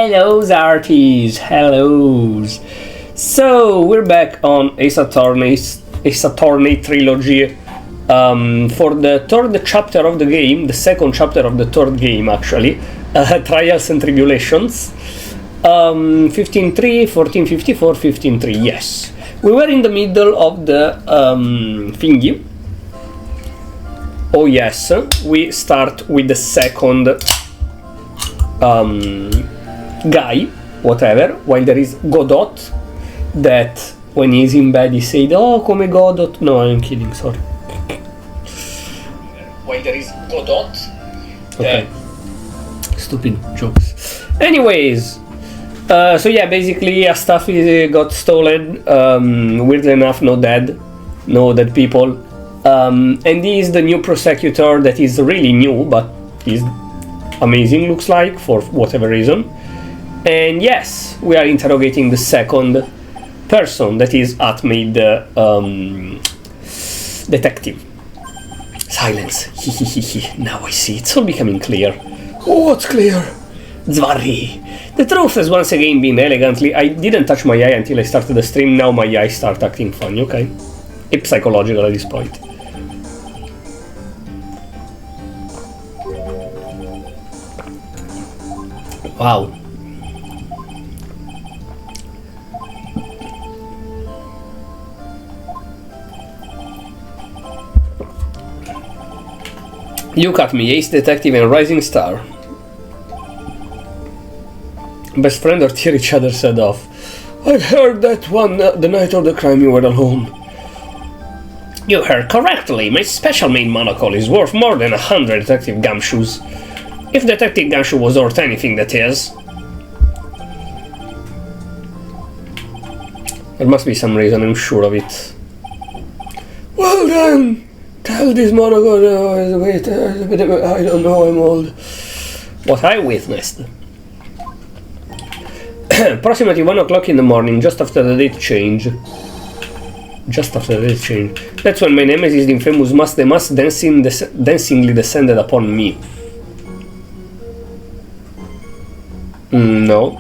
Hellos arties, hellos. So we're back on Ace Attorney Trilogy for the third chapter of the game, the second chapter of the third game actually, Trials and Tribulations. 15.3, 14.54, 15.3, yes. We were in the middle of the thingy. Oh yes, we start with the second guy, whatever, while there is Godot, that when he's in bed he said, oh, come Godot. No, I'm kidding, sorry. While there is Godot, okay. Stupid jokes. Anyways, so yeah, basically stuff got stolen, weirdly enough, no dead people, and he is the new prosecutor that is really new, but he's amazing, looks like, for whatever reason. And yes, we are interrogating the second person, that is Atmade, the detective. Silence. Now I see, it's all becoming clear. Oh, what's clear? Zvarri. The truth has once again been elegantly... I didn't touch my eye until I started the stream, now my eyes start acting funny, okay? It's psychological at this point. Wow. You cut me, ace detective and rising star. Best friend or tear each other's head off. I've heard that one the night of the crime you were alone. You heard correctly. My special made monocle is worth more than 100 detective gumshoes. If Detective Gumshoe was worth anything, that is. There must be some reason, I'm sure of it. Well then, tell this monocle, wait, I don't know, I'm old. What I witnessed. Approximately 1 o'clock in the morning, just after the date change. That's when my nemesis, the infamous Mas dancingly descended upon me. No.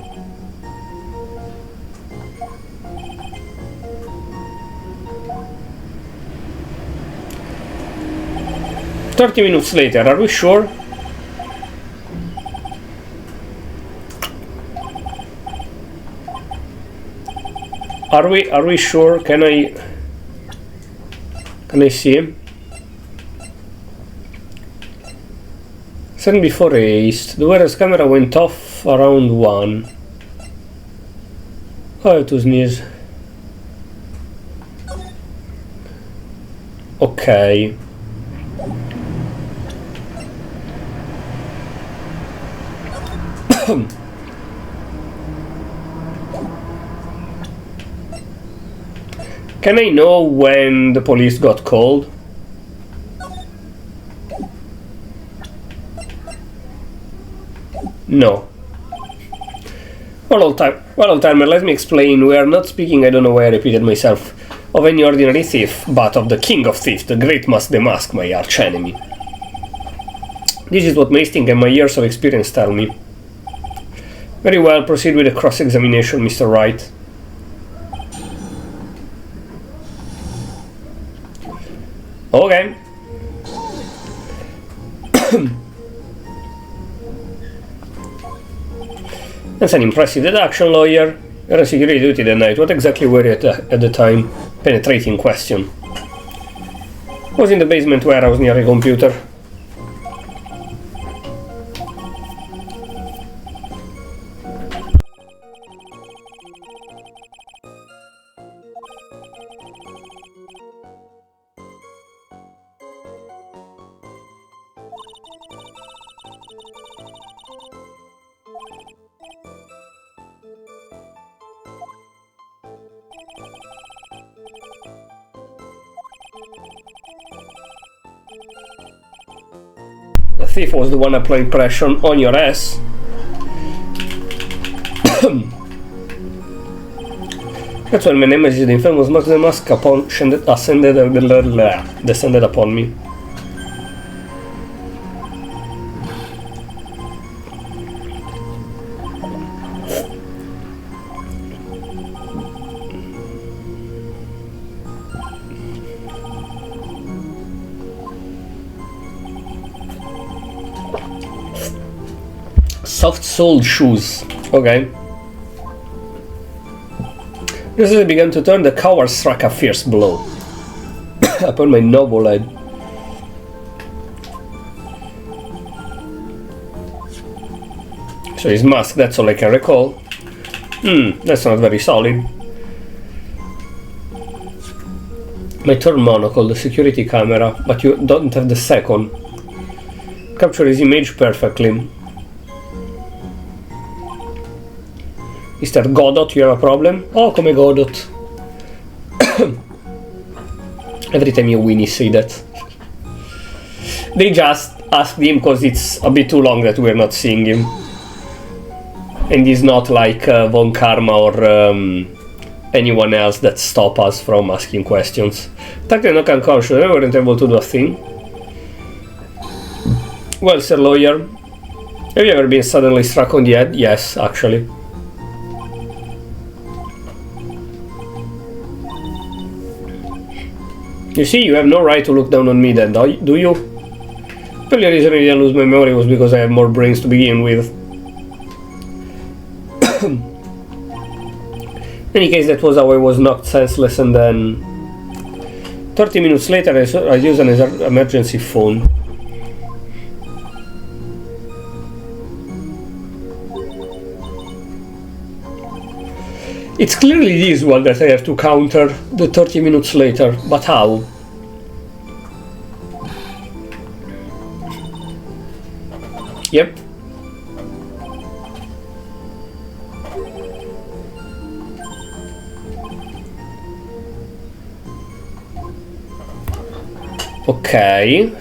"30 minutes later, are we sure?" Are we sure? Can I see him? Second before haste. The wearer's camera went off around 1. Oh, I have to sneeze. Okay. Can I know when the police got called? No. Well, old-timer, let me explain. We are not speaking, I don't know why I repeated myself, of any ordinary thief, but of the king of thieves, the great Mas the Mask, my arch-enemy. This is what my instinct and my years of experience tell me. Very well, proceed with the cross-examination, Mr. Wright. Okay. That's an impressive deduction, lawyer. You're on security duty that night. What exactly were you at the time? Penetrating question. Was in the basement warehouse near a computer. The thief was the one applying pressure on your ass. That's when my nemesis, the infamous Mas the Mask, descended upon me. Soft-soled shoes. Okay. Just as I began to turn, the coward struck a fierce blow upon my noble head. So his mask, that's all I can recall. That's not very solid. My third monocle, the security camera, but you don't have the second. Capture his image perfectly. Mr. Godot, you have a problem? Oh, come Godot. Every time you win, you say that. They just asked him because it's a bit too long that we're not seeing him. And he's not like Von Karma or anyone else that stop us from asking questions. Tactile knock unconscious, I weren't able to do a thing. Well, sir lawyer, have you ever been suddenly struck on the head? Yes, actually. You see, you have no right to look down on me then, do you? The only reason I didn't lose my memory was because I have more brains to begin with. In any case, that was how I was knocked senseless, and then 30 minutes later I used an emergency phone. It's clearly this one that I have to counter the 30 minutes later, but how? Yep. Okay.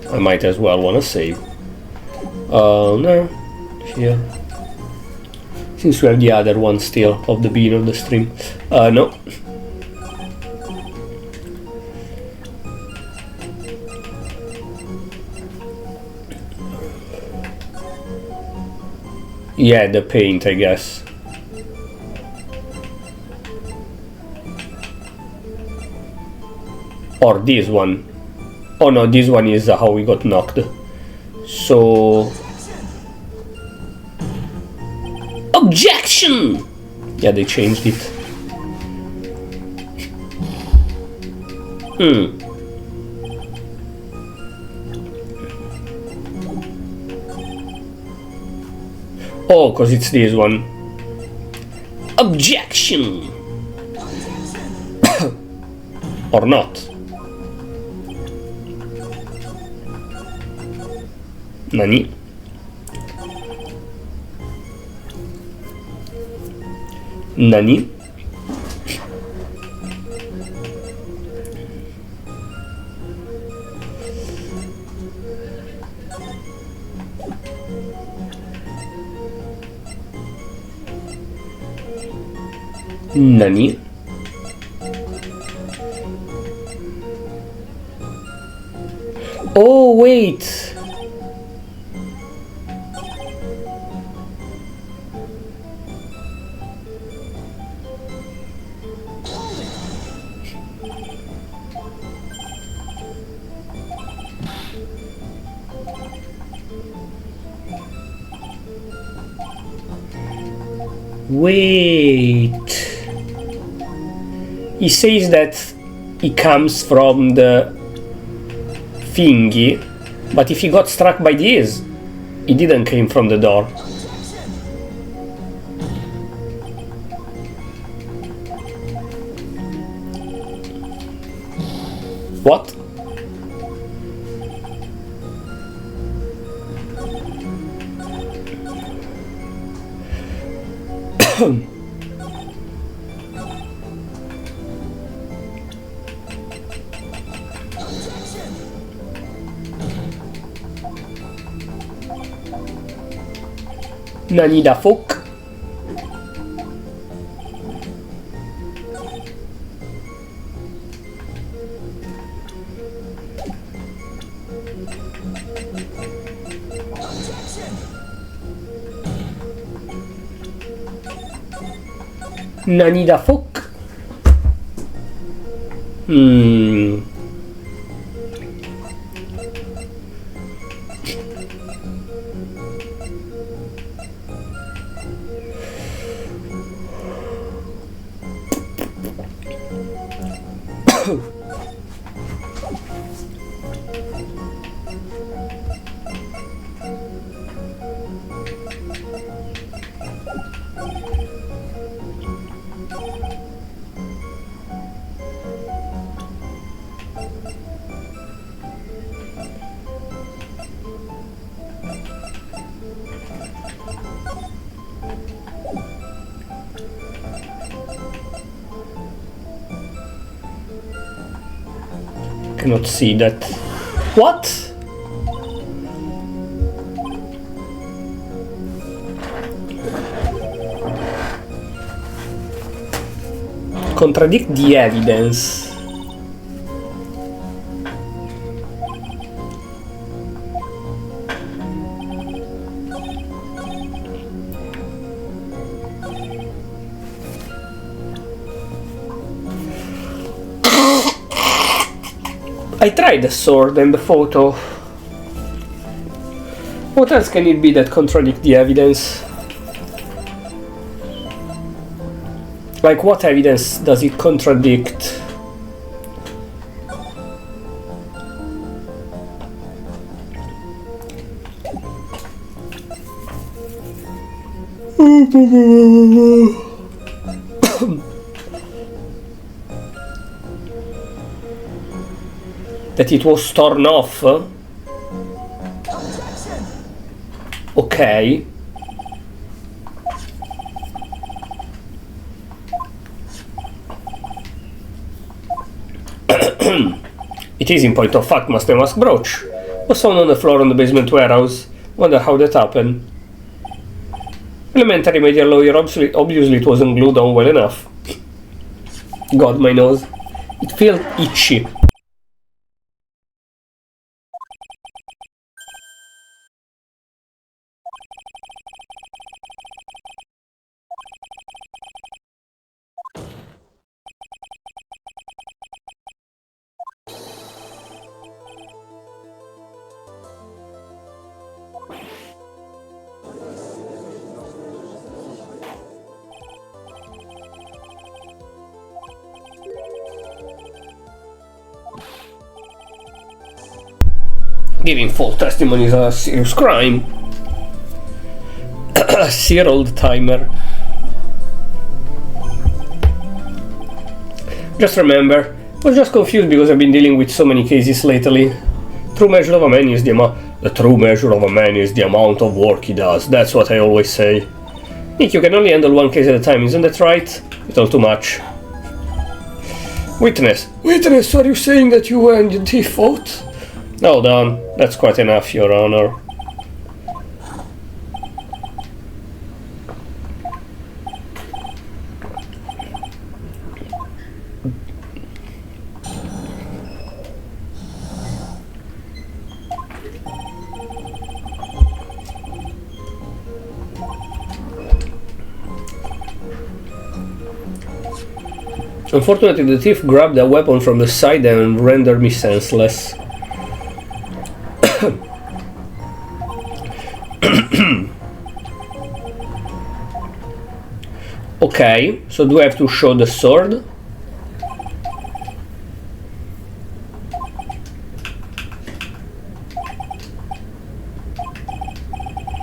I might as well want to save. No. Here. Since we have the other one still of the beginning of the stream. No. Yeah, the paint, I guess. Or this one. Oh no, this one is how we got knocked. So... Objection! Yeah, they changed it. Oh, because it's this one. Objection! Or not. Nani? Nani? Nani? Oh, wait! Wait. He says that he comes from the thingy, but if he got struck by this, he didn't came from the door. What? Nani da fuck? Nani da fuck? Hmm. Cannot see that. What? Contradict the evidence. I tried the sword and the photo. What else can it be that contradicts the evidence? Like, what evidence does it contradict? That it was torn off? Okay. It is in point of fact Master Mask brooch. Was found on the floor on the basement warehouse. Wonder how that happened. Elementary media lawyer, obviously it wasn't glued on well enough. God, my nose. It felt itchy. Giving false testimony is a serious crime. Old timer. Just remember, I was just confused because I've been dealing with so many cases lately. True measure of a man is the true measure of a man is the amount of work he does. That's what I always say. Nick, you can only handle one case at a time, isn't that right? It's all too much. Witness, are you saying that you and the thief fought? Hold on, that's quite enough, Your Honor. Unfortunately, the thief grabbed a weapon from the side and rendered me senseless. Okay, so do I have to show the sword?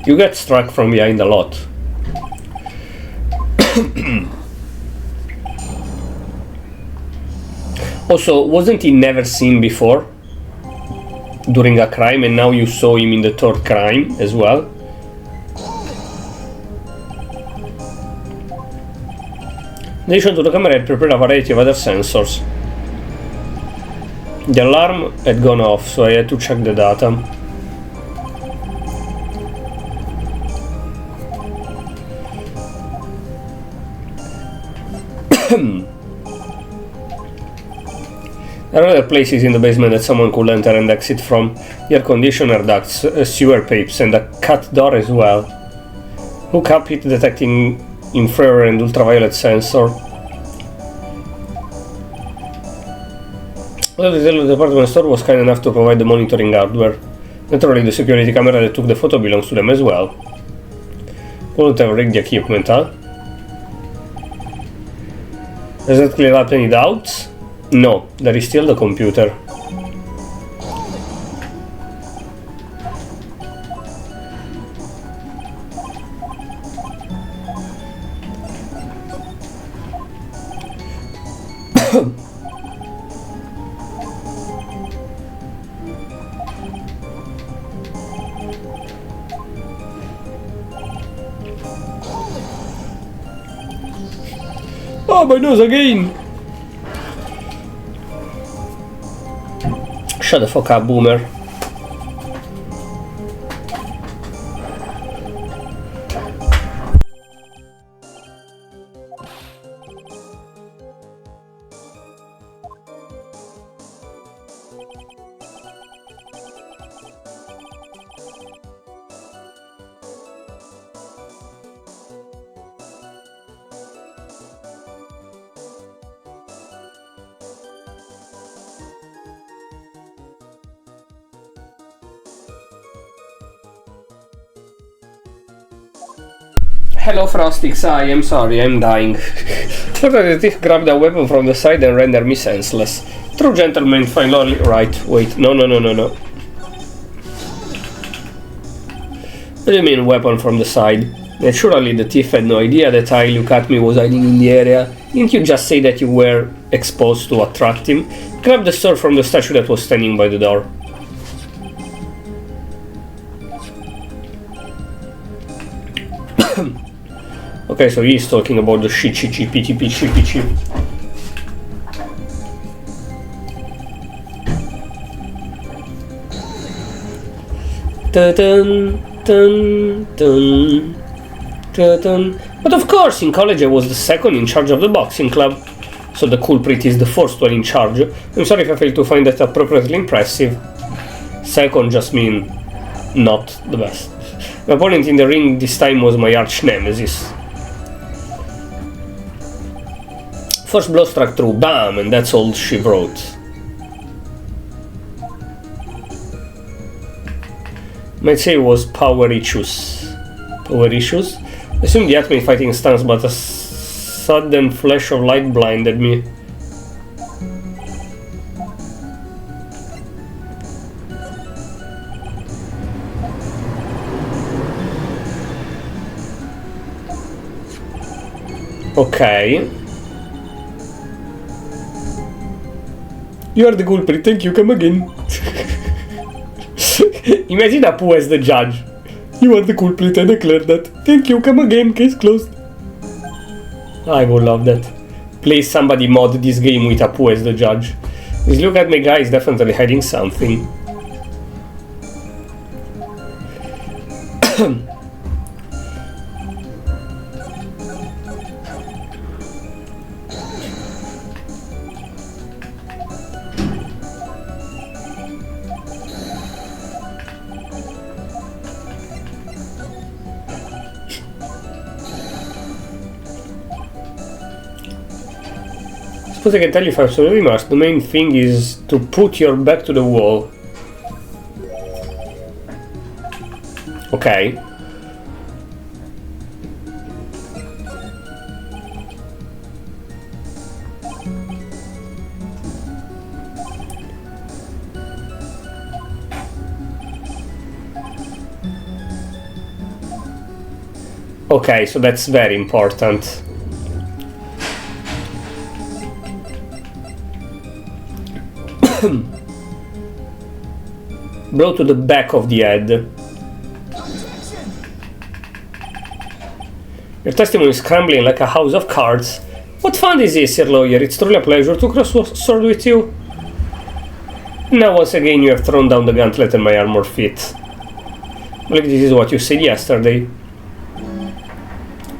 You get struck from behind a lot. Also, wasn't he never seen before? During a crime, and now you saw him in the third crime as well? In addition to the camera, I had prepared a variety of other sensors. The alarm had gone off, so I had to check the data. There are other places in the basement that someone could enter and exit from. Air conditioner ducts, sewer pipes, and a cut door as well. Hook up heat detecting infrared and ultraviolet sensor. Well, the department store was kind enough to provide the monitoring hardware. Naturally, the security camera that took the photo belongs to them as well. Couldn't have rigged the equipment, huh? Does that clear up any doubts? No, there is still the computer. Oh, my nose again! Shut the fuck up, boomer. Hello Frostix, I am sorry, I'm dying. The thief grabbed a weapon from the side and rendered me senseless. True gentleman, finally. Right, wait, no. What do you mean, weapon from the side? Naturally, the thief had no idea that I look at me was hiding in the area. Didn't you just say that you were exposed to attract him? Grab the sword from the statue that was standing by the door. Okay, so he's talking about the shichichi pichi pichi pichi. Dun, dun, dun, dun, dun. But of course, in college I was the second in charge of the boxing club, so the culprit is the first one in charge. I'm sorry if I failed to find that appropriately impressive. Second just mean not the best. My opponent in the ring this time was my arch nemesis. First blow struck through, bam, and that's all she wrote. Might say it was power issues. Power issues? I assume the Atme fighting stance, but a sudden flash of light blinded me. Okay. You are the culprit, thank you, come again. Imagine Apu as the judge. You are the culprit, I declare that. Thank you, come again, case closed. I would love that. Please somebody mod this game with Apu as the judge. This look at my guy is definitely hiding something. Suppose I can tell you if I absolutely must. The main thing is to put your back to the wall. Okay. Okay, so that's very important. Blow to the back of the head. Your testimony is crumbling like a house of cards. What fun is this, Sir Lawyer? It's truly a pleasure to cross sword with you. Now once again you have thrown down the gauntlet and my armor fit. I believe this is what you said yesterday.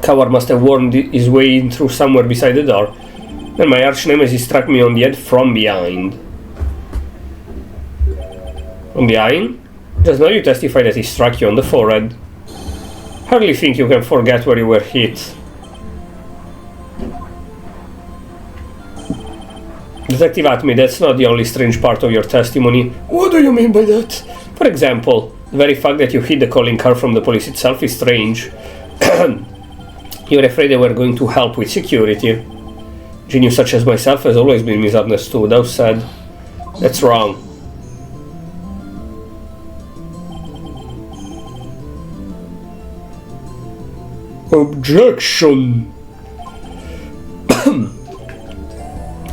Coward must have wormed his way in through somewhere beside the door. Then my arch nemesis struck me on the head from behind. From behind? Just now you testify that he struck you on the forehead. Hardly think you can forget where you were hit. Detective Atme, that's not the only strange part of your testimony. What do you mean by that? For example, the very fact that you hid the calling card from the police itself is strange. You're afraid they were going to help with security. Genius such as myself has always been misunderstood. How sad. That's wrong. Objection!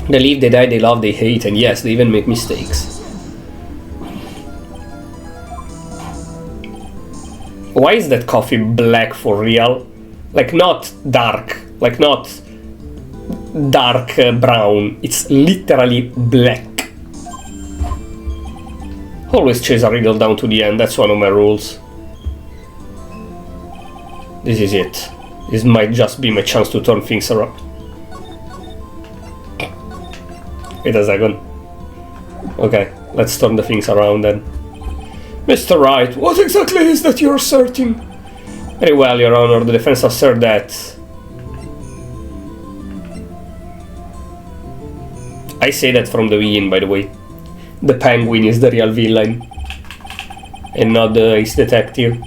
They live, they die, they love, they hate, and yes, they even make mistakes. Why is that coffee black for real? Like not dark, like not dark brown, it's literally black. Always chase a riddle down to the end, that's one of my rules. This is it. This might just be my chance to turn things around. Wait a second. Okay, let's turn the things around then. Mr. Wright, what exactly is that you're asserting? Very well, Your Honor, the defense assert that... I say that from the beginning, by the way. The Penguin is the real villain. And not the ace detective.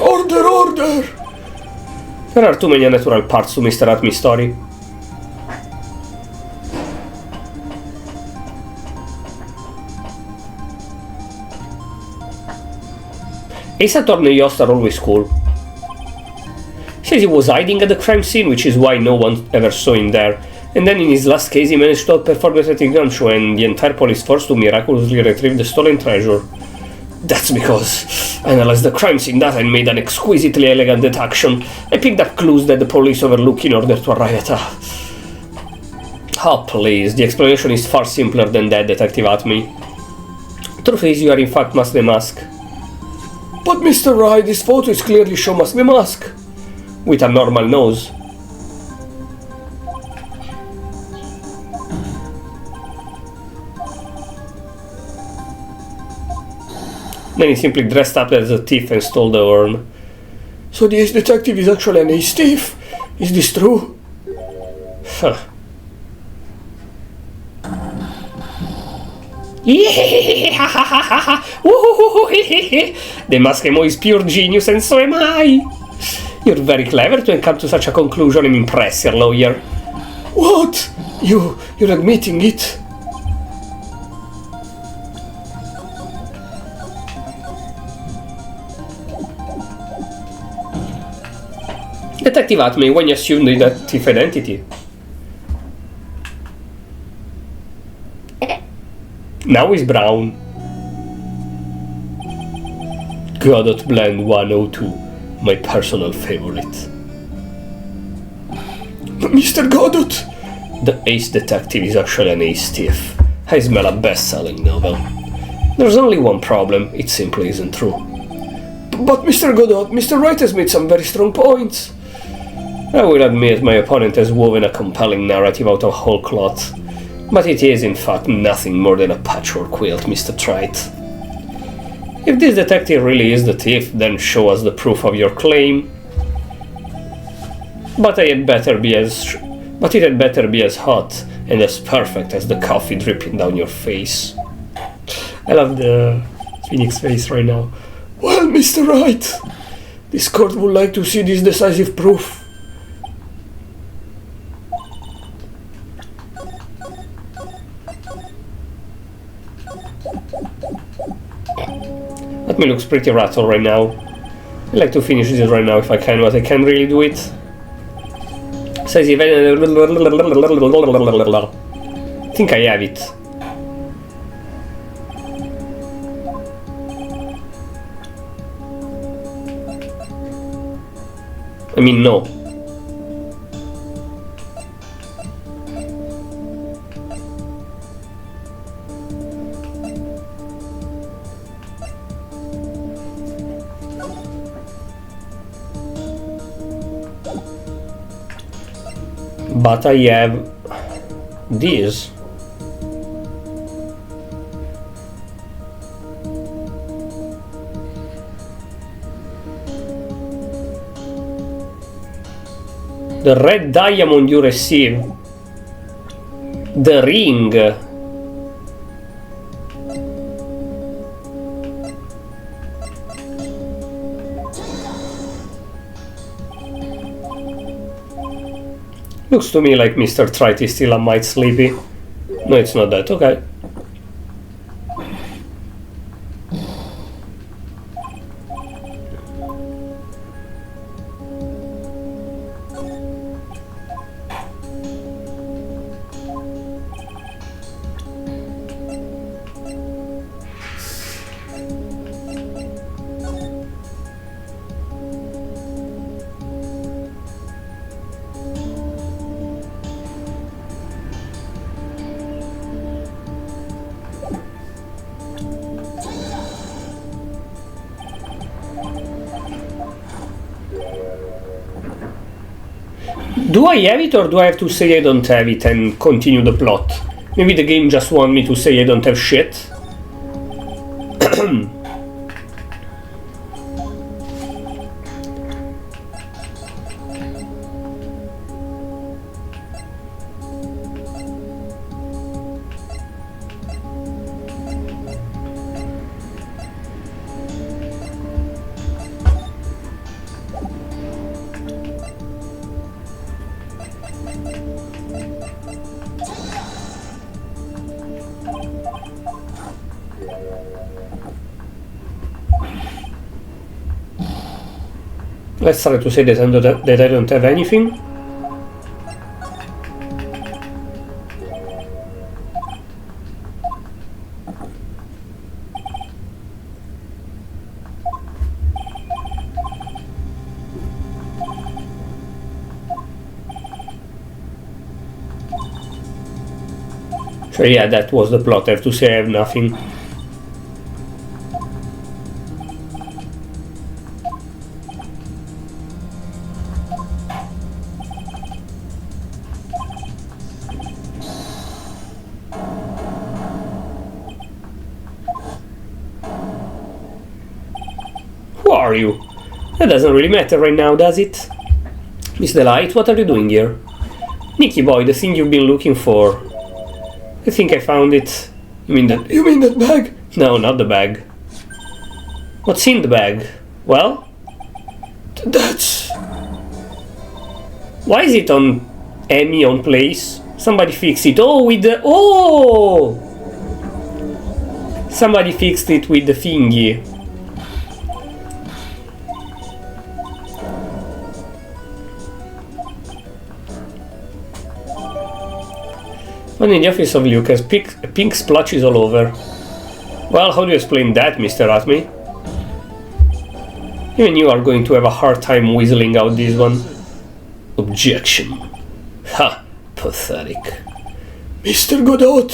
Order, order! There are too many unnatural parts to Mr. Atme's story. Ace Attorney Yost are always cool. He says he was hiding at the crime scene, which is why no one ever saw him there. And then in his last case he managed to outperform the detective gun show and the entire police force to miraculously retrieve the stolen treasure. That's because I analyzed the crime scene data and made an exquisitely elegant deduction. I picked up clues that the police overlook in order to arrive at a... Oh please, the explanation is far simpler than that, Detective Atme. Truth is, you are in fact Mask the Mask. But Mr. Wright, this photo is clearly show Mask the Mask. With a normal nose. Then he simply dressed up as a thief and stole the urn. So the ace detective is actually an ace thief? Is this true? Huh. The Maskemo is pure genius and so am I! You're very clever to come to such a conclusion and impress your lawyer. What? You're admitting it? Detective Atme, when you assume the detective identity. Now he's brown. Godot Blend 102, my personal favorite. Mr. Godot! The ace detective is actually an ace thief. I smell a best-selling novel. There's only one problem, it simply isn't true. But Mr. Godot, Mr. Wright has made some very strong points. I will admit my opponent has woven a compelling narrative out of whole cloth. But it is in fact nothing more than a patchwork quilt, Mr. Wright. If this detective really is the thief, then show us the proof of your claim. But it had better be as hot and as perfect as the coffee dripping down your face. I love the Phoenix face right now. Well, Mr. Wright, this court would like to see this decisive proof. That me looks pretty rattled right now. I'd like to finish this right now if I can, but I can't really do it. Says I think I have it. I mean, no. But I have this. The red diamond you receive. The ring. Looks to me like Mr. Wright is still a mite sleepy. No, it's not that. Okay. Do I have it, or do I have to say I don't have it and continue the plot? Maybe the game just wants me to say I don't have shit. Let's try to say that I don't have anything. So yeah, that was the plot. I have to say I have nothing. Who are you? That doesn't really matter right now, does it? Miss Delight, what are you doing here? Nicky boy, the thing you've been looking for. I think I found it. You mean that bag? No, not the bag. What's in the bag? Well? That's... Why is it on Emmy on place? Somebody fixed it. Oh, with the... Oh! Somebody fixed it with the thingy. One in the office of Lucas, pink splotches all over. Well, how do you explain that, Mr. Atme? Even you are going to have a hard time whistling out this one. Objection. Ha! Pathetic. Mr. Godot!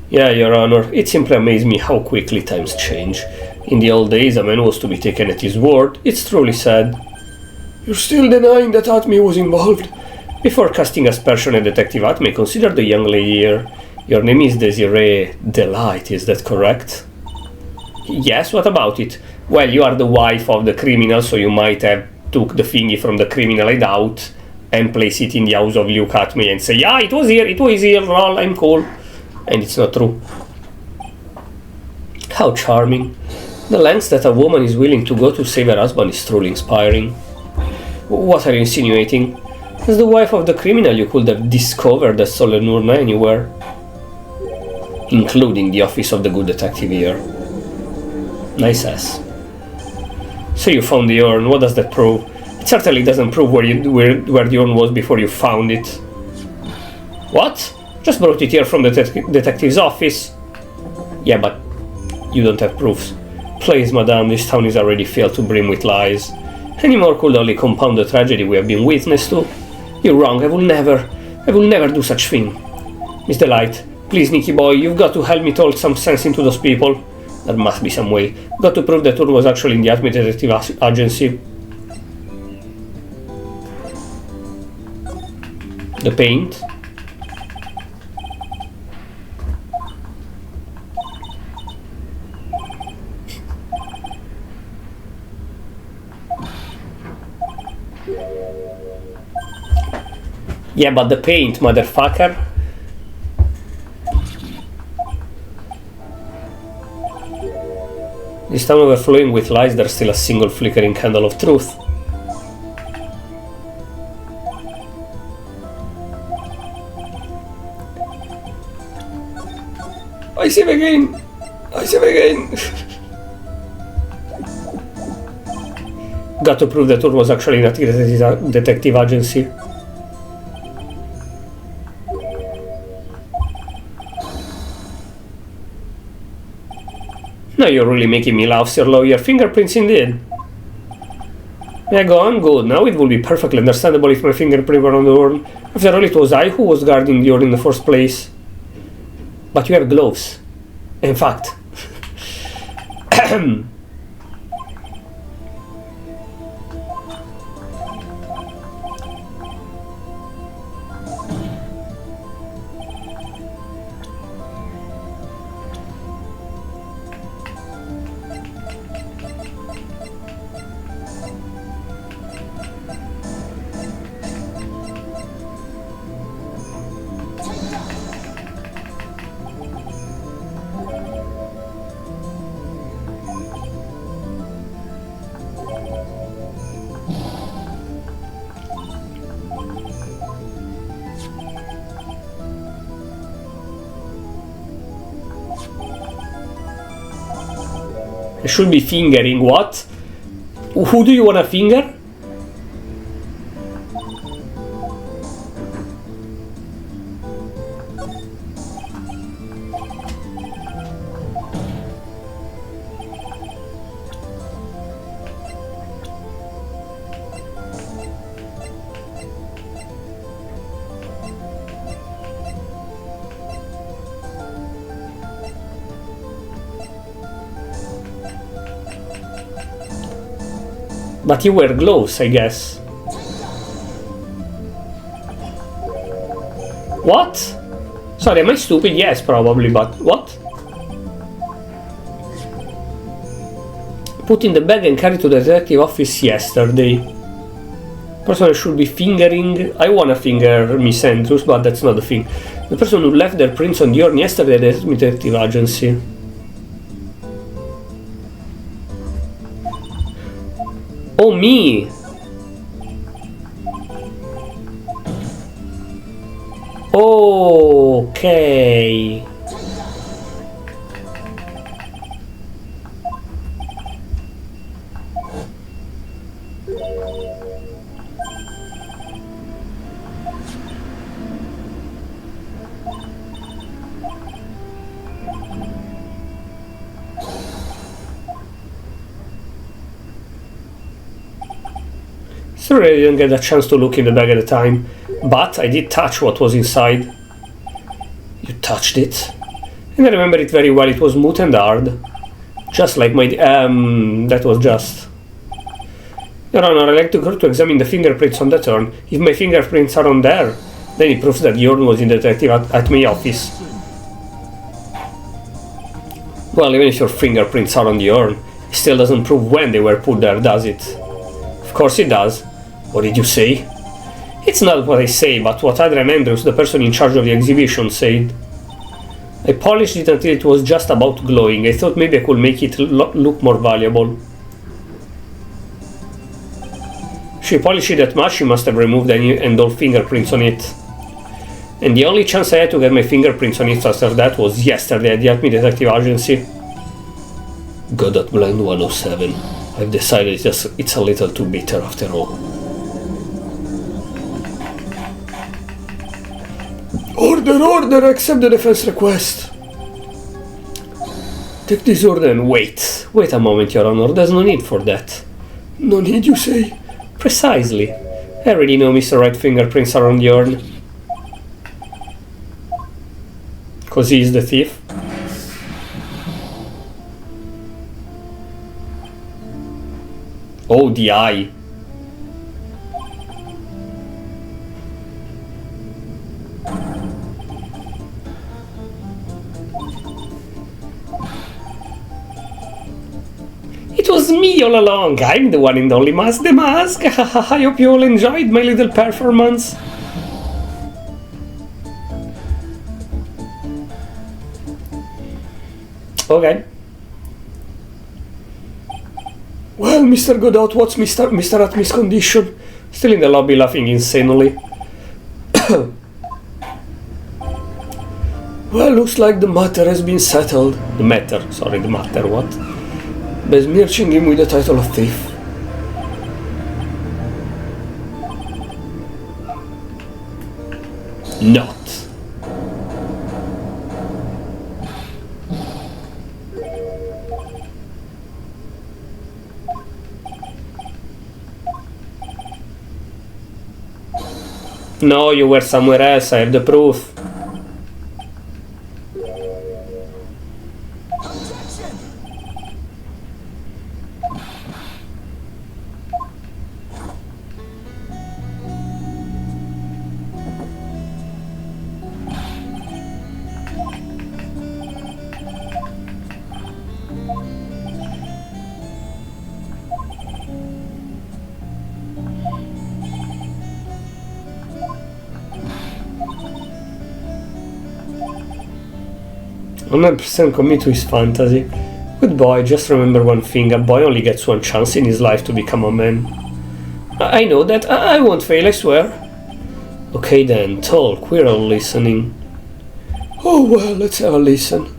Yeah, Your Honor, it simply amazed me how quickly times change. In the old days, a man was to be taken at his word. It's truly sad. You're still denying that Atme was involved? Before casting aspersion at Detective Atme, consider the young lady here. Your name is Desiree Delight, is that correct? Yes, what about it? Well, you are the wife of the criminal, so you might have took the thingy from the criminal hideout and place it in the house of Luke Atme and say, yeah, it was here, lol, I'm cool. And it's not true. How charming. The lengths that a woman is willing to go to save her husband is truly inspiring. What are you insinuating? As the wife of the criminal, you could have discovered the stolen urn anywhere, including the office of the good detective here. Nice ass. So you found the urn. What does that prove? It certainly doesn't prove where the urn was before you found it. What? Just brought it here from the detective's office. Yeah, but you don't have proofs. Please, madame, this town is already filled to brim with lies. Any more could only compound the tragedy we have been witness to. You're wrong, I will never do such thing. Miss Delight, please, Nicky boy, you've got to help me talk some sense into those people. There must be some way. You've got to prove that Urn was actually in the Atme Detective Agency. The paint. Yeah, but the paint, motherfucker. This town overflowing with lies, there's still a single flickering candle of truth. I save again! I save again! Got to prove that Ur was actually not a detective agency. Now you're really making me laugh, Sir Lawyer. Fingerprints indeed. Yeah, go on, good. Now it will be perfectly understandable if my fingerprint were on the urn. After all, it was I who was guarding the urn in the first place. But you have gloves. In fact. I should be fingering what? Who do you wanna finger? But you wear gloves, I guess. What? Sorry, am I stupid? Yes, probably, but what? Put in the bag and carried to the detective office yesterday. Person should be fingering. I wanna finger Miss Andrews, but that's not the thing. The person who left their prints on the urn yesterday at the detective agency. Oh, me! Okay. Sorry I didn't get a chance to look in the bag at the time, but I did touch what was inside. You touched it? And I remember it very well, it was smooth and hard. Just like my... that was just... Your Honor, I'd like to go to examine the fingerprints on that urn. If my fingerprints are on there, then it proves that the urn was in the detective at my office. Well, even if your fingerprints are on the urn, it still doesn't prove when they were put there, does it? Of course it does. What did you say? It's not what I say, but what Adrian Andrews, the person in charge of the exhibition, said. I polished it until it was just about glowing. I thought maybe I could make it look more valuable. If she polished it that much, she must have removed any and all fingerprints on it. And the only chance I had to get my fingerprints on it after that was yesterday at the Acme Detective Agency. God, that blind 107. I've decided it's a little too bitter after all. Order, order! Accept the defense request! Take this order and wait. Wait a moment, Your Honor. There's no need for that. No need, you say? Precisely. I already know Mr. Wright fingerprints are on the urn. 'Cause he is the thief. Oh, the eye. It was me all along. I'm the one and only Mask the Mask. I hope you all enjoyed my little performance. Okay. Well, Mr. Godot, what's Mr. Atmy's condition? Still in the lobby laughing insanely. Well, looks like the matter has been settled. The matter, what? Besmirching him with the title of thief. Not. No, you were somewhere else, I have the proof. I'm 100% committed to his fantasy. Good boy, just remember one thing, a boy only gets one chance in his life to become a man. I know that, I won't fail, I swear. Okay then, talk, we're all listening. Oh well, let's have a listen.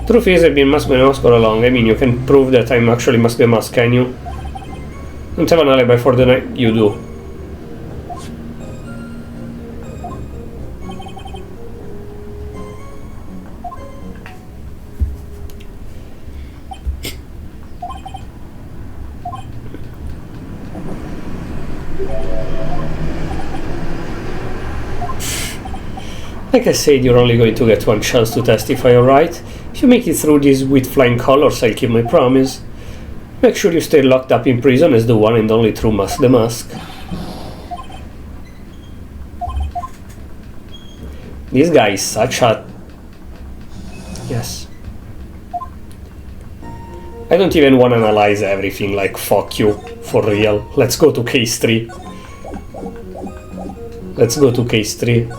Truth is, I've been mask by mask all along. I mean, you can prove that I'm actually mask by mask, can you? Don't have an alibi for the night, you do. Like I said, you're only going to get one chance to testify, alright? If you make it through this with flying colors, I'll keep my promise. Make sure you stay locked up in prison as the one and only true Mask the Mask. This guy is such a... Yes. I don't even want to analyze everything, like, fuck you, for real. Let's go to case 3. Let's go to case 3.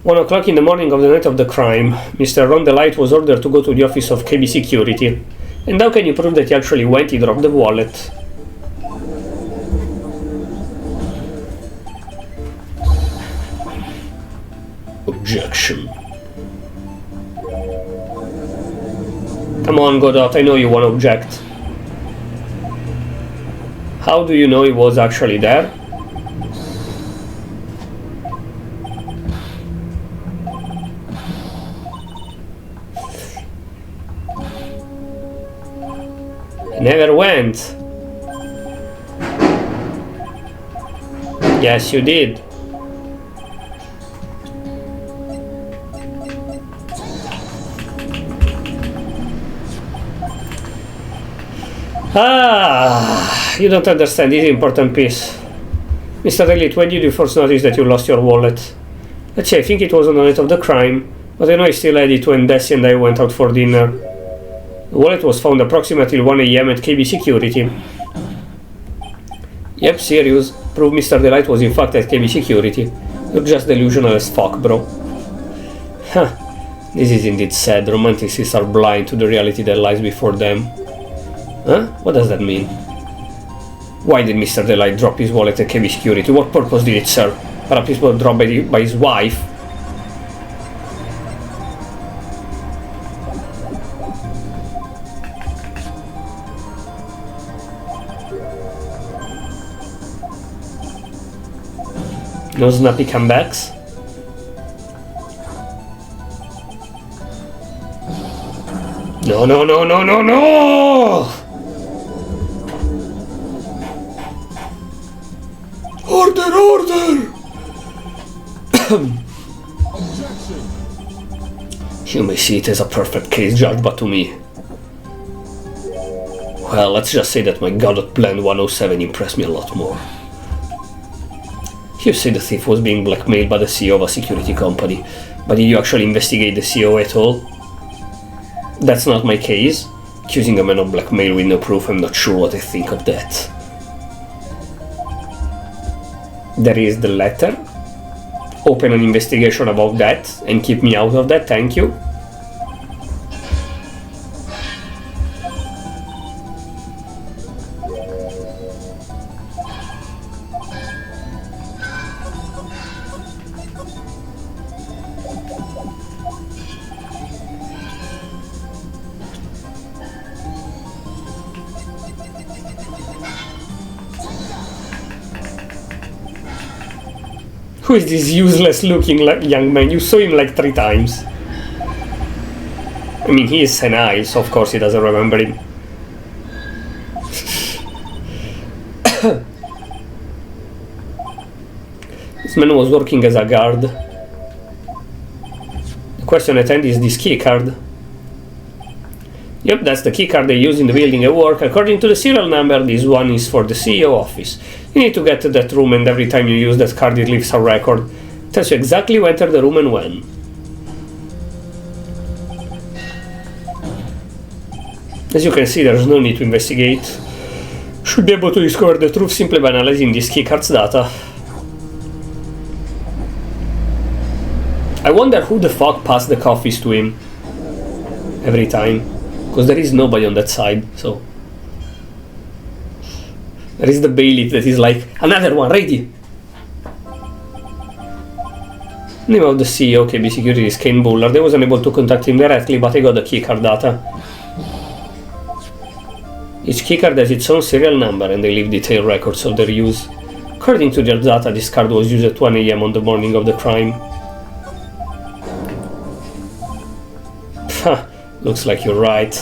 One o'clock in the morning of the night of the crime, Mr. Rondelite was ordered to go to the office of KB Security. And how can you prove that he actually went? He dropped the wallet. Objection. Come on, Godot, I know you won't object. How do you know he was actually there? Never went. Yes, you did. You don't understand. This is an important piece. Mr. Elliot, when did you first notice that you lost your wallet? Let's see, I think it was on the night of the crime, but I know I still had it when Desi and I went out for dinner. The wallet was found approximately 1 AM at KB Security. Yep, serious. Prove Mr. Delight was in fact at KB Security. You're just delusional as fuck, bro. Huh. This is indeed sad. Romanticists are blind to the reality that lies before them. Huh? What does that mean? Why did Mr. Delight drop his wallet at KB Security? What purpose did it serve? Perhaps it was dropped by his wife? No snappy comebacks? No, no, no, no, no, no! Order, order! You may see it as a perfect case, Judge, but to me... Well, let's just say that my Godot Plan 107 impressed me a lot more. You say the thief was being blackmailed by the CEO of a security company, but did you actually investigate the CEO at all? That's not my case. Accusing a man of blackmail with no proof, I'm not sure what I think of that. There is the letter. Open an investigation about that and keep me out of that, thank you. Who is this useless looking young man? You saw him like 3 times. I mean, he is senile, so of course he doesn't remember him. This man was working as a guard. The question at hand is this key card. Yep, that's the key card they use in the building at work. According to the serial number, this one is for the CEO office. You need to get to that room, and every time you use that card it leaves a record. It tells you exactly who entered the room and when. As you can see, there's no need to investigate. Should be able to discover the truth simply by analyzing this keycard's data. I wonder who the fuck passed the coffees to him every time, because there is nobody on that side, so... There is the bailiff that is like, another one, ready! Name of the CEO, KB Security, is Kane Bullard. I was unable to contact him directly, but I got the keycard data. Each keycard has its own serial number, and they leave detailed records of their use. According to their data, this card was used at 1 AM on the morning of the crime. Huh, looks like you're right.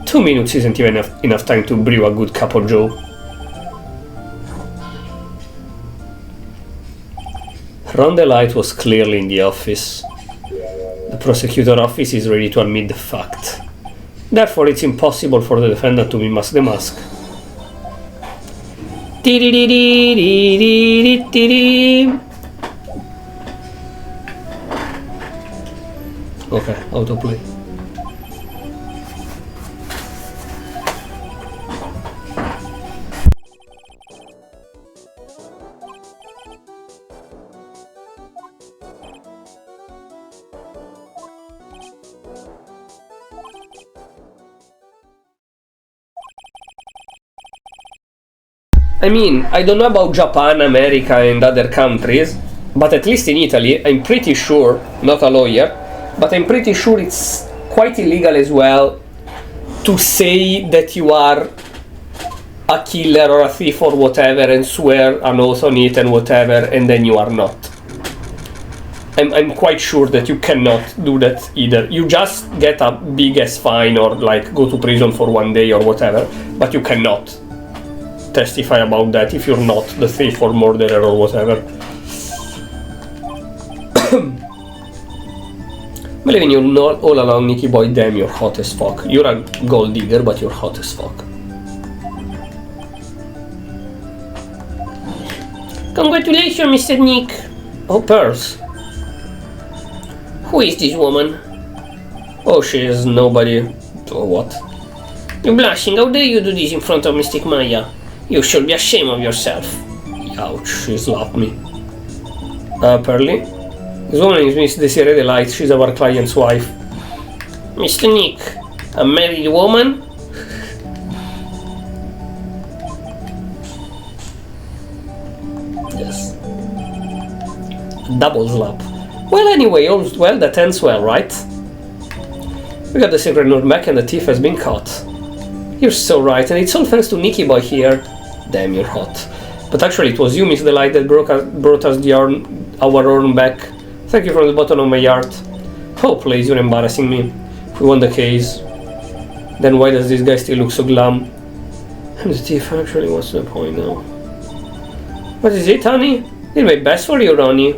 2 minutes isn't even enough time to brew a good cup of joe. Ronda Light was clearly in the office. The prosecutor office is ready to admit the fact. Therefore, it's impossible for the defendant to mimic the mask. Okay, autoplay. I mean, I don't know about Japan, America and other countries, but at least in Italy, I'm pretty sure, not a lawyer, but I'm pretty sure it's quite illegal as well to say that you are a killer or a thief or whatever and swear an oath on it and whatever, and then you are not. I'm quite sure that you cannot do that either. You just get a big ass fine or like go to prison for 1 day or whatever, but you cannot testify about that if you're not the thief or murderer or whatever. Believing you know all along, Nicky boy, damn, you're hot as fuck. You're a gold digger, but you're hot as fuck. Congratulations, Mr. Nick. Oh, Pearls. Who is this woman? Oh, she is nobody. Or what? You're blushing. How dare you do this in front of Mystic Maya? You should be ashamed of yourself. Ouch, she slapped me. Pearly? This woman is Miss Desiree Delight. She's our client's wife. Mr. Nick, a married woman? Yes. Double slap. Well, anyway, all's well that ends well, right? We got the secret note back and the thief has been caught. You're so right, and it's all thanks to Nicky boy here. Damn, you're hot. But actually, it was you, Miss Delight, that brought us our urn back. Thank you from the bottom of my heart. Oh, please, you're embarrassing me. If we won the case, then why does this guy still look so glum? I'm the thief, actually, what's the point now? What is it, honey? Did my best for you, Ronnie.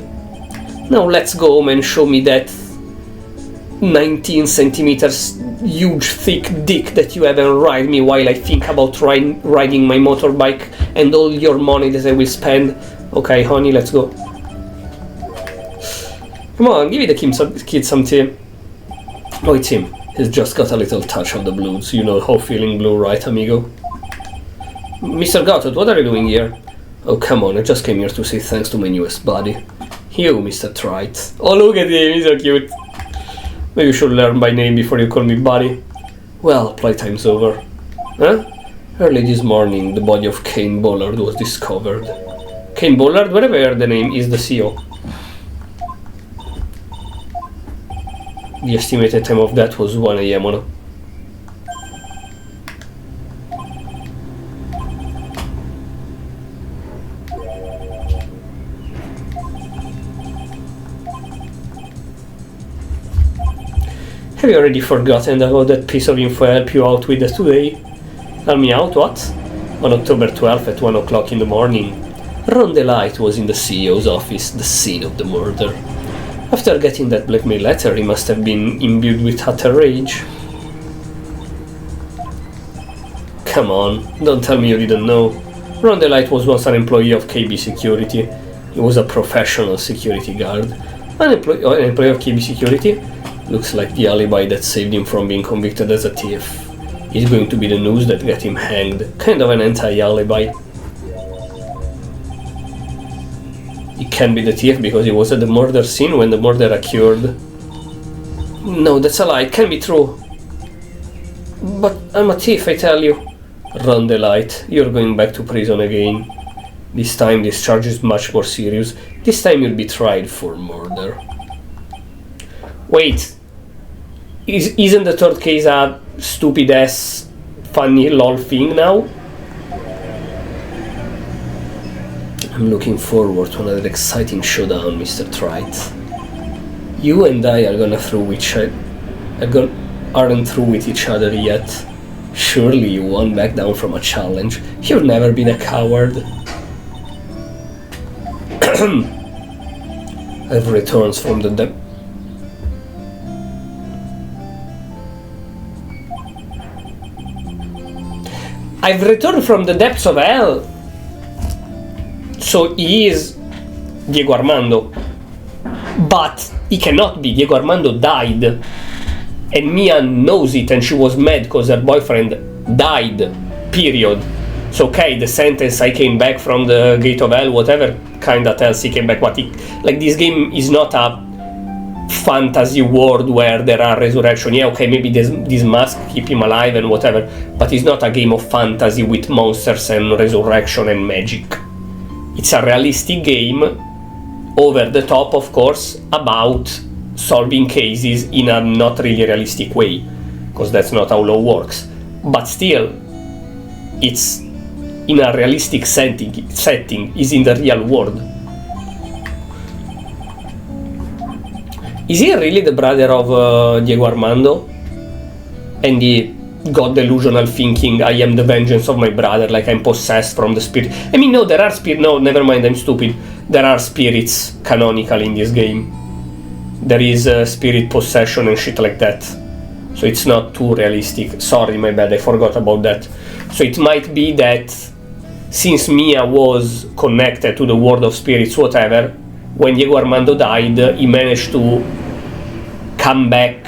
Now let's go home and show me that 19 centimeters huge thick dick that you have and ride me while I think about riding my motorbike and all your money that I will spend. Okay, honey, let's go. Come on, give the kid some tea. Oh, it's him. He's just got a little touch of the blues. You know how feeling blue, right, amigo? Mr. Gotot, what are you doing here? Oh, come on, I just came here to say thanks to my newest buddy. You, Mr. Wright. Oh, look at him, he's so cute. Maybe you should learn my name before you call me buddy. Well, playtime's over. Huh? Early this morning, the body of Kane Bollard was discovered. Kane Bollard, wherever I heard the name, is the CEO. The estimated time of death was 1 AM on. Have you already forgotten about that piece of info I helped you out with today? Help me out, what? On October 12th at 1 o'clock in the morning, Ron DeLite was in the CEO's office, the scene of the murder. After getting that blackmail letter, he must have been imbued with utter rage. Come on, don't tell me you didn't know. Ron DeLite was once an employee of KB Security. He was a professional security guard. An employee of KB Security? Looks like the alibi that saved him from being convicted as a thief. It's going to be the news that got him hanged. Kind of an anti-alibi. He can't be the thief because he was at the murder scene when the murder occurred. No, that's a lie. It can't be true. But I'm a thief, I tell you. Ron DeLite, you're going back to prison again. This time this charge is much more serious. This time you'll be tried for murder. Wait. Isn't the third case a stupid ass funny lol thing now? I'm looking forward to another exciting showdown, Mr. Wright. You and I are gonna aren't through with each other yet. Surely you won't back down from a challenge. You've never been a coward. I've returned from the depth. I've returned from the depths of hell. So he is Diego Armando. But he cannot be. Diego Armando died. And Mia knows it and she was mad because her boyfriend died. Period. So okay, the sentence I came back from the gate of hell, whatever kinda tells he came back. But like this game is not a fantasy world where there are resurrection. Yeah, okay, maybe this mask keep him alive and whatever, but it's not a game of fantasy with monsters and resurrection and magic. It's a realistic game, over the top of course, about solving cases in a not really realistic way, because that's not how law works, but still it's in a realistic setting, is in the real world. Is he really the brother of Diego Armando? And he got delusional thinking, I am the vengeance of my brother, like I'm possessed from the spirit. I mean, no, there are spirits. No, never mind, I'm stupid. There are spirits canonical in this game. There is spirit possession and shit like that. So it's not too realistic. Sorry, my bad, I forgot about that. So it might be that since Mia was connected to the world of spirits, whatever, when Diego Armando died, he managed to come back,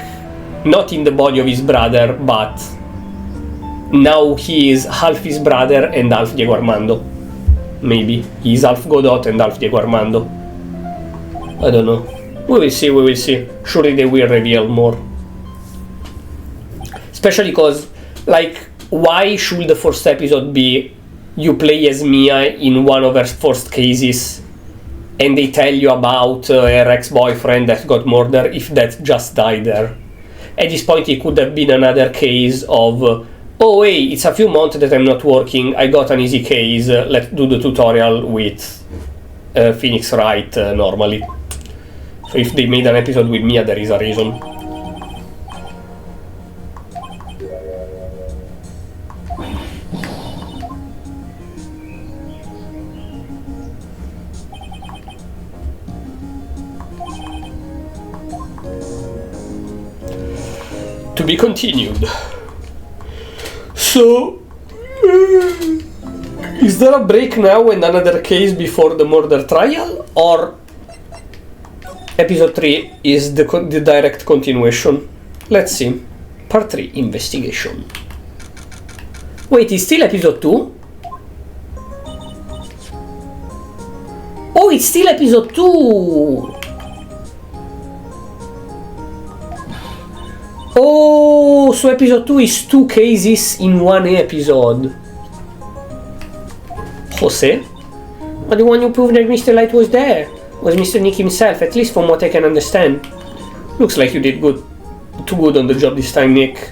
not in the body of his brother, but now he is half his brother and half Diego Armando. Maybe. He's half Godot and half Diego Armando. I don't know. We will see, we will see. Surely they will reveal more. Especially because, like, why should the first episode be you play as Mia in one of her first cases and they tell you about her ex-boyfriend that got murdered if that just died there? At this point it could have been another case of oh hey, it's a few months that I'm not working, I got an easy case, let's do the tutorial with Phoenix Wright normally. So if they made an episode with Mia, there is a reason. To be continued. So, is there a break now and another case before the murder trial? Or episode 3 is the direct continuation. Let's see. Part 3, investigation. Wait, it's still episode 2? Oh, it's still episode 2! Oh, so episode 2 is 2 cases in one episode. Jose? But the one who proved that Mr. Light was there was Mr. Nick himself, at least from what I can understand. Looks like you did too good on the job this time, Nick.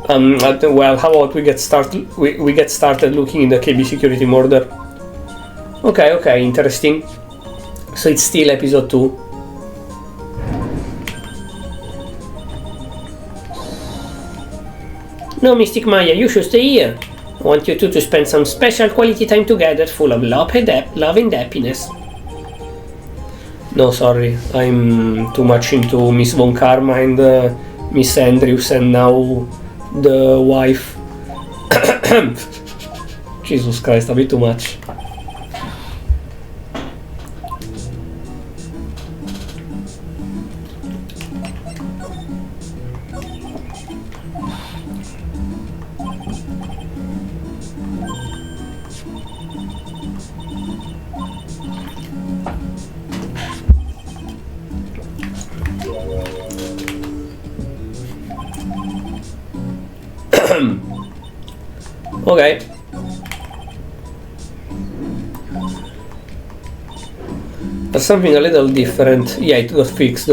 Well, how about we get started? We get started looking in the KB security murder. Okay, interesting. So it's still episode 2. No, Mystic Maya, you should stay here. I want you two to spend some special quality time together, full of love and happiness. No, sorry, I'm too much into Miss Von Karma and Miss Andrews, and now the wife. Jesus Christ, a bit too much. Okay. There's something a little different. Yeah, it got fixed.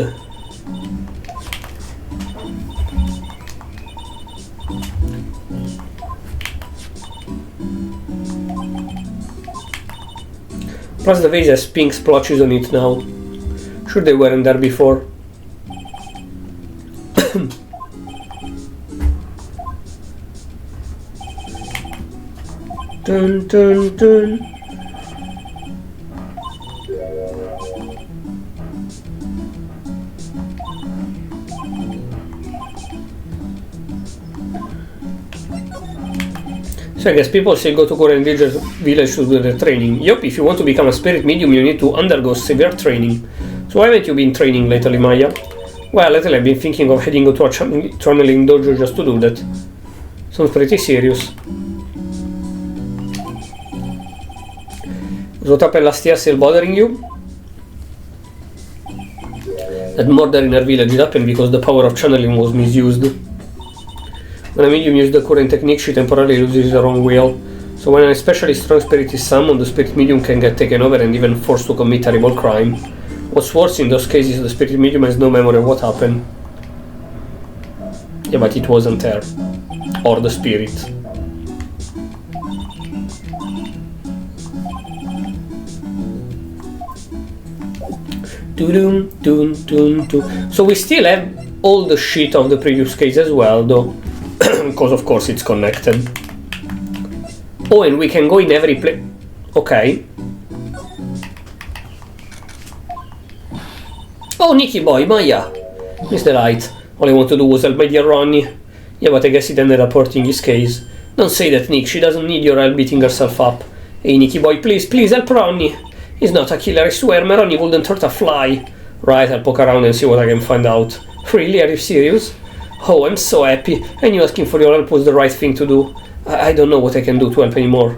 Plus the vase has pink splotches on it now. Sure they weren't there before. Dun dun dun. So I guess people say go to Korean village to do the training. Yup, if you want to become a spirit medium you need to undergo severe training. So why haven't you been training lately, Maya? Well, lately I've been thinking of heading to a channeling dojo just to do that. Sounds pretty serious. Was what happened last year still bothering you? That murder in our village happened because the power of channeling was misused. When a medium uses the current technique, she temporarily loses her own will. So when an especially strong spirit is summoned, the spirit medium can get taken over and even forced to commit terrible crime. What's worse, in those cases, the spirit medium has no memory of what happened. Yeah, but it wasn't her. Or the spirit. So we still have all the shit of the previous case as well, though. Because of course it's connected. Oh, and we can go in every place. Okay. Oh, Nicky boy, Maya. Mr. Wright. All I want to do was help my dear Ronnie. Yeah, but I guess it ended up hurting his case. Don't say that, Nick. She doesn't need your help beating herself up. Hey, Nicky boy, please help Ronnie. He's not a killer, I swear. My Ronnie wouldn't hurt a fly. Right, I'll poke around and see what I can find out. Really? Are you serious? Oh, I'm so happy. I knew asking for your help was the right thing to do. I don't know what I can do to help anymore.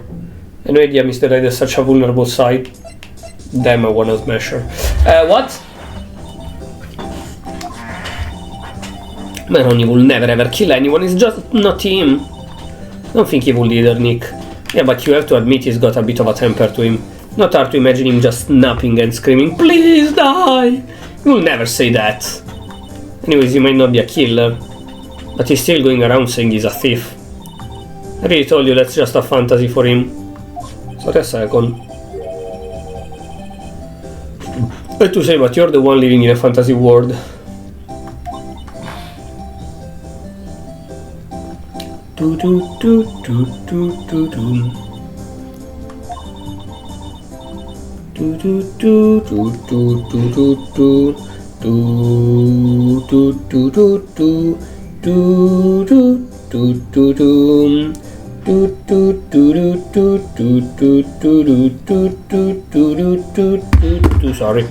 I no idea Mr. Wright has such a vulnerable side. Damn, I wanna smash her. What? My Ronnie will never ever kill anyone, it's just not him. Don't think he would either, Nick. Yeah, but you have to admit he's got a bit of a temper to him. Not hard to imagine him just snapping and screaming, "Please die!" You'll never say that. Anyways, he might not be a killer, but he's still going around saying he's a thief. I really told you that's just a fantasy for him. Sorry a second. I hate to say, but you're the one living in a fantasy world. Do do do do do do do. Do do do do do do do do do do do do do do do do. Sorry.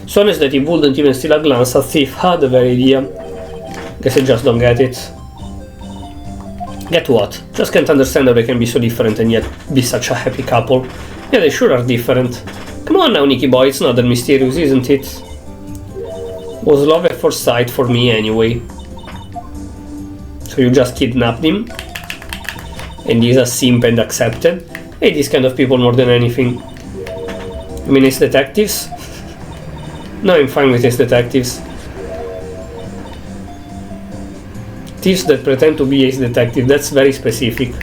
So honest that he wouldn't even steal a glance at Thief had the very idea. Guess I just don't get it. Get what? Just can't understand how they can be so different and yet be such a happy couple. Yeah, they sure are different. Come on now, Nicky boy, it's not that mysterious, isn't it? Was love at first sight for me anyway. So you just kidnapped him? And he's a simp and accepted? Hey, these kind of people more than anything. I mean, it's detectives? No, I'm fine with his detectives. Thieves that pretend to be ace detective, that's very specific.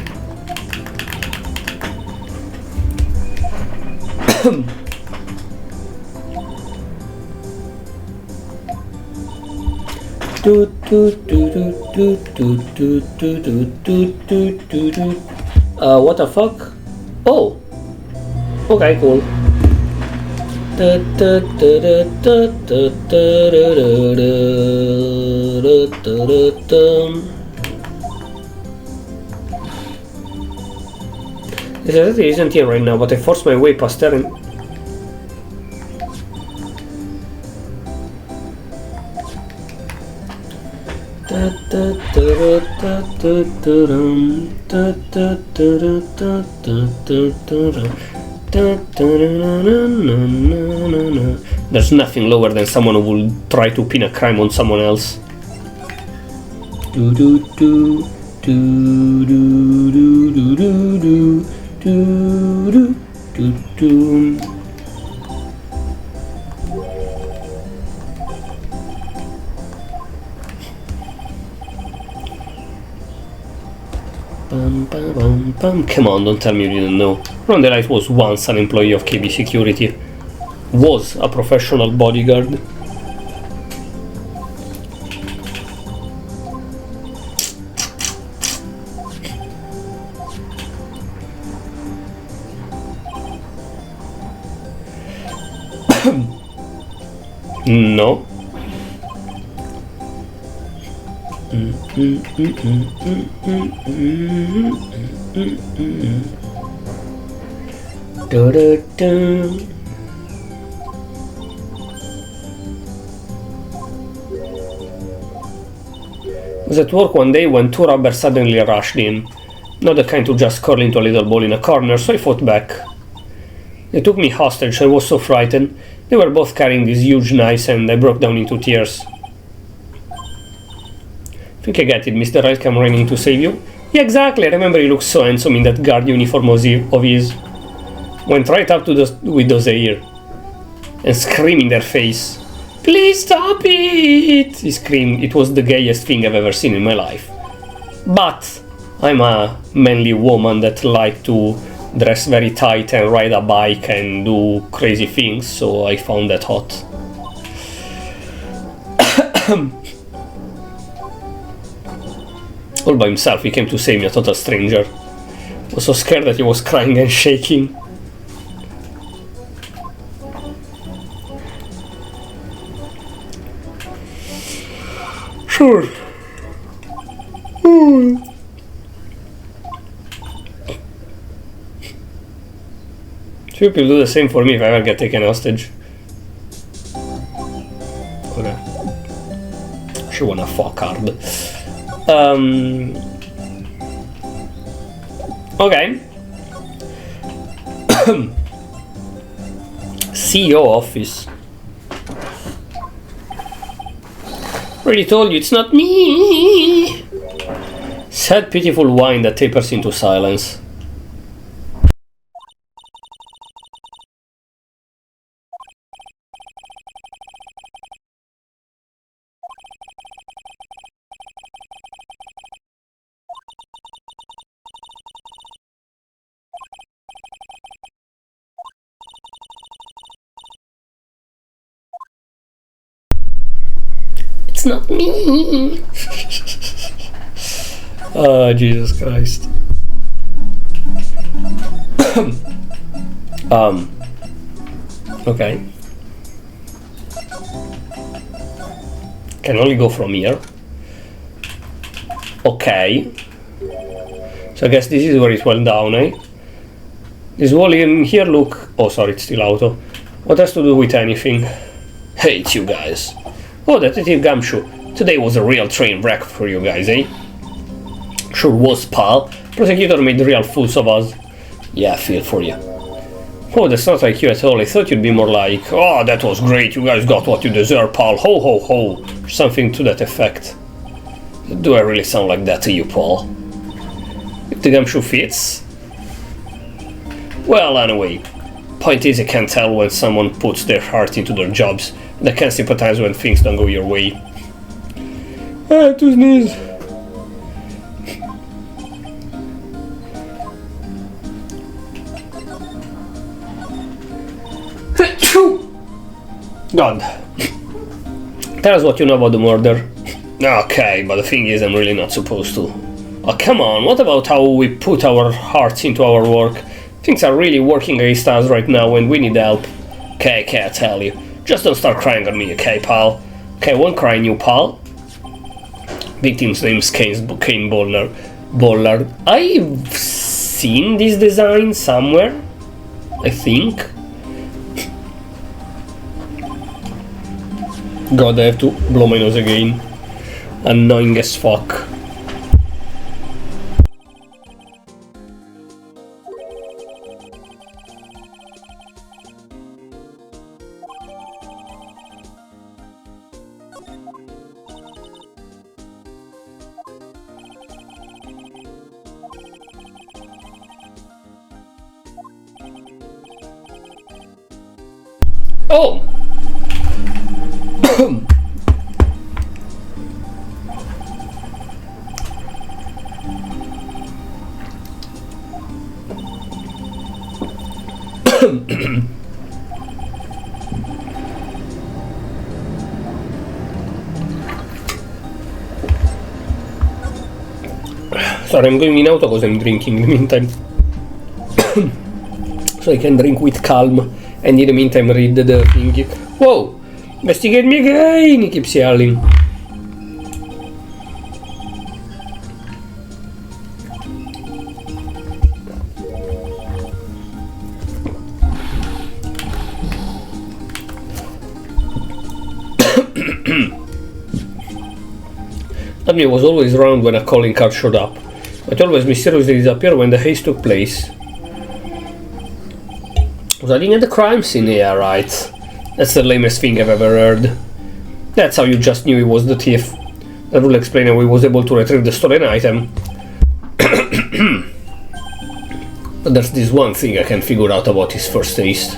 What the fuck? Oh! Okay, cool. It isn't here right now, but I forced my way past her and... There's nothing lower than someone who will try to pin a crime on someone else. Come on, don't tell me you didn't know. Ron DeLite was once an employee of KB Security. Was a professional bodyguard. No. Was at work one day when two robbers suddenly rushed in. Not the kind to just curl into a little ball in a corner, so I fought back. They took me hostage, I was so frightened. They were both carrying these huge knives and I broke down into tears. Think I get it, Mr. Wright came running to save you? Yeah, exactly, I remember he looked so handsome in that guard uniform of his. Went right up to with those ears and screamed in their face. Please stop it! He screamed. It was the gayest thing I've ever seen in my life. But I'm a manly woman that likes to dress very tight and ride a bike and do crazy things, so I found that hot. All by himself, he came to save me, a total stranger. I was so scared that he was crying and shaking. Sure. Few people do the same for me if I ever get taken hostage. Okay. She wanna fuck hard. Okay. CEO office. Already told you it's not me. Sad pitiful whine that tapers into silence. It's not me. Oh, Jesus Christ. Okay. Can only go from here. Okay. So I guess this is where it went down, eh? This wall in here, look... Oh, sorry, it's still auto. What has to do with anything? Hate you guys. Oh, Detective Gumshoe. Today was a real train wreck for you guys, eh? Sure was, pal. Prosecutor made real fools of us. Yeah, I feel for you. Oh, that's not like you at all. I thought you'd be more like, oh, that was great, you guys got what you deserve, pal. Ho, ho, ho. Something to that effect. Do I really sound like that to you, Paul? If the gumshoe fits? Well, anyway. Point is, I can't tell when someone puts their heart into their jobs. And I can sympathize when things don't go your way. To sneeze. God. Tell us what you know about the murder. Okay, but the thing is, I'm really not supposed to. Oh, come on, what about how we put our hearts into our work? Things are really working against us right now and we need help. Okay, I tell you. Just don't start crying on me, okay, pal? Okay, I won't cry on you, pal. Victim's name is Kane Bollard. I've seen this design somewhere, I think. God, I have to blow my nose again. Annoying as fuck. Oh! Sorry, I'm going in auto because I'm drinking in the meantime. So I can drink with calm and in the meantime read the thingy. Whoa! Investigate me again! He keeps yelling. Admin was always around when a calling card showed up, but always mysteriously disappeared when the haste took place. Was hiding at the crime scene? Yeah, right. That's the lamest thing I've ever heard. That's how you just knew he was the thief. That will explain how he was able to retrieve the stolen item. But there's this one thing I can figure out about his first taste.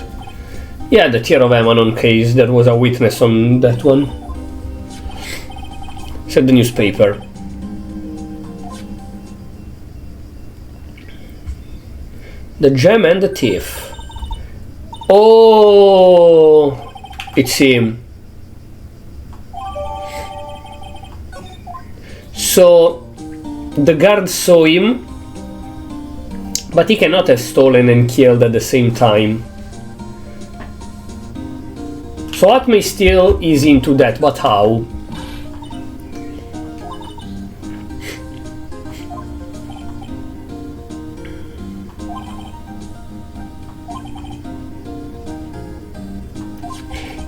Yeah, the Tear of Amanon case, there was a witness on that one. Said the newspaper. The gem and the thief. Oh, it's him. So the guard saw him, but he cannot have stolen and killed at the same time. So Atme still is into that, but how?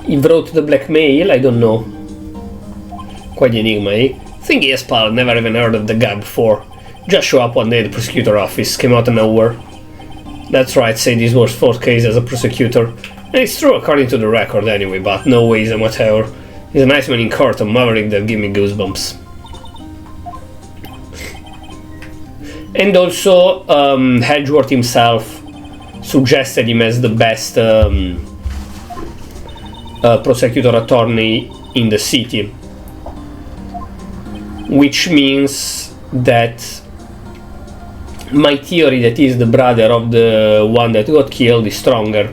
He wrote the blackmail? I don't know. Quite enigma, eh? Thing is, pal, never even heard of the guy before. Just show up one day at the prosecutor office, came out of nowhere. That's right, say this was fourth case as a prosecutor. And it's true according to the record anyway, but no way he's a amateur. He's a nice man in court, a maverick that give me goosebumps. And also, Hedgeworth himself suggested him as the best prosecutor attorney in the city, which means that my theory that he's the brother of the one that got killed is stronger.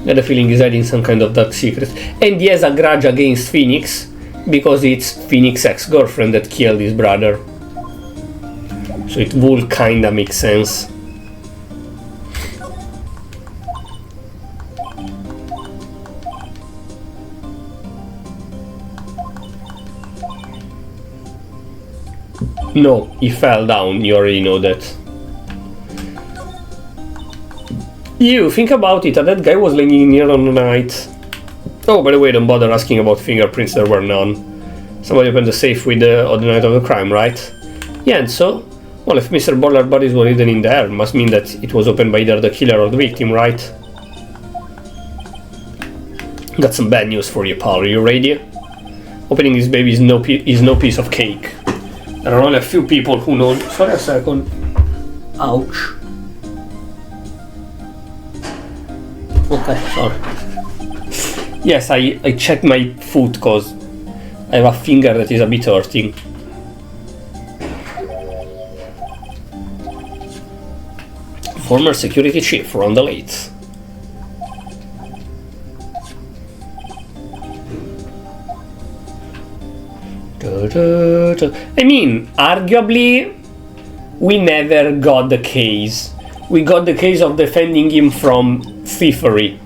Got a feeling he's hiding some kind of dark secret, and he has a grudge against Phoenix because it's Phoenix's ex-girlfriend that killed his brother, so it will kinda make sense. No, he fell down, you already know that. You, think about it, that guy was laying in here on the night. Oh, by the way, don't bother asking about fingerprints, there were none. Somebody opened the safe with on the night of the crime, right? Yeah, and so? Well, if Mr. Boller's bodies were hidden in there, must mean that it was opened by either the killer or the victim, right? Got some bad news for you, pal. Are you ready? Opening this baby is no piece of cake. There are only a few people who know... Sorry a second. Ouch. Okay, sorry. Yes, I checked my foot because I have a finger that is a bit hurting. Former security chief, Ron Late. I mean, arguably, we never got the case. We got the case of defending him from thievery.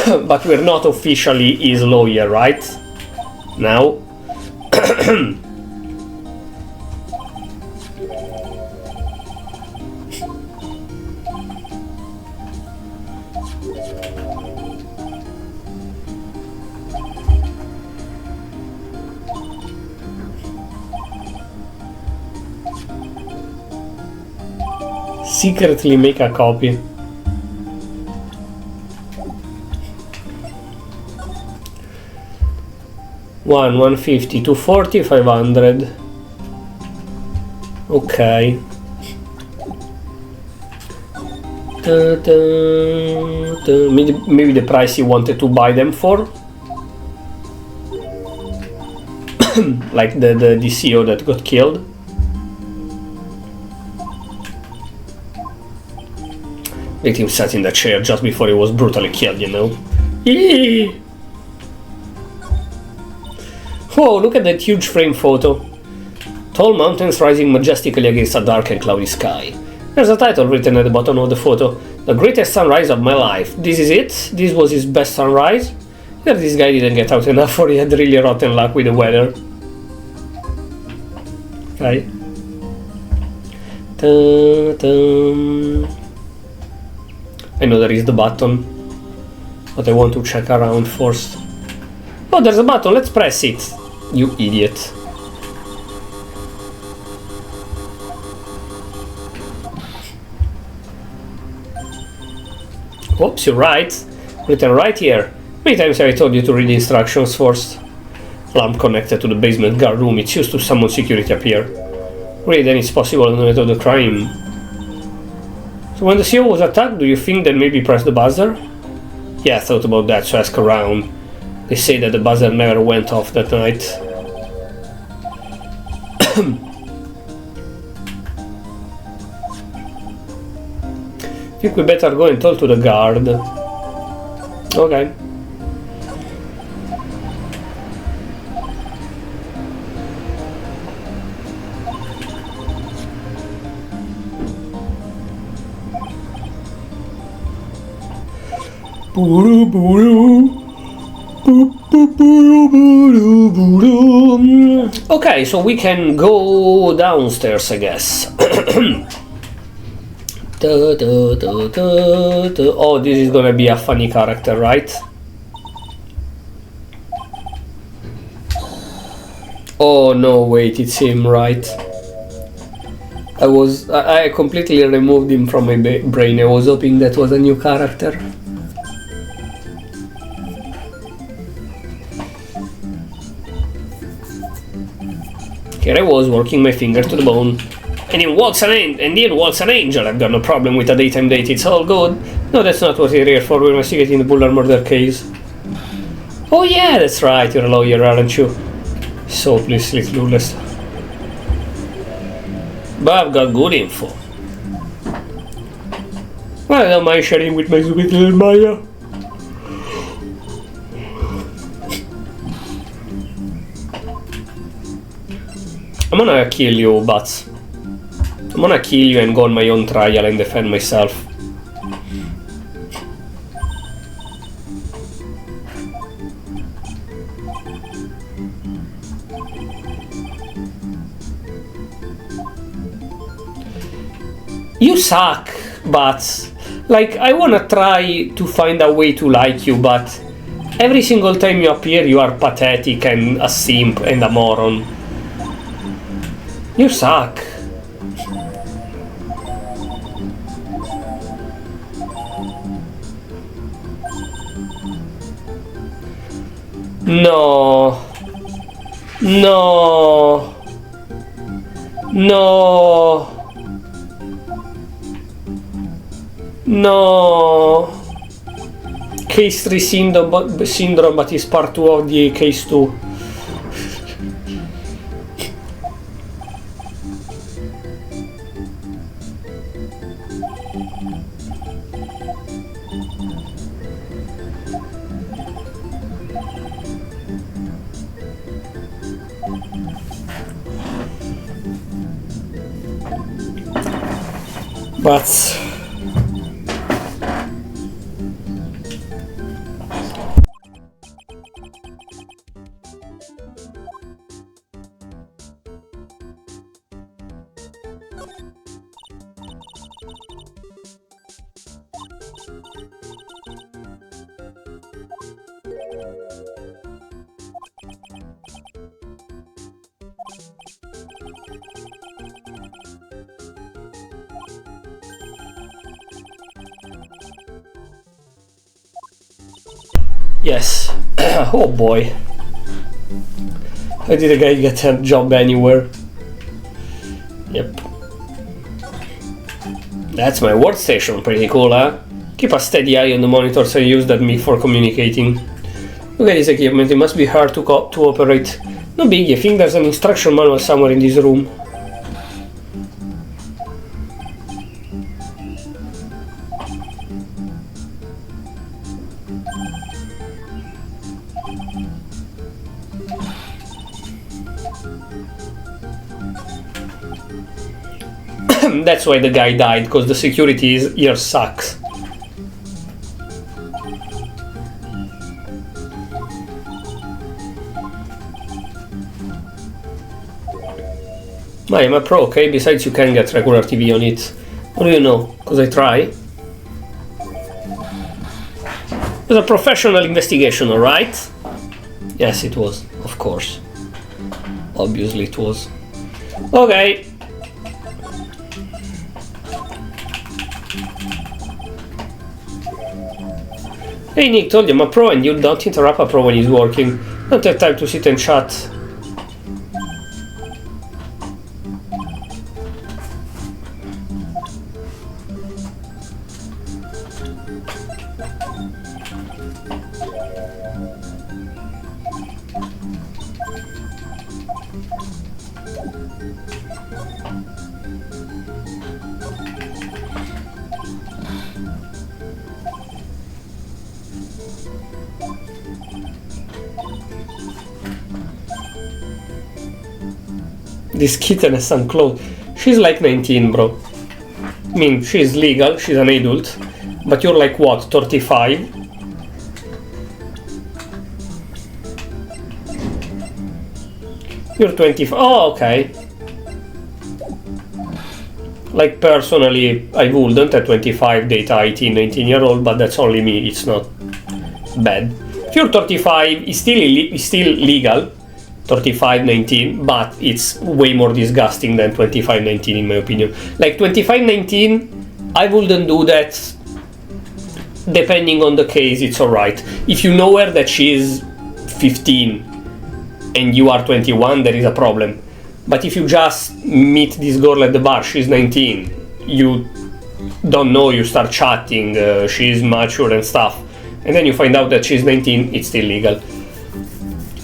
But we're not officially his lawyer, right? Now? Secretly make a copy. One, 150, 240, 500. Okay. Maybe the price he wanted to buy them for. Like the DCO that got killed. Victim sat in the chair just before he was brutally killed, you know. Eee! Oh, look at that huge frame photo. Tall mountains rising majestically against a dark and cloudy sky. There's a title written at the bottom of the photo. The greatest sunrise of my life. This is it? This was his best sunrise? Either this guy didn't get out enough or he had really rotten luck with the weather. Okay. I know there is the button, but I want to check around first. Oh, there's a button, let's press it. You idiot. Oops, you're right. Written right here. Many times have I told you to read the instructions first. Lamp connected to the basement guard room. It's used to summon security up here. Read, then it's possible on the night of the crime. So when the CEO was attacked, do you think that maybe press the buzzer? Yeah, I thought about that, so ask around. They say that the buzzer never went off that night. I think we better go and talk to the guard. Okay. Okay, so we can go downstairs, I guess. Oh, this is gonna be a funny character, right? Oh no, wait, it's him, right? I completely removed him from my brain. I was hoping that was a new character. Here I was, working my finger to the bone. And in walks an angel. I've got no problem with a daytime date, it's all good. No, that's not what you're here for. We're investigating the Buller murder case. Oh yeah, that's right, you're a lawyer, aren't you? So pleasantly clueless. But I've got good info. Well, I don't mind sharing with my sweet little Maya. I'm gonna kill you, but I'm gonna kill you and go on my own trial and defend myself. You suck, but Like, I wanna try to find a way to like you, but every single time you appear, you are pathetic and a simp and a moron. You suck. No. No. No. No. Case 3 syndrome, but it's part 2 of the case 2. But yes. Oh boy. How did a guy get a job anywhere? Yep. That's my workstation, pretty cool, huh? Keep a steady eye on the monitors I use that me for communicating. Look at this equipment, it must be hard to operate. No biggie, I think there's an instruction manual somewhere in this room. That's why the guy died, because the security here sucks. I am a pro, okay? Besides, you can get regular TV on it. What do you know? Because I try. It was a professional investigation, alright? Yes, it was. Of course. Obviously it was. Okay. Hey Nick, told you I'm a pro and you don't interrupt a pro when he's working. Don't have time to sit and chat. This kitten has some clothes. She's like 19, bro. I mean, she's legal, she's an adult. But you're like what, 35? You're 25. Oh, okay. Like, personally, I wouldn't at 25 date 18, 19-year-old, but that's only me, it's not bad. If you're 35, it's still legal. 35, 19, but it's way more disgusting than 25, 19 in my opinion. Like 25, 19, I wouldn't do that. Depending on the case, it's alright. If you know her that she is 15 and you are 21, there is a problem. But if you just meet this girl at the bar, she's 19, you don't know, you start chatting, she's mature and stuff, and then you find out that she's 19, it's still legal.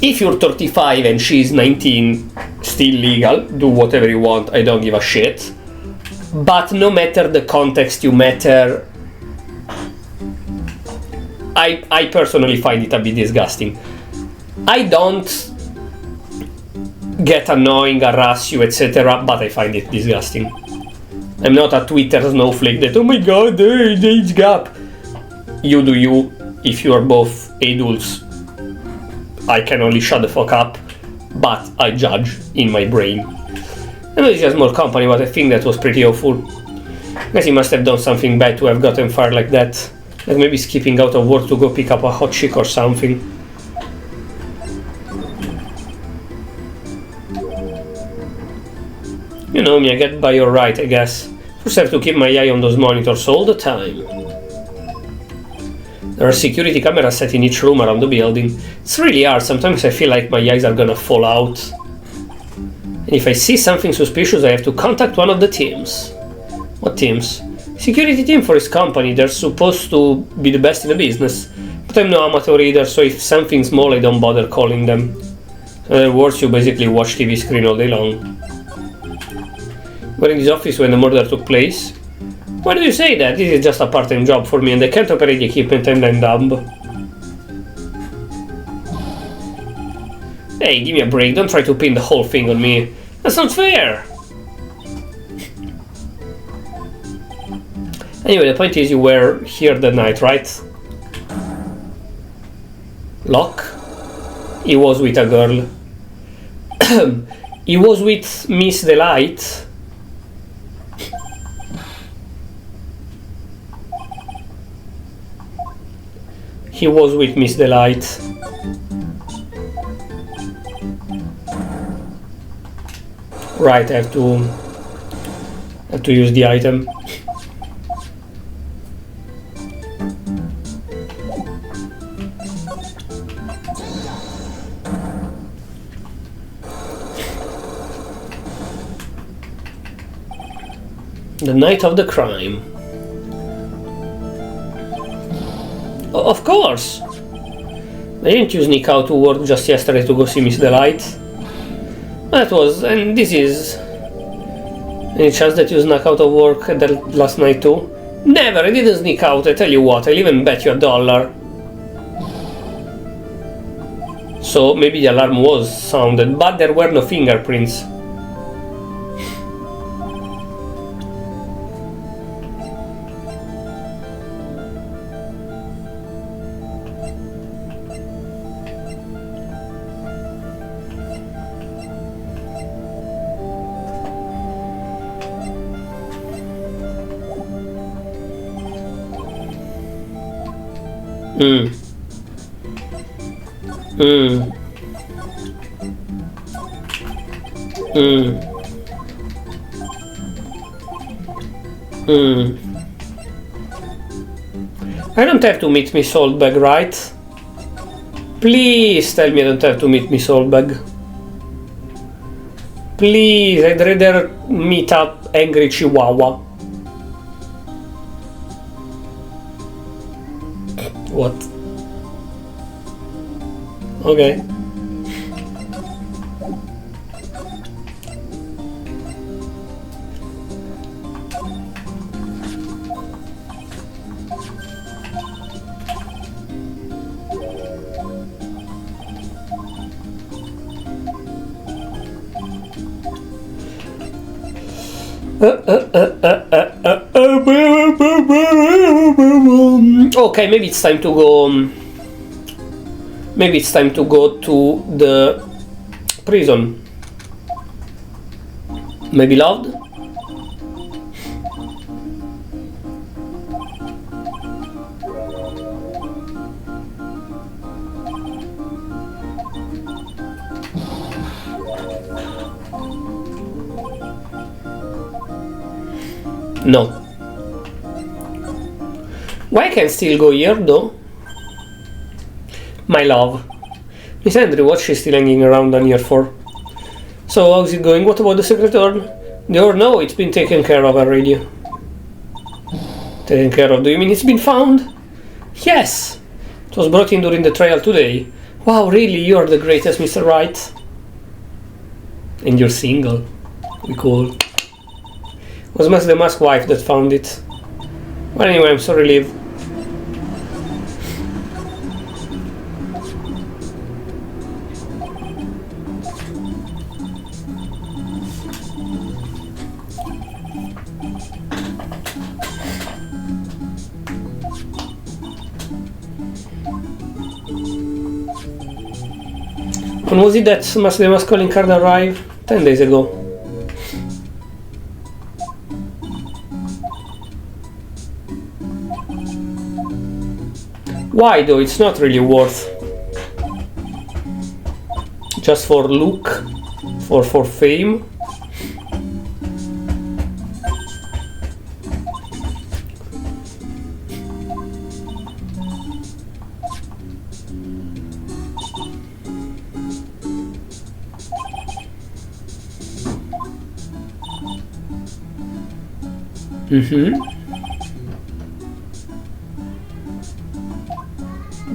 If you're 35 and she's 19, still legal, do whatever you want, I don't give a shit. But no matter the context you matter, I personally find it a bit disgusting. I don't get annoying, harass you, etc., but I find it disgusting. I'm not a Twitter snowflake that, oh my god, the age gap. You do you. If you are both adults, I can only shut the fuck up, but I judge in my brain. I know this is a small company, but I think that was pretty awful. guess he must have done something bad to have gotten fired like that. Like maybe skipping out of work to go pick up a hot chick or something. You know me, I get by alright, I guess. First I have to keep my eye on those monitors all the time. There are security cameras set in each room around the building. It's really hard, sometimes I feel like my eyes are gonna fall out. And if I see something suspicious, I have to contact one of the teams. What teams? Security team for his company, they're supposed to be the best in the business. But I'm no amateur either, so if something's small I don't bother calling them. In other words, you basically watch TV screen all day long. We're in this office when the murder took place. Why do you say that? This is just a part-time job for me and I can't operate the equipment and I'm dumb. Hey, give me a break, don't try to pin the whole thing on me. That's not fair! Anyway, the point is you were here that night, right? Locke? He was with a girl. He was with Miss Delight. He was with Miss Delight. Right, I have to use the item. The night of the crime. Of course! Didn't you sneak out to work just yesterday to go see Miss Delight? That was, and this is... Any chance that you snuck out of work last night too? Never, I didn't sneak out, I tell you what, I'll even bet you $1. So maybe the alarm was sounded, but there were no fingerprints. I don't have to meet Miss Oldbag, right? Please tell me I don't have to meet Miss Oldbag. Please, I'd rather meet up Angry Chihuahua. What? Okay. Okay, maybe it's time to go. Maybe it's time to go to the prison. Maybe loved? No. Why can't still go here though? My love. Miss Andrew, what's she still hanging around down here for? So how's it going? What about the secret door? The door? No, it's been taken care of already. Taken care of? Do you mean it's been found? Yes! It was brought in during the trial today. Wow, really? You're the greatest, Mr. Wright. And you're single. We cool. It was Master the Mask's wife that found it. Well, anyway, I'm so relieved. When was it that Master the Mask's calling card arrived? 10 days ago. Why though? It's not really worth. Just for look, for fame.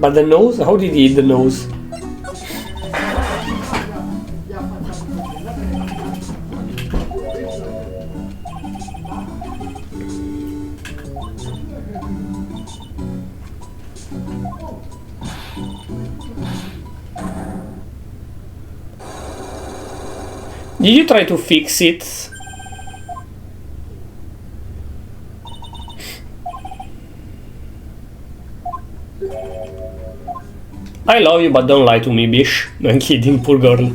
But the nose? How did he eat the nose? Did you try to fix it? I love you, but don't lie to me, bish. No, I'm kidding, poor girl.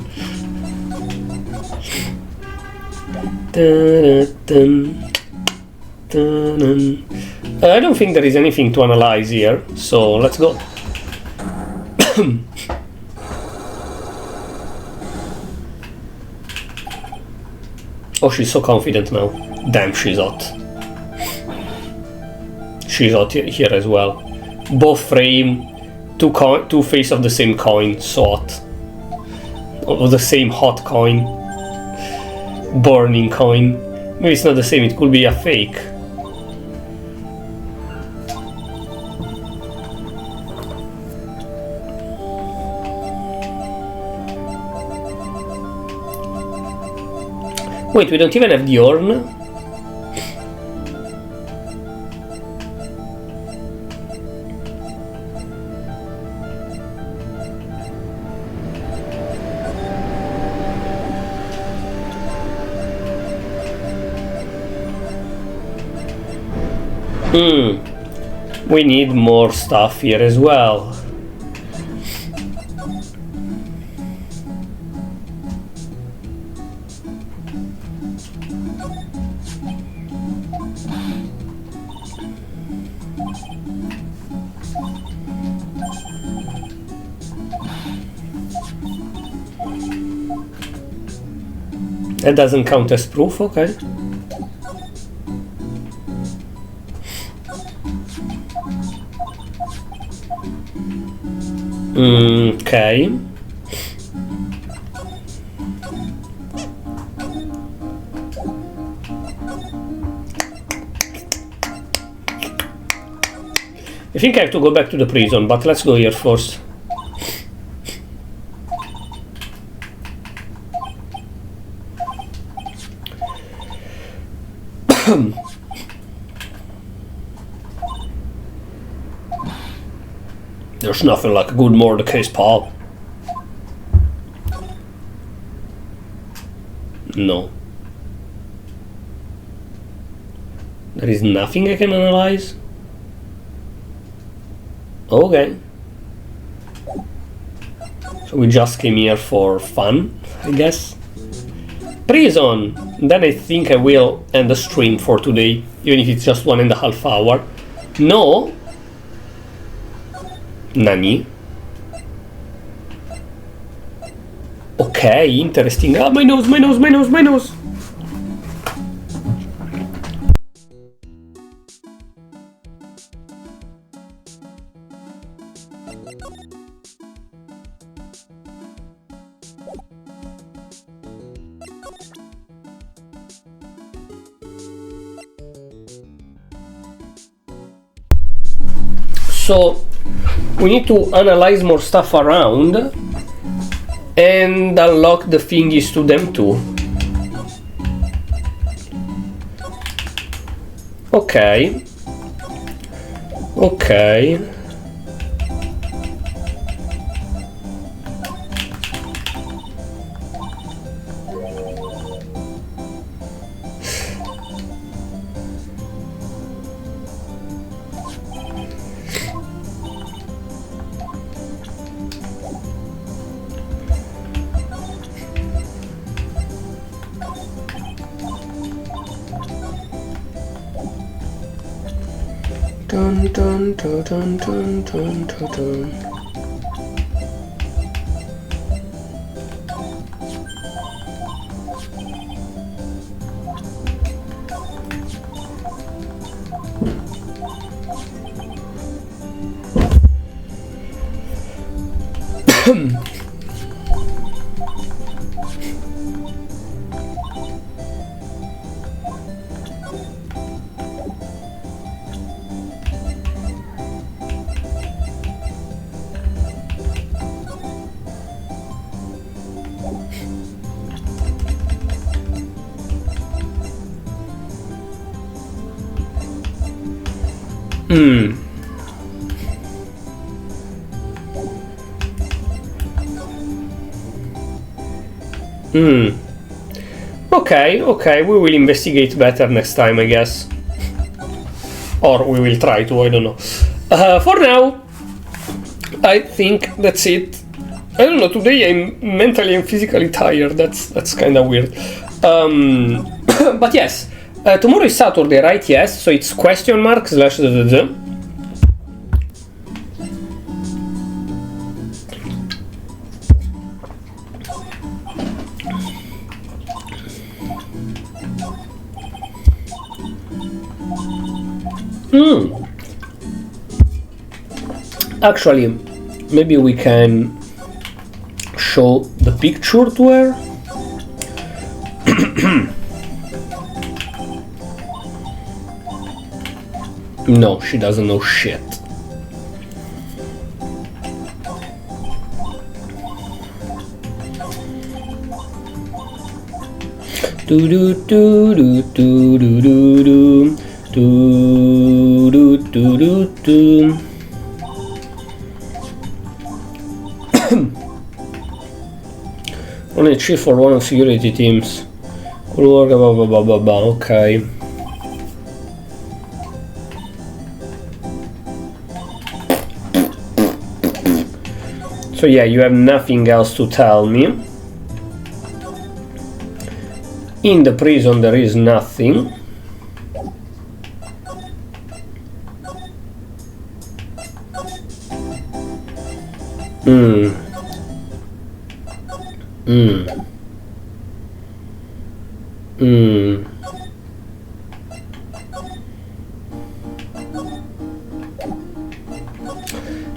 I don't think there is anything to analyze here, so let's go. Oh, she's so confident now. Damn, she's hot. She's hot here as well. Both frame, two faces of the same coin, so hot. Of the same hot coin. Burning coin. Maybe it's not the same, it could be a fake. Wait, we don't even have the horn? We need more stuff here as well. That doesn't count as proof, okay. Okay. I think I have to go back to the prison, but let's go here first. There's nothing like a good murder case, pal. No. There is nothing I can analyze? Okay. So we just came here for fun, I guess. Prison! Then I think I will end the stream for today, even if it's just 1.5 hours. No! Nani? Okay, interesting. Ah, my nose, my nose, my nose, my nose! So we need to analyze more stuff around and unlock the thingies to them too. Okay. Okay. Dun, dun, dun, dun, dun, dun, dun, dun. Okay, okay, we will investigate better next time, I guess. Or we will try to, I don't know. For now, I think that's it. I don't know, today I'm mentally and physically tired, that's kind of weird. But yes, tomorrow is Saturday, right? Yes, so it's question mark / Actually, maybe we can show the picture to her. No, she doesn't know shit. Do do do do do do do do do do do do. Only chief for one of security teams. Cool work, blah blah blah blah blah. Okay. So yeah, you have nothing else to tell me. In the prison there is nothing.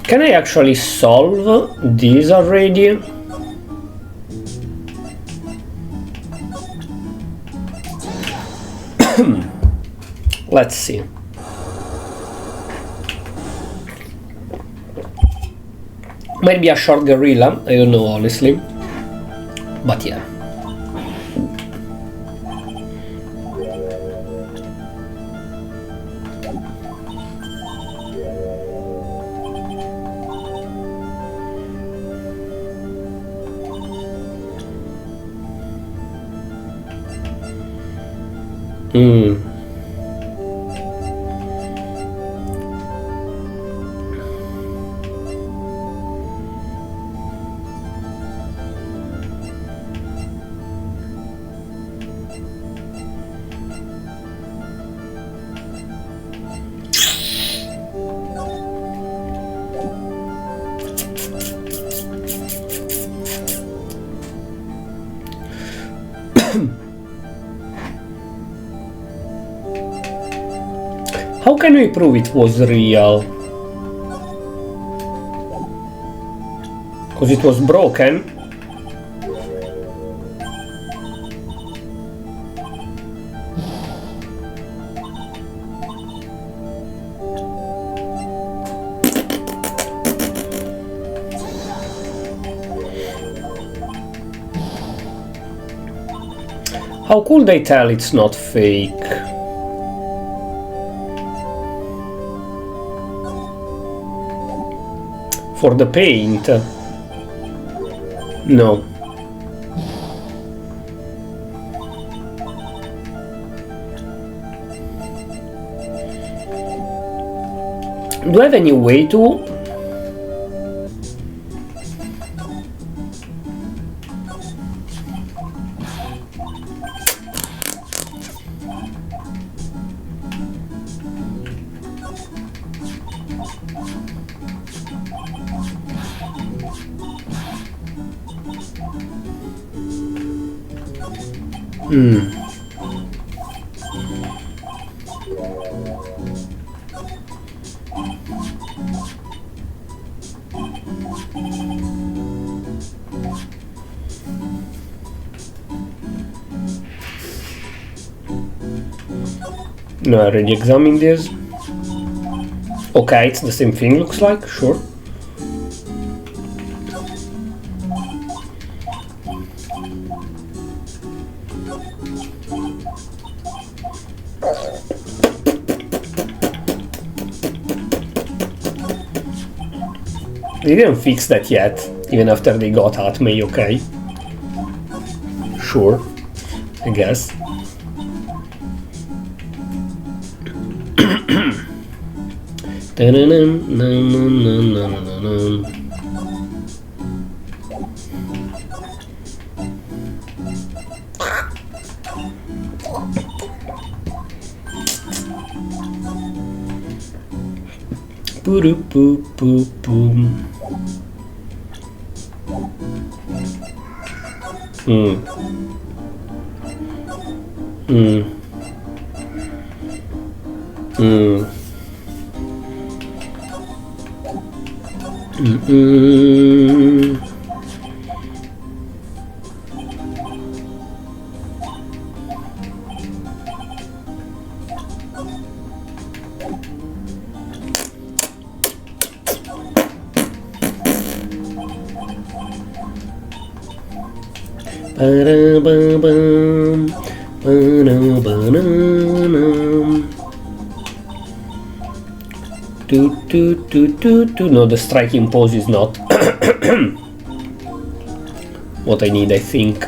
Can I actually solve this already? Let's see. Might be a short guerrilla, I don't know honestly. But yeah. How can we prove it was real? Because it was broken. How could they tell it's not fake? For the paint? No. Do I have any way to... No, I already examined this. Okay, it's the same thing, looks like, sure. They didn't fix that yet, even after they got at me, okay. Sure, I guess. No, the striking pose is not what I need, I think.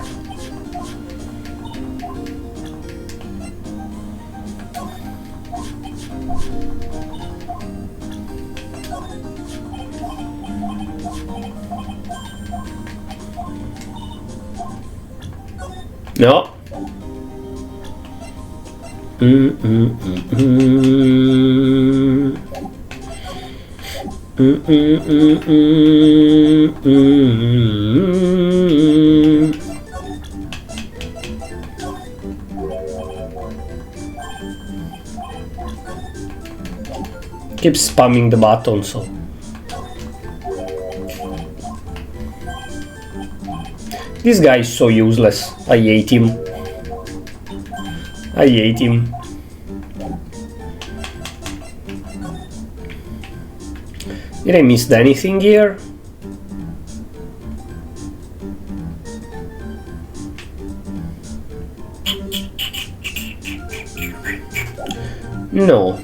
No. Keep spamming the button, so. This guy is so useless. I hate him. I hate him. Did I miss anything here? No.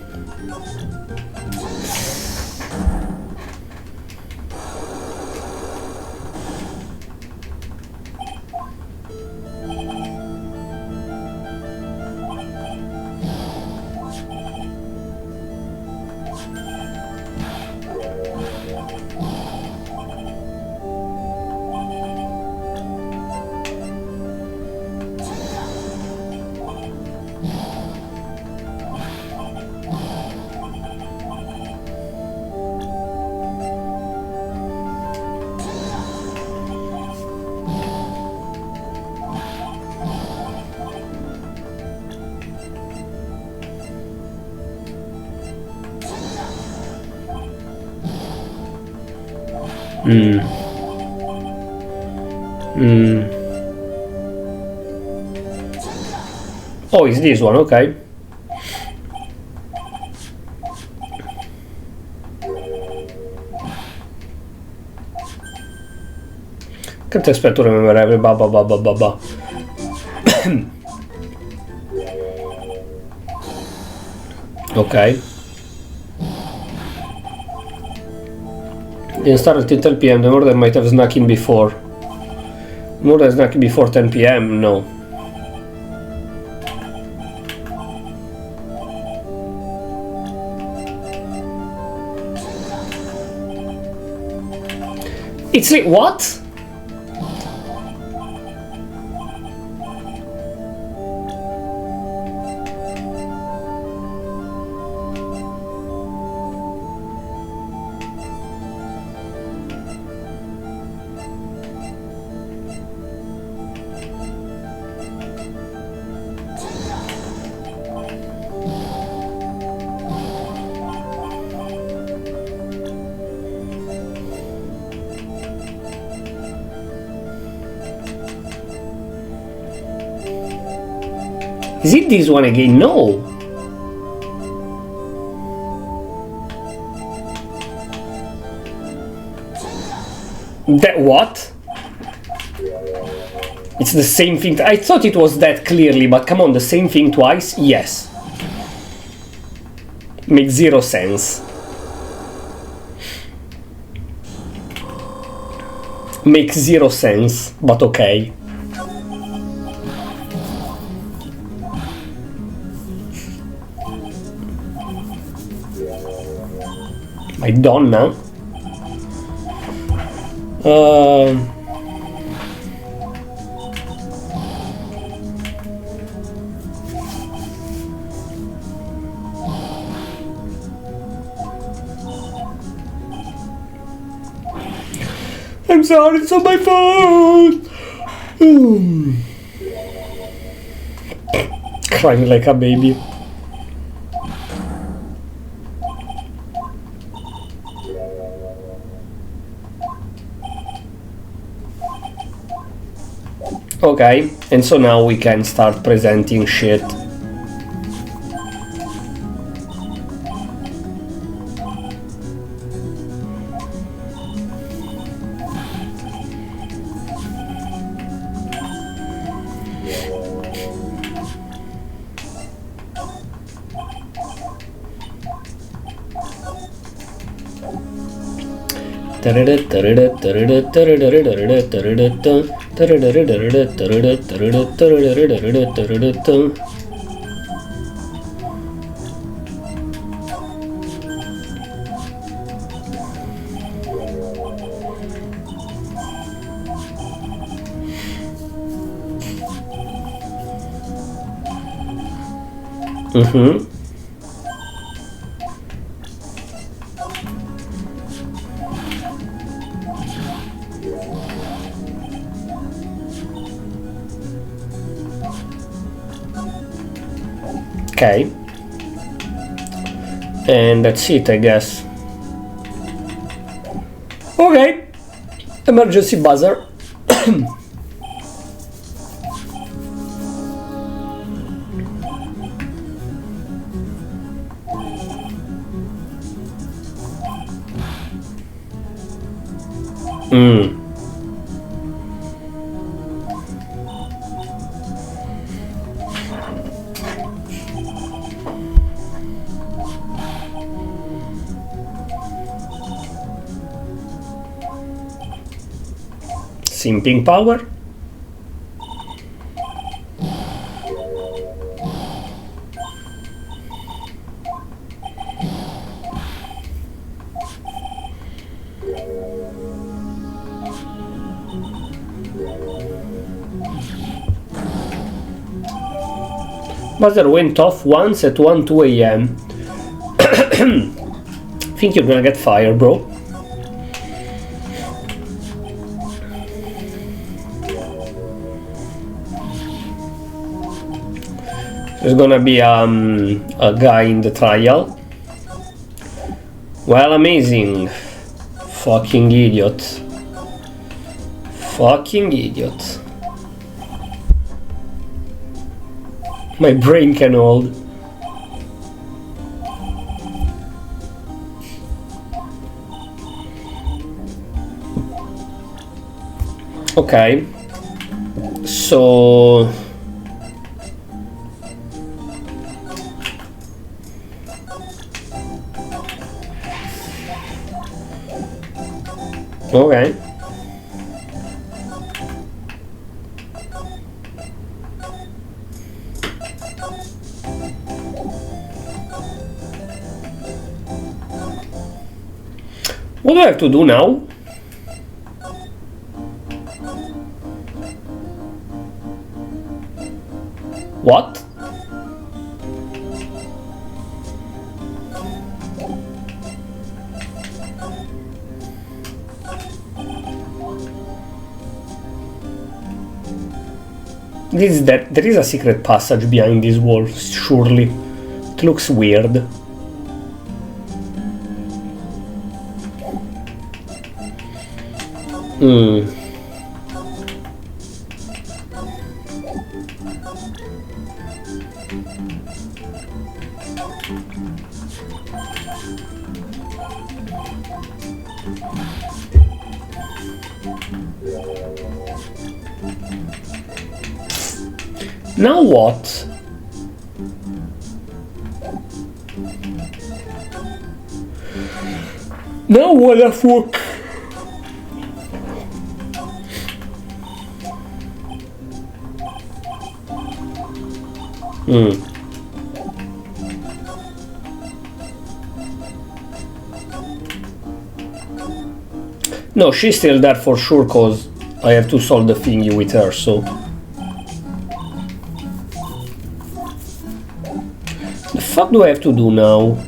Oh, it's this one, okay. Can't expect to remember every ba. Okay. Didn't start until 10 PM. The murder might have snuck in before. Murder snuck in before 10 PM? No. It's like, what? Is it this one again? No. That what? It's the same thing. I thought it was that clearly, but come on, the same thing twice? Yes. Makes zero sense. Makes zero sense, but okay. Madonna. I'm sorry, it's not my fault. Crying like a baby. Okay, and so now we can start presenting shit. Okay. And that's it, I guess. Okay. Emergency buzzer. Simping power. Buzzer went off once at 1:02 a.m. Think you're gonna get fired, bro. There's gonna be a guy in the trial. Well, amazing. Fucking idiot. Fucking idiot. My brain can hold. Okay. So okay. What do I have to do now? What? There is a secret passage behind these walls, surely. It looks weird. Now what? Now what the fuck? No, she's still there for sure, cause I have to solve the thingy with her, so... The fuck do I have to do now?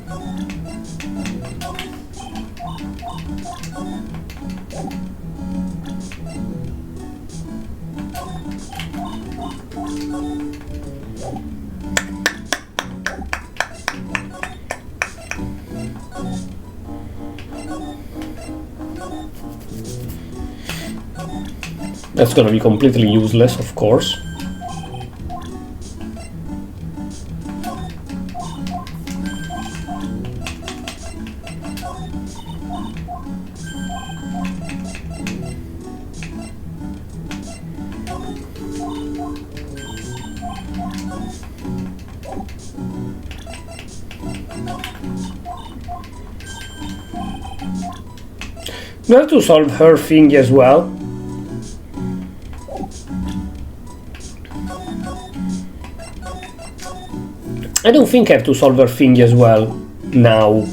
That's gonna be completely useless, of course. We have to solve her thing as well. I don't think I have to solve her thing as well now.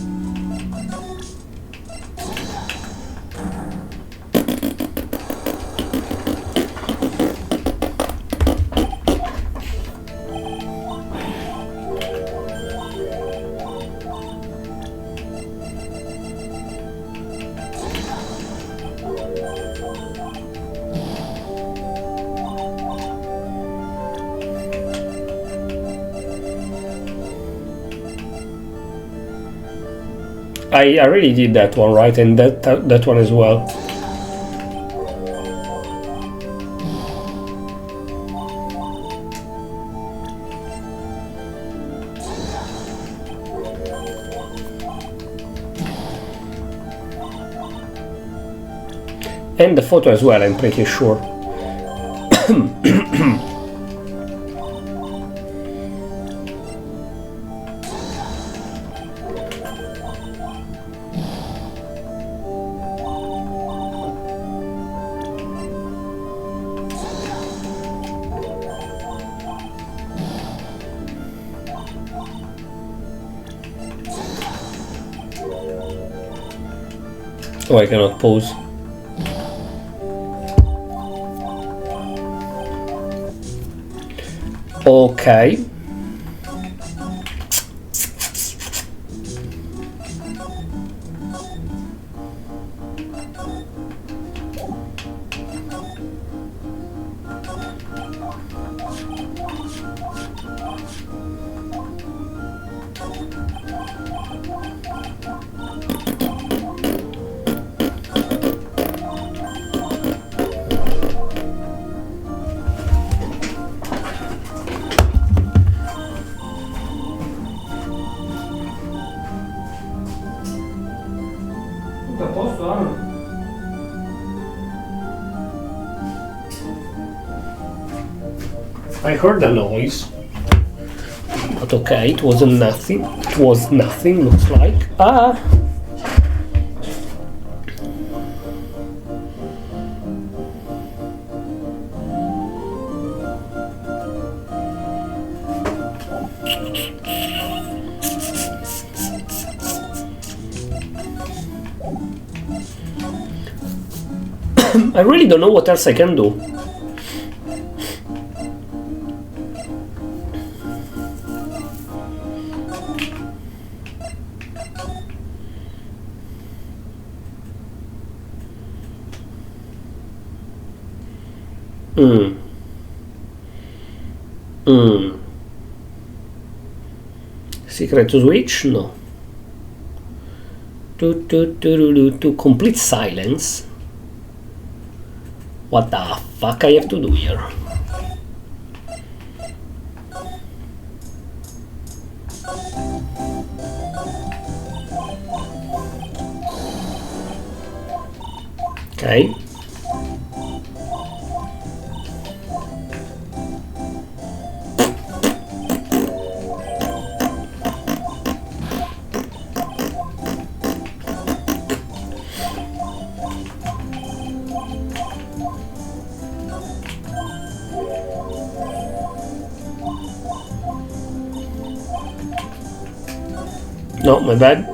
I really did that one, right? And that one as well. And the photo as well, I'm pretty sure. Oh, I cannot pause. Okay. I heard a noise, but okay, it wasn't nothing. It was nothing, looks like. Ah! I really don't know what else I can do. Secret switch? No. To complete silence. What the fuck I have to do here? Okay. No, my bad.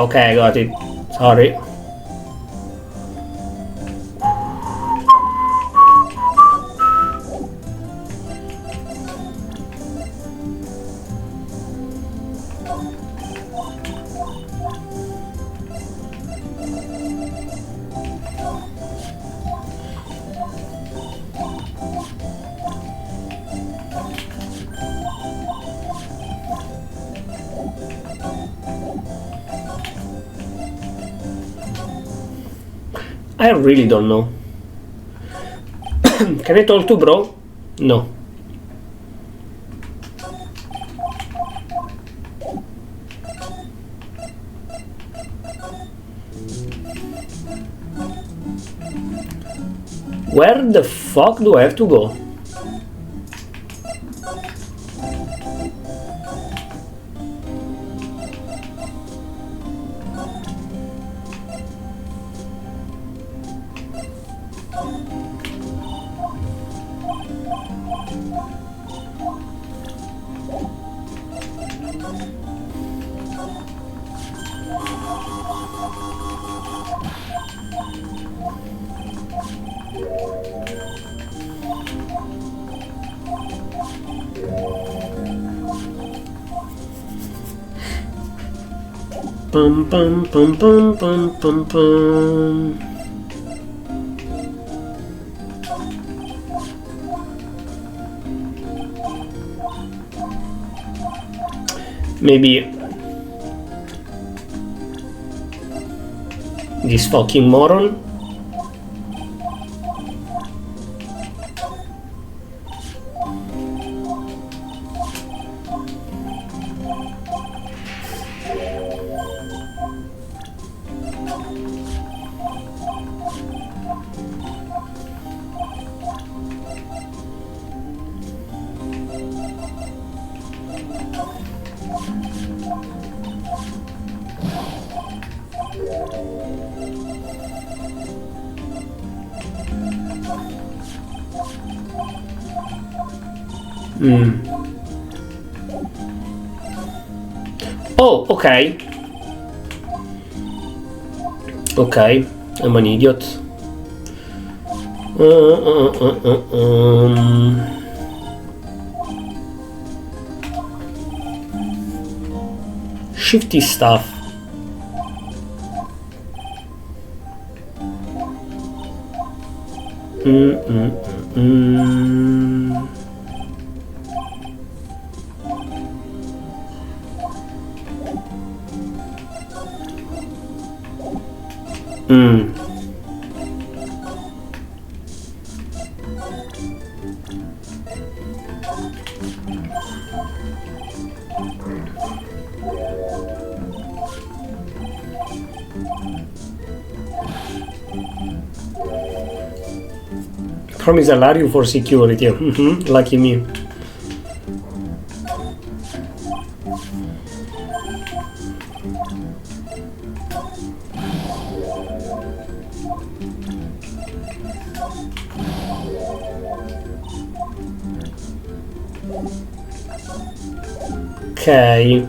Okay, I got it. Sorry. I really don't know. Can I talk to bro? No. Where the fuck do I have to go? Bum bum bum bum bum bum bum. Maybe this fucking moron. Oh, okay. Okay, I'm an idiot. Shifty stuff. Promise allow you for security. Lucky me. Okay.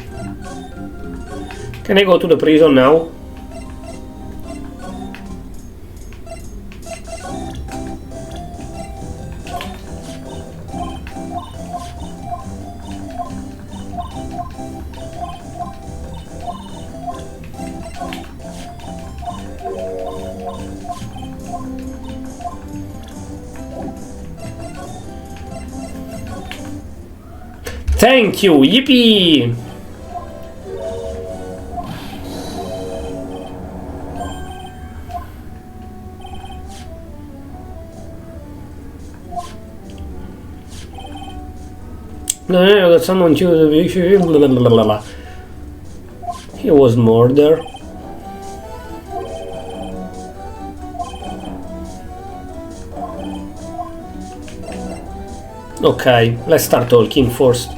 Can I go to the prison now? Thank you, yippee! No, I got someone to the He was murdered. Okay, let's start talking first.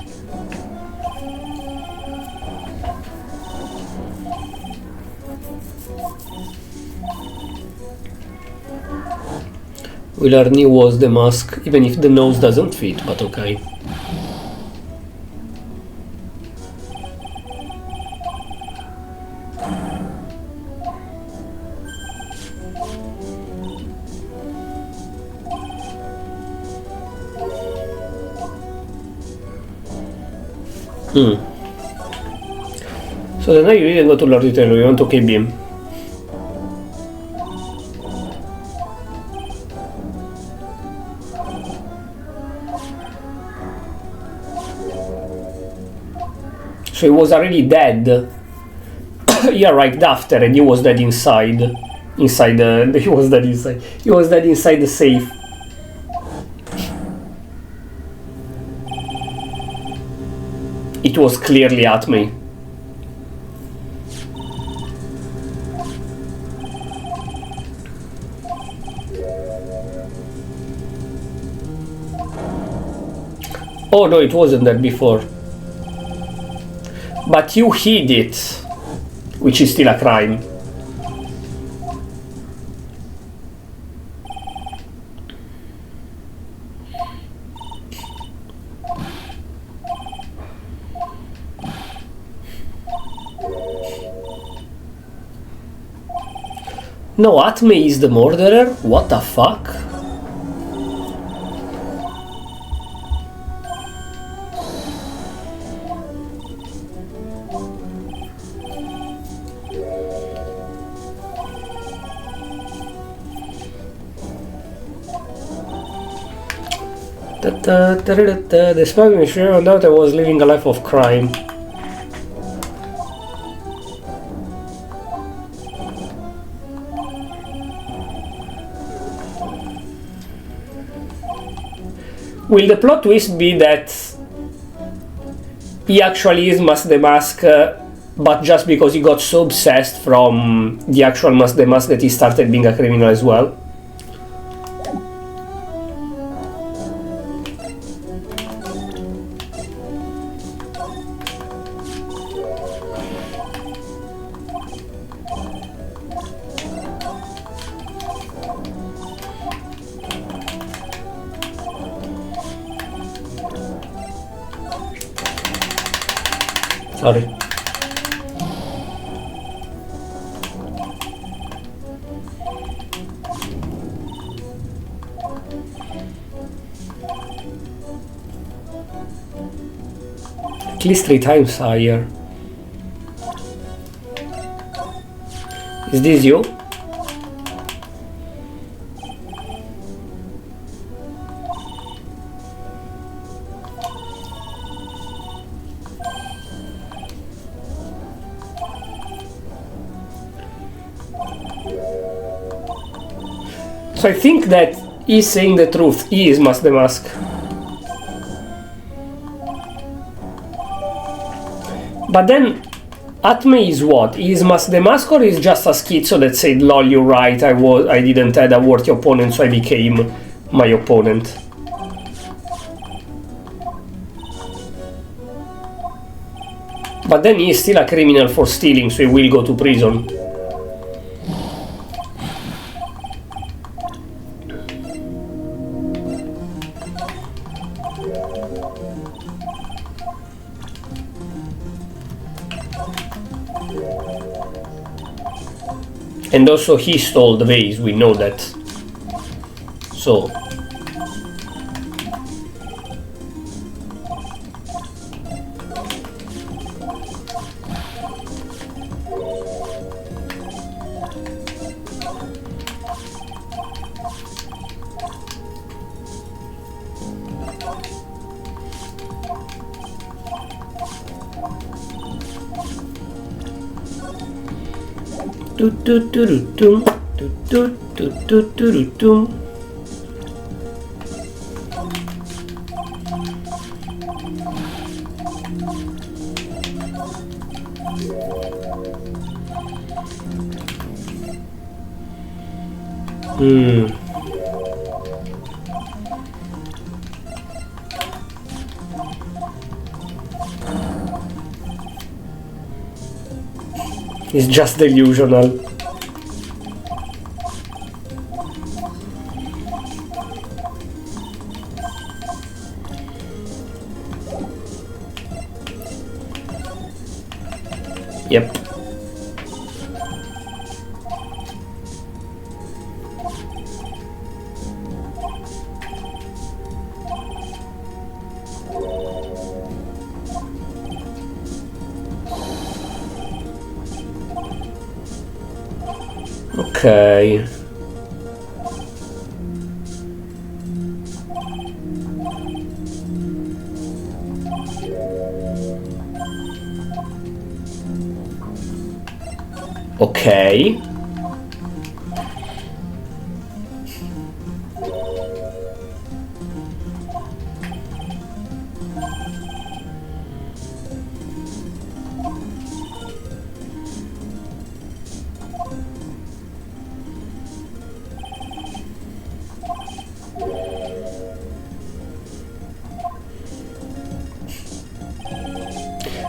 We learn he was the mask, even if the nose doesn't fit, but okay. So then you didn't go to Lord Taylor, you want to keep him. So he was already dead. He arrived after and he was dead inside. He was dead inside. He was dead inside the safe. It was clearly at me. Oh no, it wasn't that before. But you hid it, which is still a crime. No, Atme is the murderer? What the fuck? The spy found out I was living a life of crime. Will the plot twist be that he actually is the Mask, but just because he got so obsessed from the actual the Mask that he started being a criminal as well? Sorry. At least 3 times higher. Is this you? So I think that he's saying the truth. He is the Mask. But then, Atme is what? Is the Mask or is just a schizo that said, lol, you're right, I didn't have a worthy opponent, so I became my opponent. But then he is still a criminal for stealing, so he will go to prison. And also he stole the vase, we know that. So... It's just delusional. Yep. Okay. Okay.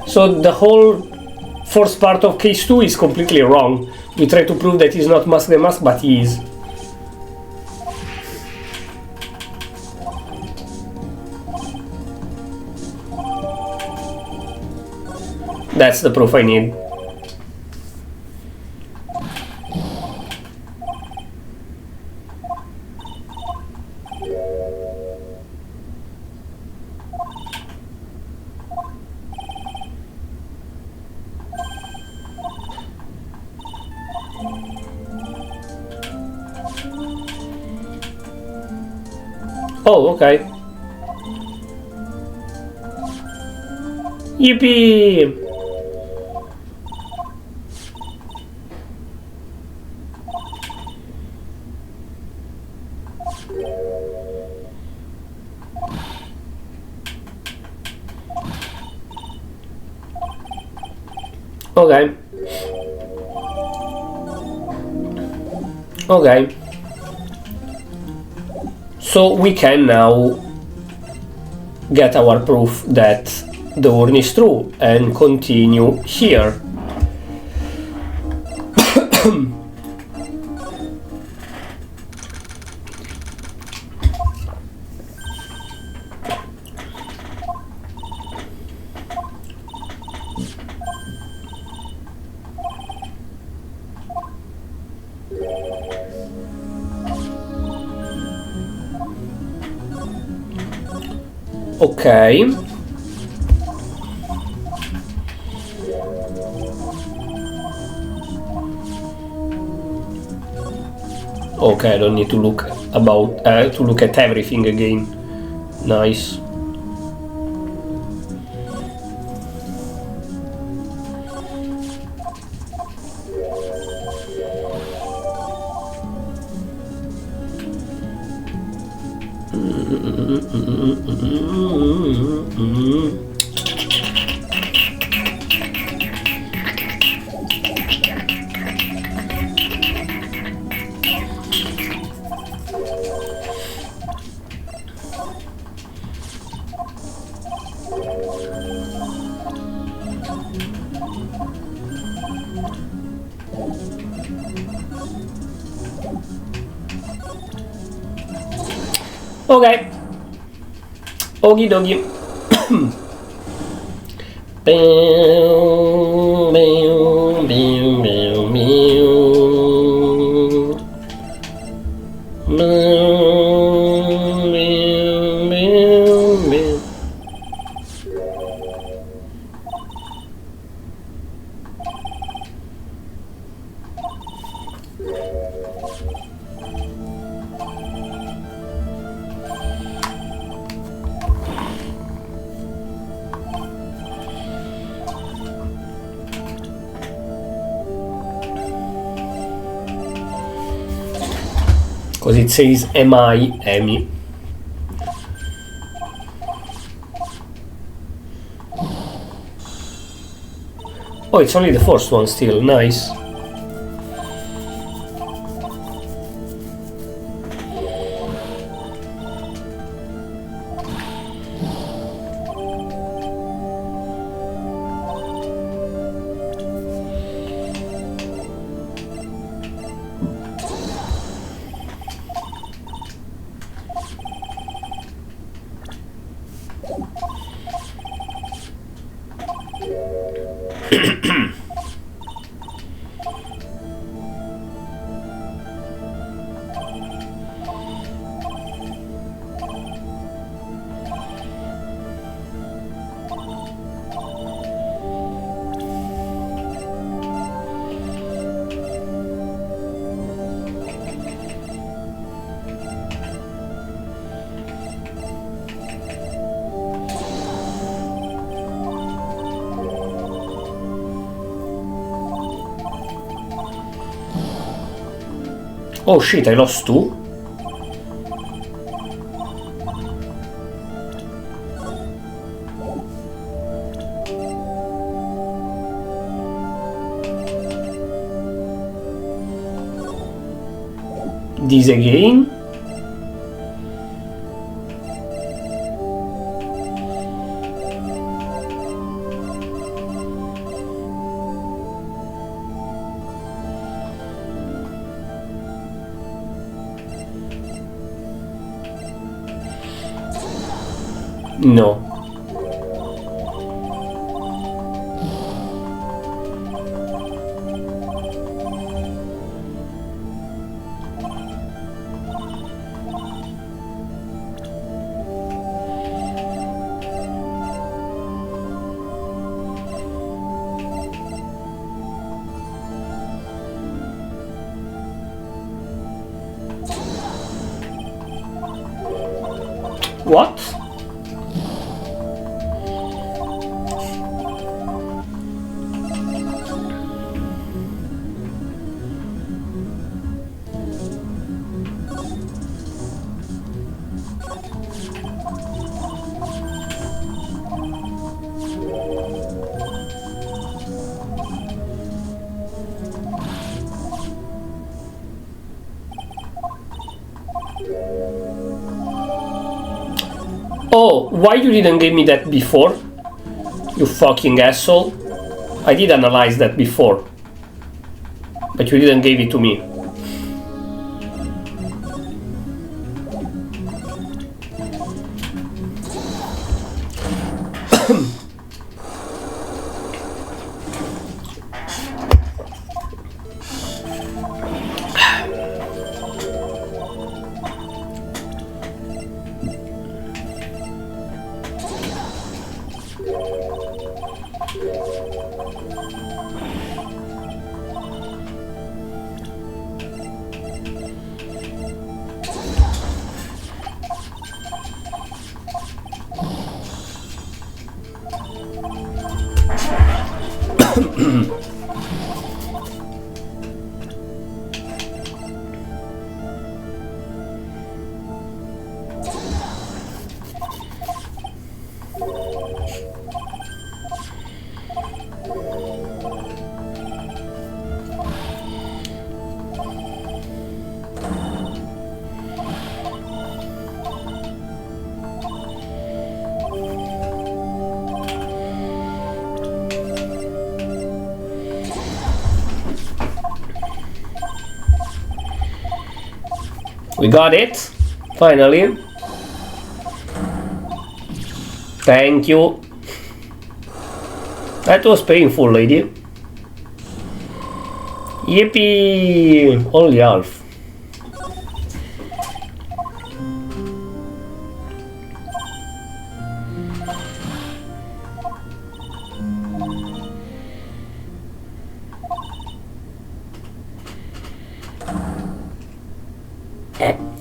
So the whole first part of case 2 is completely wrong. We try to prove that he's not Mask the Mask, but he is. That's the proof I need. Oh, okay. Yippee! Okay. Okay. So we can now get our proof that the warn is true and continue here. Okay. Okay, I don't need to look at everything again. Nice. Okay. Okie dokie. Because it says MI, Emmy. Oh, it's only the first one still, nice. Oh shit, I lost two? This again? No. What? Oh, why you didn't give me that before? You fucking asshole. I did analyze that before. But you didn't give it to me. We got it, finally. Thank you. That was painful, lady. Yippee! Only half.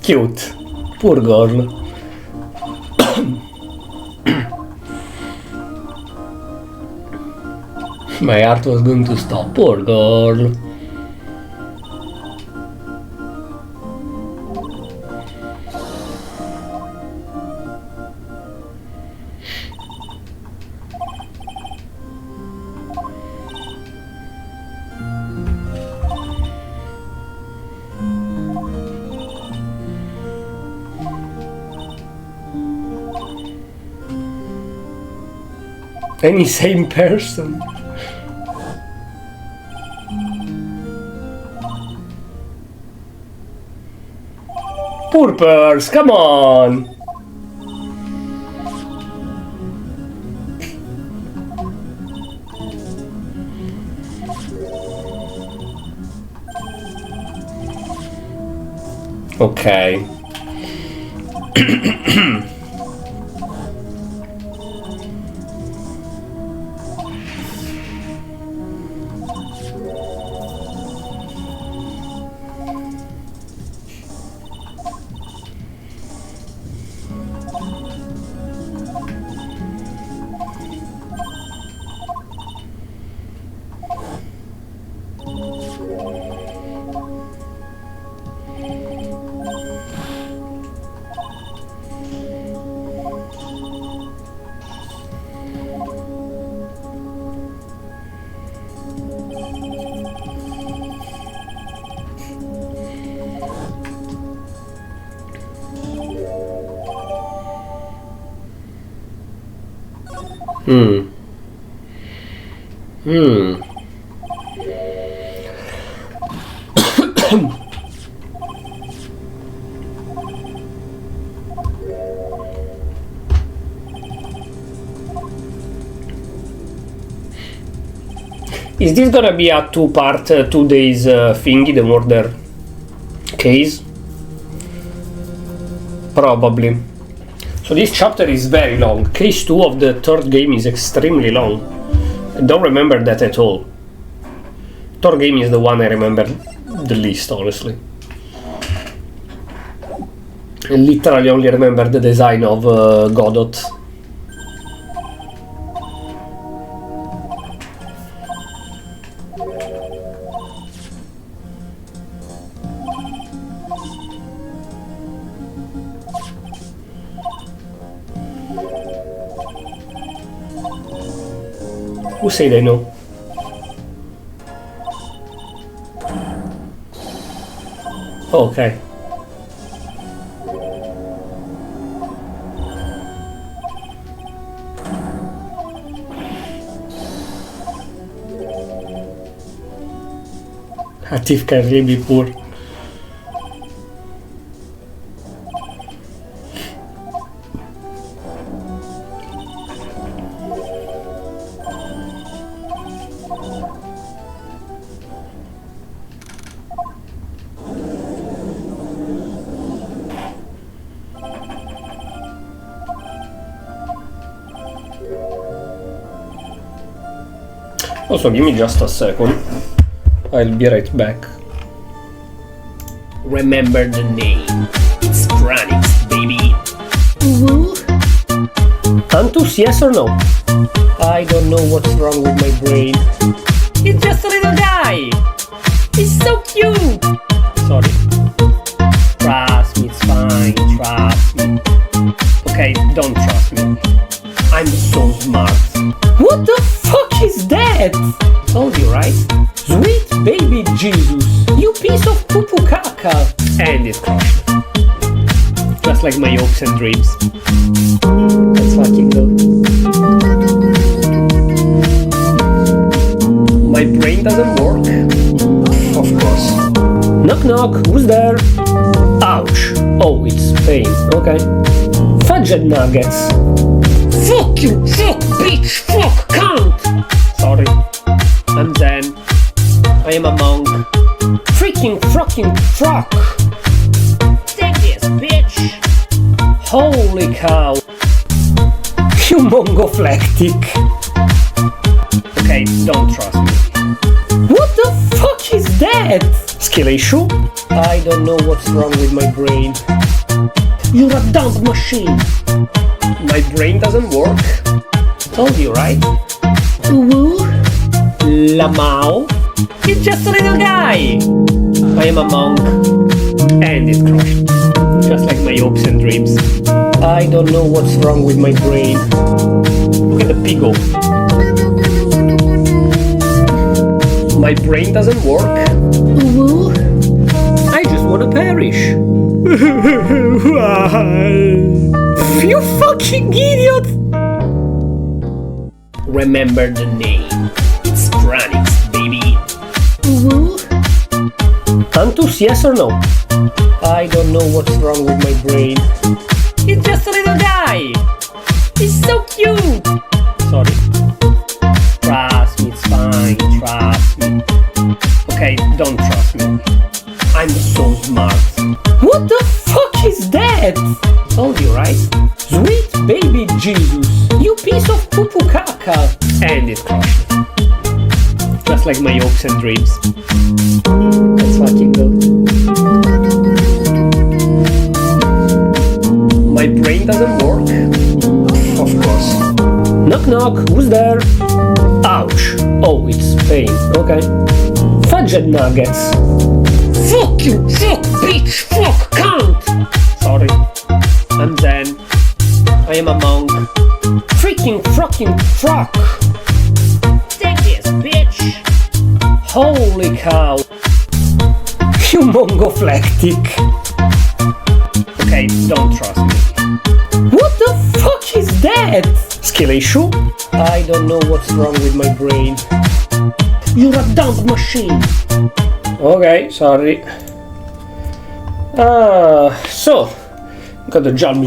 Cute. Poor girl. My heart was going to stop. Poor girl. Any same person. Purpers, come on! Okay. Is this gonna be a two-part, 2 days thingy, the murder case? Probably. So this chapter is very long. Case 2 of the third game is extremely long. I don't remember that at all. Third game is the one I remember the least, honestly. I literally only remember the design of Godot. Who say they know? Okay. A thief can really be poor. Also, give me just a second. I'll be right back. Remember the name. It's Franix, baby. Woo? Antus, yes or no? I don't know what's wrong with my brain. It's just a little guy. He's so cute. Sorry. Trust me, it's fine. Trust me. Okay, don't trust me. I'm so smart. What the fuck is that? Told you, right? Sweet baby Jesus, you piece of poo-poo caca. And it crushed. Just like my hopes and dreams. Let's fucking go. My brain doesn't work. Of course. Knock knock, who's there? Ouch. Oh, it's pain. Okay. Fudged nuggets. Fuck you, fuck bitch, fuck cunt! Sorry. I'm Zen. I am a monk. Freaking fucking fuck! Take this, bitch! Holy cow! You mongoflectic! Okay, don't trust me. What the fuck is that? Skill issue? I don't know what's wrong with my brain. You're a dumb machine! My brain doesn't work. Told you, right? Woo? Lamau? It's just a little guy. I am a monk. And it's crushed. Just like my hopes and dreams. I don't know what's wrong with my brain. Look at the piggo. My brain doesn't work. Woo? I just wanna perish. Why? You fucking idiot! remember the name. It's Franix, baby. Woo? Antus, yes or no? I don't know what's wrong with my brain. It's just a little guy. He's so cute. Sorry. Trust me, it's fine. Trust me. Okay, don't trust me. I'm so smart. What the fuck is that? Told you, right? Sweet baby Jesus. You piece of poo-poo caca. And it crushed. Just like my hopes and dreams. Let's fucking go. My brain doesn't work. Of course. Knock knock, who's there? Ouch. Oh, it's pain. Okay. Fudged nuggets. Fuck you, fuck, bitch, fuck, cunt! Sorry. I'm Zen. I am a monk. Freaking fucking fuck! Take this, bitch! Holy cow! You mongoflectic! Okay, don't trust me. What the fuck is that? Skill issue? I don't know what's wrong with my brain. You're a dumb machine! Okay, sorry. So, got the judge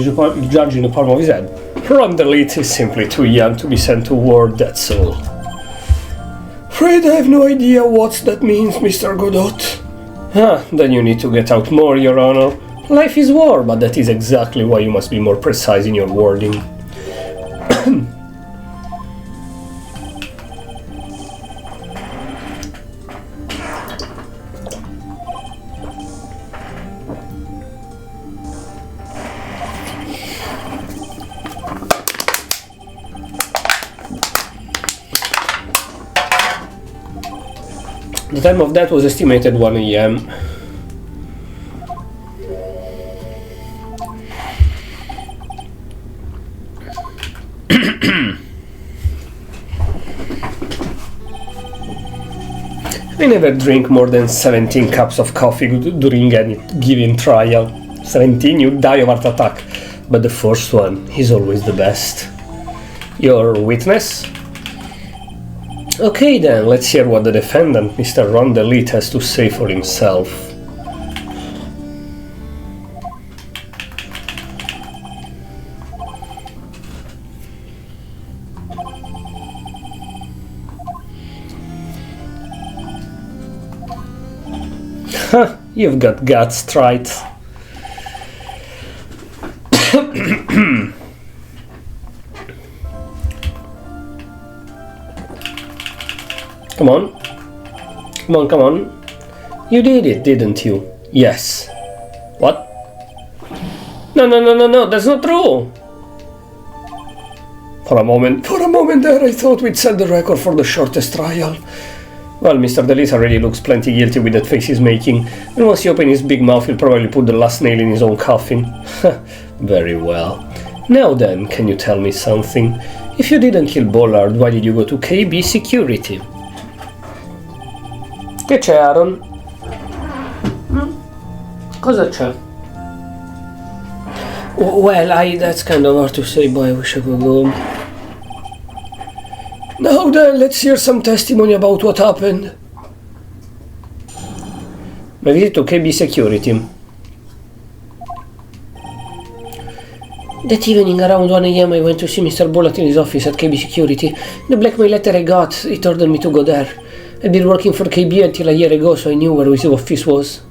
in the palm of his hand. Rondelite is simply too young to be sent to war, that's all. Afraid I have no idea what that means, Mr. Godot. Then you need to get out more, Your Honor. Life is war, but that is exactly why you must be more precise in your wording. The time of that was estimated 1 AM. I never drink more than 17 cups of coffee during any given trial. 17, you die of heart attack. But the first one is always the best. Your witness? Okay then, let's hear what the defendant, Mr. Rondelite, has to say for himself. Huh, you've got guts, right? Come on. Come on, come on. You did it, didn't you? Yes. What? No, that's not true! For a moment there, I thought we'd set the record for the shortest trial. Well, Mr. Delis already looks plenty guilty with that face he's making, and once he opens his big mouth, he'll probably put the last nail in his own coffin. Very well. Now then, can you tell me something? If you didn't kill Bollard, why did you go to KB Security? Che c'è, Aaron? Cosa c'è? Well, that's kind of hard to say, but I wish I could go. Now then, let's hear some testimony about what happened. My visit to KB Security. That evening, around 1 AM, I went to see Mr. Bollard in his office at KB Security. The blackmail letter I got, it ordered me to go there. I'd been working for KB until a year ago, so I knew where his office was.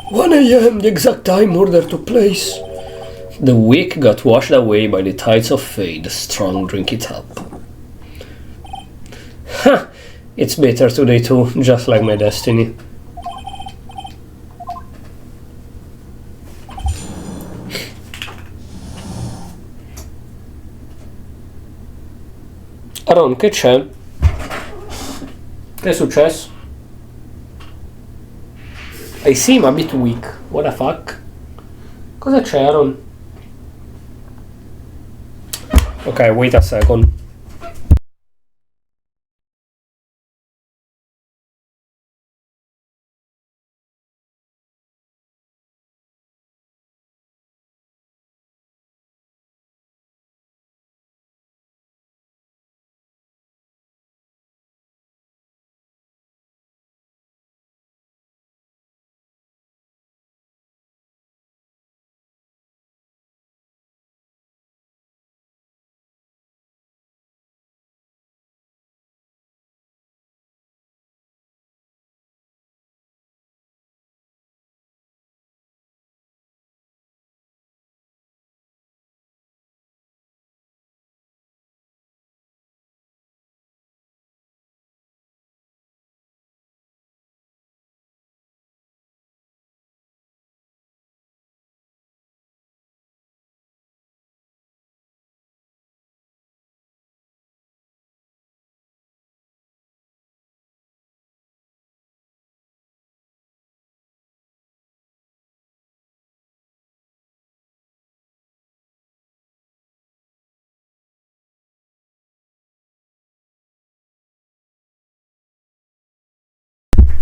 1 AM, the exact time murder took place. The week got washed away by the tides of fate, the strong drink it up. Ha! It's bitter today too, just like my destiny. Aaron, che c'è? Che è successo? I seem a bit weak. What the fuck? Cosa c'è, Aaron? Okay, wait a second.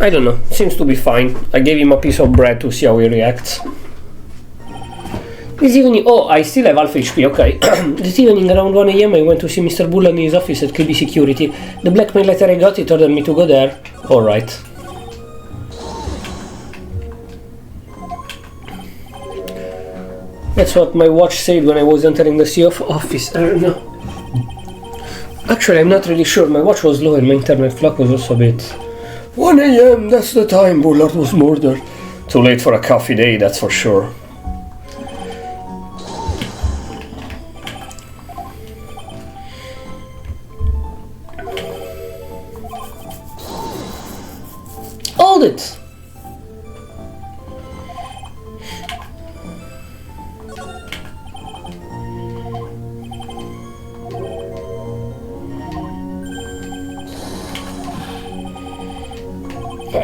I don't know, seems to be fine. I gave him a piece of bread to see how he reacts. This evening, oh, I still have half HP, okay. This evening around 1 AM I went to see Mr. Bull in his office at KB Security. The blackmail letter I got, it ordered me to go there. Alright. That's what my watch said when I was entering the CEO office. I don't know. Actually, I'm not really sure. My watch was low and my internet clock was also a bit... 1 AM, that's the time Bullard was murdered. Too late for a coffee day, that's for sure. Hold it!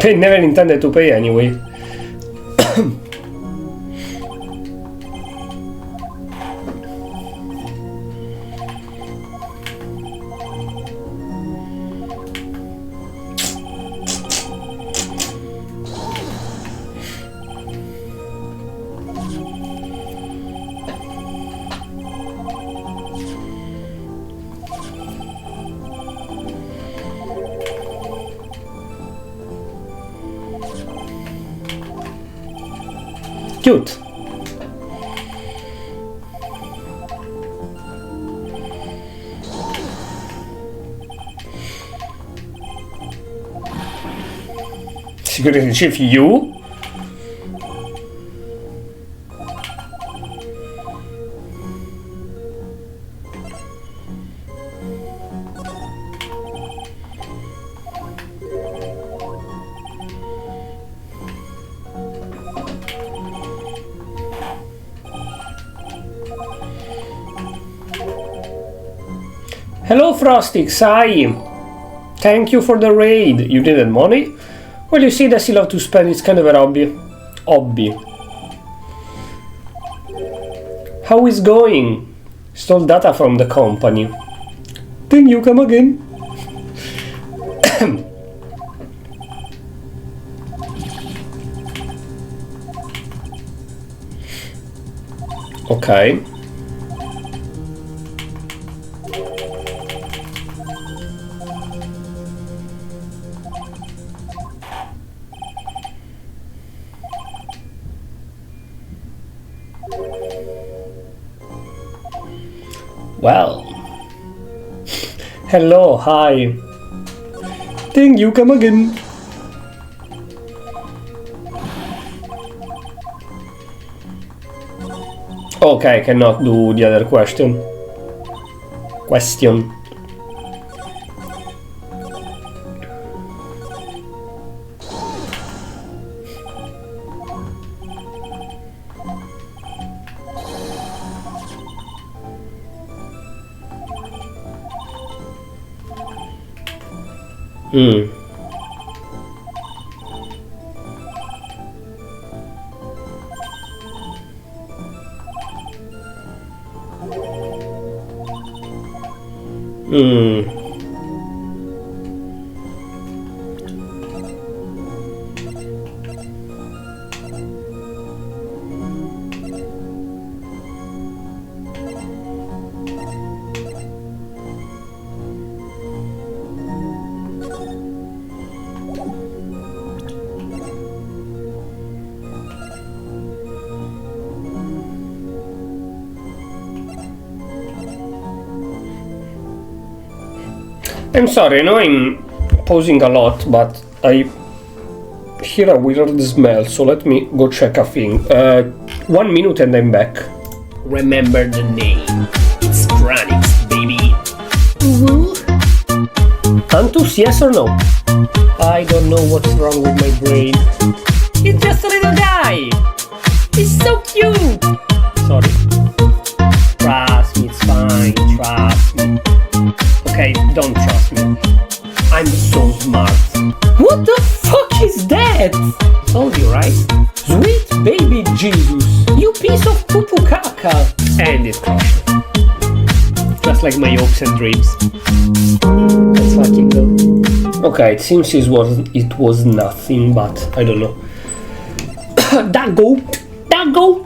They never intended to pay anyway. Cute. Security chief, you? Hello Frostix, hi! Thank you for the raid. You needed money? Well, you see, that you love to spend, it's kind of a hobby. How is going? Stole data from the company. Then you come again. Okay. Well, hello, hi. Thank you, come again. Okay, I cannot do the other question. I'm sorry, I know I'm pausing a lot, but I hear a weird smell, so let me go check a thing. 1 minute and I'm back. Remember the name. It's Franix, baby. Antus, yes or no? I don't know what's wrong with my brain. It's just a little guy. He's so cute. Sorry. Trust me, it's fine. Trust me. Okay, don't trust me. I'm so smart. What the fuck is that? Told you, right? Sweet baby Jesus. You piece of poo-poo caca. And it crushed it. Just like my hopes and dreams. Let's fucking go. Okay, it seems it was nothing, but I don't know. That goat! That goat!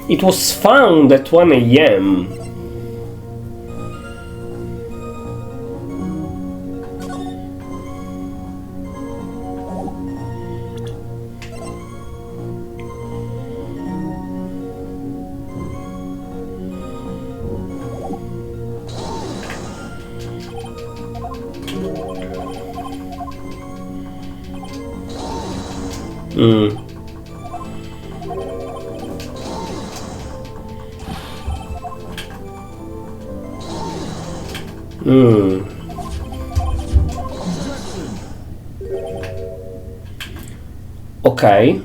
It was found at 1 AM. Okay.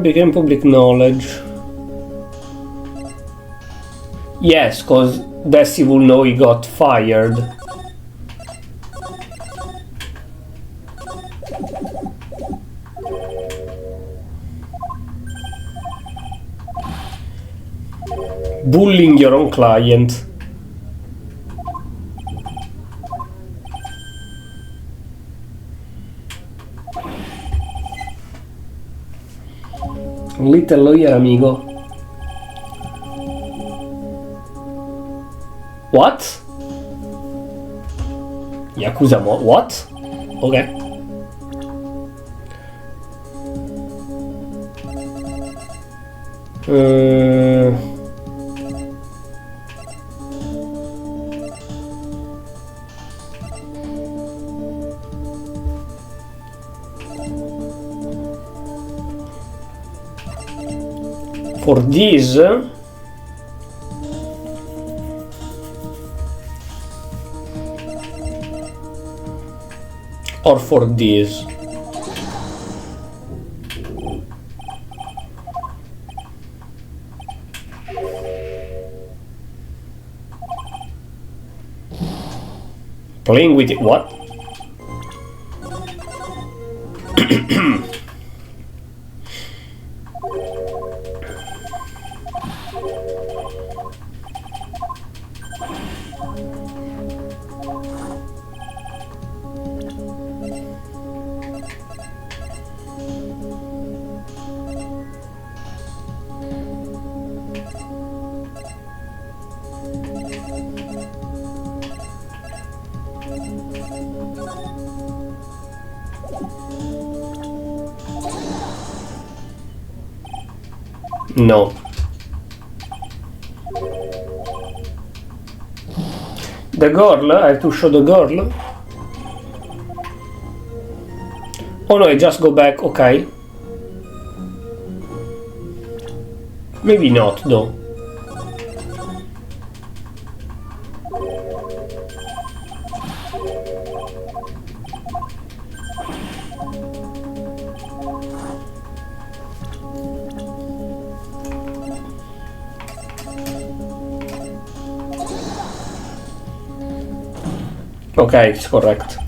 Became public knowledge. Yes, because Desi will know he got fired. Bullying your own client. Little lawyer, amigo. What? Yakuza what? Okay. For this, or for this? Playing with it, what? No. The girl? I have to show the girl? Oh no, I just go back, okay. Maybe not, though. Okay, it's correct.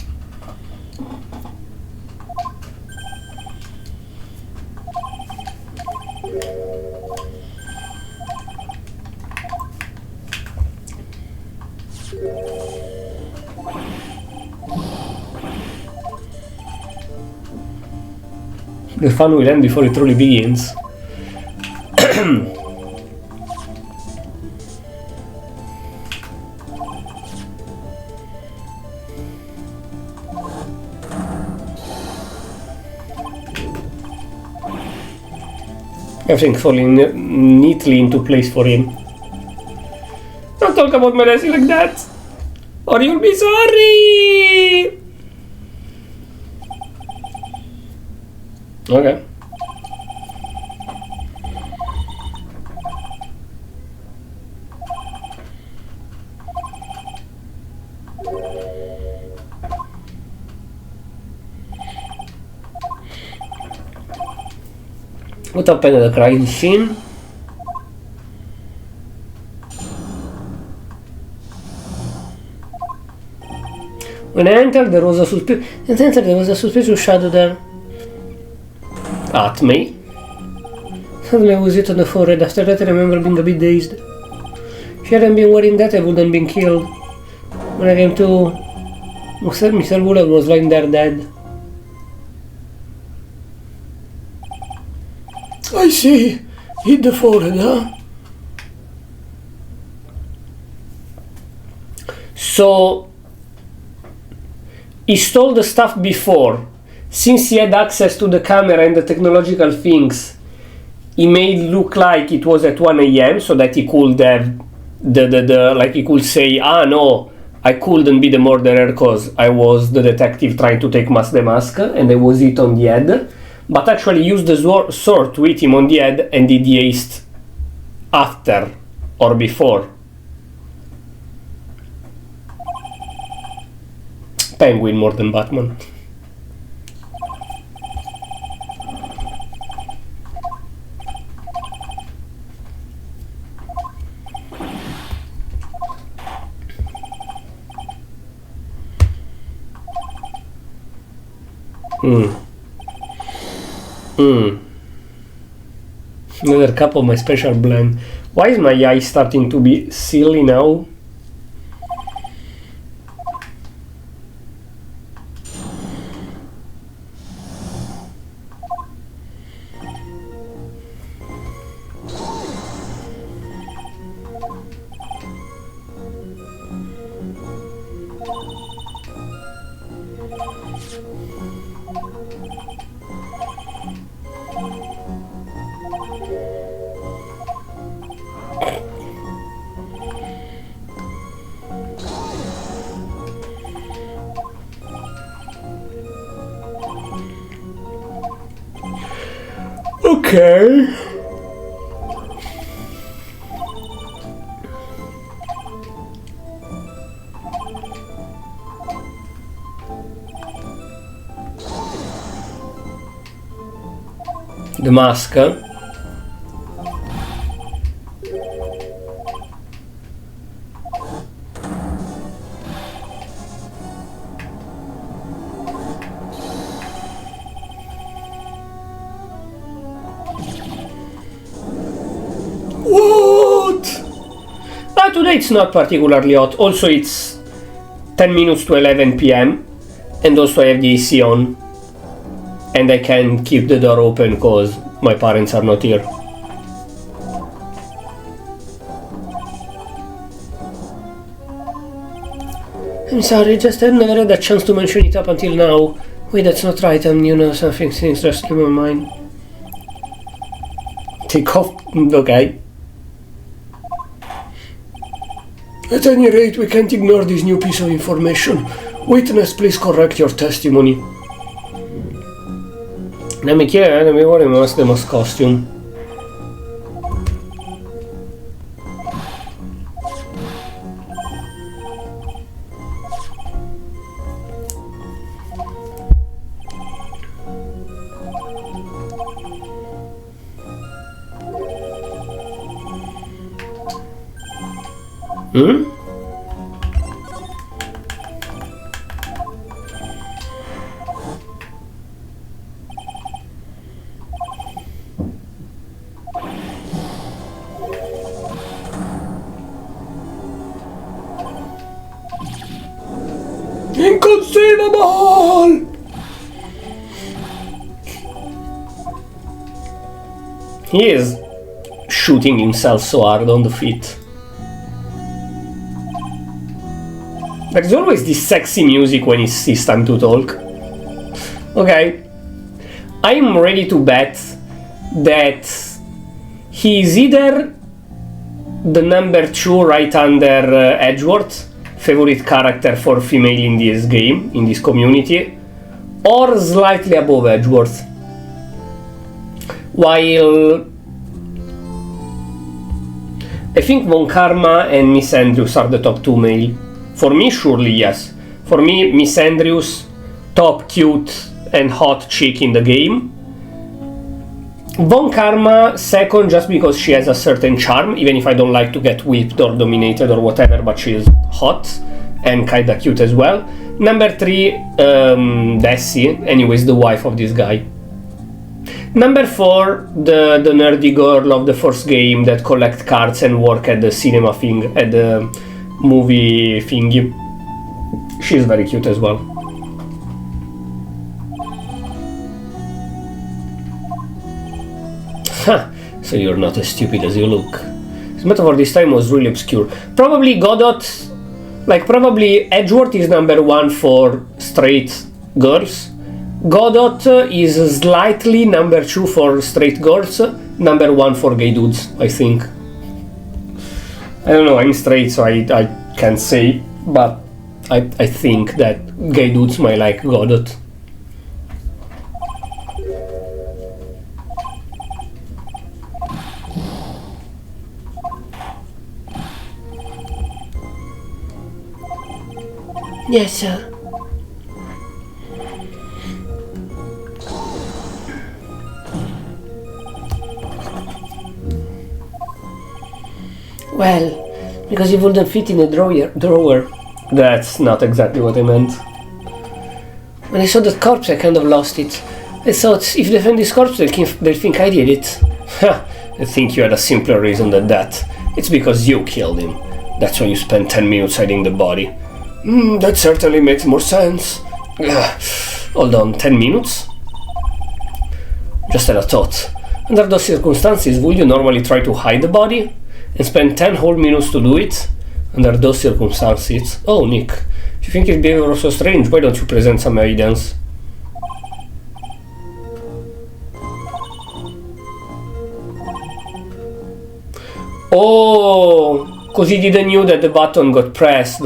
The fun will end before it truly begins. Everything falling neatly into place for him. Don't talk about my Desi like that, or you'll be sorry! Okay. What happened at the crime scene? When I entered, there was a suspicious shadow there. At me. Suddenly I was hit on the forehead. After that I remember being a bit dazed. If I hadn't been wearing that, I wouldn't have been killed. When I came to... Mr. Gulag was lying there dead. I see. Hit the forehead, huh? So... he stole the stuff before. Since he had access to the camera and the technological things, he made it look like it was at 1 AM so that he could have like he could say, ah no, I couldn't be the murderer because I was the detective trying to take the mask and I was hit on the head, but actually used the sword to hit him on the head and did the haste after or before. Penguin more than Batman. Another cup of my special blend. Why is my eye starting to be silly now? Okay. The mask. Today it's not particularly hot. Also it's 10 minutes to 11 PM and also I have the AC on and I can keep the door open because my parents are not here. I'm sorry, just I've never had a chance to mention it up until now. Wait, that's not right, something's interesting in my mind. Take off, okay. At any rate, we can't ignore this new piece of information. Witness, please correct your testimony. Non mi vuole the mask costume. Inconceivable! He is shooting himself so hard on the feet. There's always this sexy music when it's his time to talk. Okay. I'm ready to bet that he is either the number 2 right under Edgeworth, favorite character for female in this game, in this community, or slightly above Edgeworth. While I think Von Karma and Miss Andrews are the top 2 male. For me, surely yes. For me, Miss Andrews, top cute and hot chick in the game. Von Karma second, just because she has a certain charm, even if I don't like to get whipped or dominated or whatever, but she is hot and kinda cute as well. Number 3, Desi, anyways, the wife of this guy. Number 4, the nerdy girl of the first game that collect cards and work at the cinema thing, at the movie thingy. She's very cute as well. Huh, so you're not as stupid as you look. This metaphor this time was really obscure. Probably Godot, like probably Edgeworth is number 1 for straight girls. Godot is slightly number 2 for straight girls, number 1 for gay dudes, I think. I don't know, I'm straight so I can't say, but I think that gay dudes might like Godot. Yes, sir. Well, because it wouldn't fit in a drawer. That's not exactly what I meant. When I saw that corpse, I kind of lost it. I thought, if they find this corpse, they'll think I did it. Ha! I think you had a simpler reason than that. It's because you killed him. That's why you spent 10 minutes hiding the body. That certainly makes more sense. Hold on, 10 minutes? Just had a thought. Under those circumstances, would you normally try to hide the body? And spend 10 whole minutes to do it? Under those circumstances? Oh, Nick, if you think his behavior was so strange, why don't you present some evidence? Oh, cause he didn't know that the button got pressed.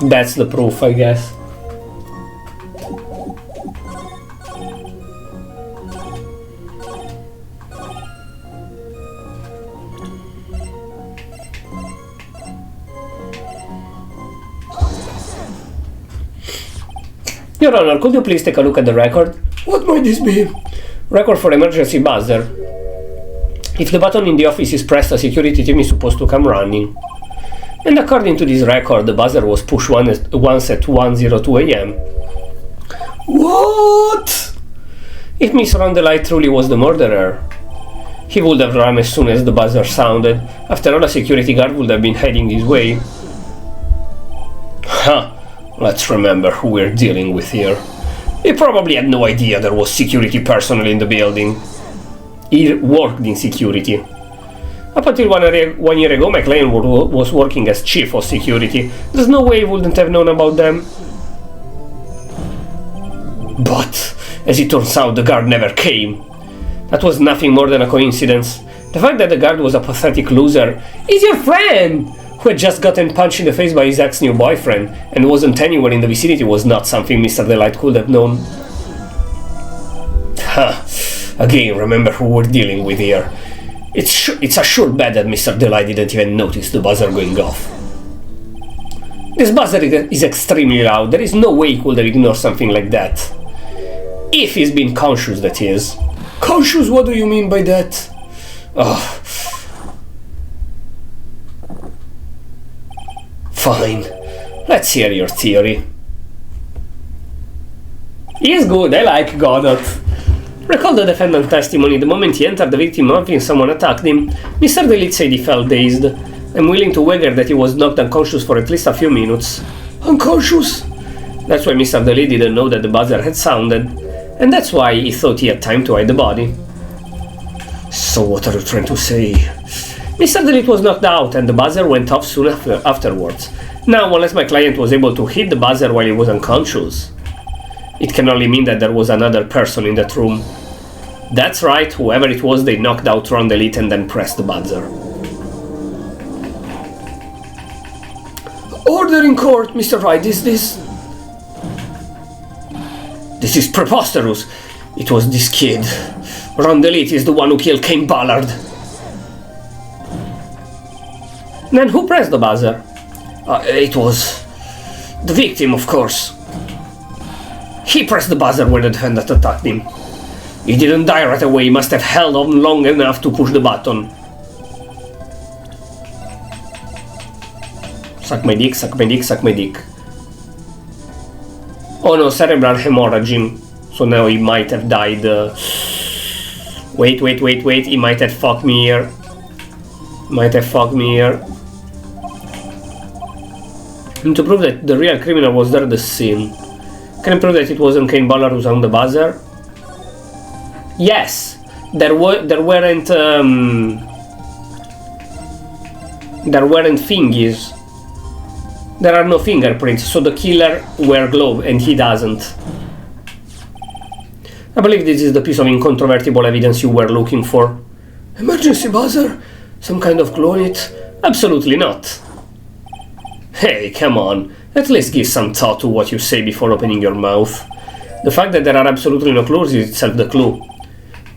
That's the proof, I guess. Your Honor, could you please take a look at the record? What might this be? Record for emergency buzzer. If the button in the office is pressed, a security team is supposed to come running. And according to this record, the buzzer was pushed once at 1:02 a.m. What? If Miss Rondelai truly was the murderer, he would have run as soon as the buzzer sounded. After all, a security guard would have been heading this way. Huh. Let's remember who we're dealing with here. He probably had no idea there was security personnel in the building. He worked in security. Up until 1 year ago, my client was working as chief of security. There's no way he wouldn't have known about them. But, as it turns out, the guard never came. That was nothing more than a coincidence. The fact that the guard was a pathetic loser is your friend, who had just gotten punched in the face by his ex-new boyfriend and wasn't anywhere in the vicinity, was not something Mr. Delight could have known. Again, remember who we're dealing with here. It's a sure bet that Mr. Delight didn't even notice the buzzer going off. This buzzer is extremely loud. There is no way he could have ignored something like that. If he's been conscious, that is. Conscious? What do you mean by that? Oh. Fine. Let's hear your theory. He is good, I like Godot. Recall the defendant's testimony. The moment he entered the victim office, someone attacked him. Mr. Delit said he felt dazed. I'm willing to wager that he was knocked unconscious for at least a few minutes. Unconscious? That's why Mr. Delit didn't know that the buzzer had sounded. And that's why he thought he had time to hide the body. So what are you trying to say? Mr. Delit was knocked out and the buzzer went off soon afterwards. Now, unless my client was able to hit the buzzer while he was unconscious, it can only mean that there was another person in that room. That's right, whoever it was, they knocked out Ron Delit and then pressed the buzzer. Order in court, Mr. Wright, This is preposterous. It was this kid. Ron Delit is the one who killed Cain Ballard. Then who pressed the buzzer? It The victim, of course. He pressed the buzzer when the defendant attacked him. He didn't die right away, he must have held on long enough to push the button. Suck my dick, suck my dick, suck my dick. Oh no, cerebral hemorrhaging. So now he might have died. Wait, he might have fucked me here. And to prove that the real criminal was there at the scene. Can I prove that it wasn't Kane Baller who sounded the buzzer? Yes! There weren't fingies. There are no fingerprints, so the killer wear glove and he doesn't. I believe this is the piece of incontrovertible evidence you were looking for. Emergency buzzer? Some kind of clone it? Absolutely not. Hey, come on. At least give some thought to what you say before opening your mouth. The fact that there are absolutely no clues is itself the clue.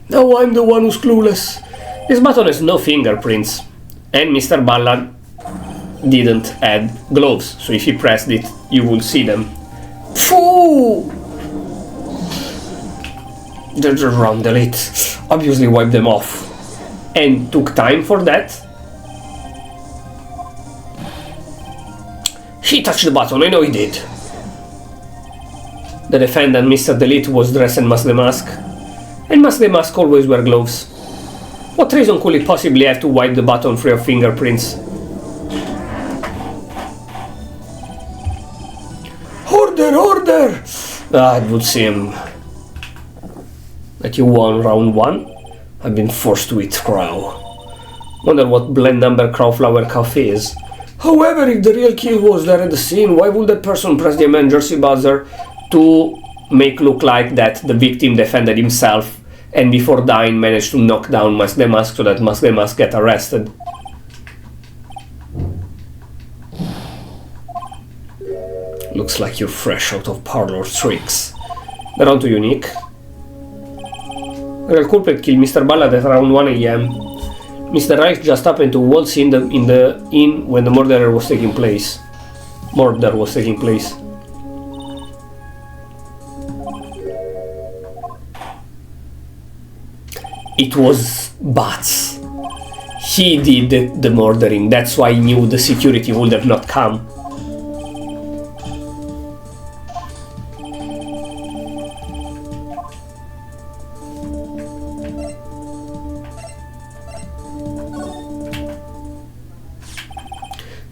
Now I'm the one who's clueless. This button has no fingerprints. And Mr. Ballard didn't add gloves, so if he pressed it, you will see them. Phew! They're around the lid. Obviously wiped them off. And took time for that. He touched the button, I know he did. The defendant, Mr. Delete, was dressed in Mask the Mask. And Mask the Mask always wear gloves. What reason could he possibly have to wipe the button free of fingerprints? Order! It would seem that you won round 1. I've been forced to eat crow. Wonder what blend number crowflower coffee is. However, if the real kill was there at the scene, why would that person press the emergency buzzer to make look like that the victim defended himself and before dying managed to knock down Mask the Mask so that Mask the Mask get arrested? Looks like you're fresh out of parlor tricks. They're on to you, Nick. The real culprit killed Mr. Ballard at around 1 AM. Mr. Wright just happened to waltz in the inn when the murder was taking place. It was Bats. He did the murdering, that's why he knew the security would have not come.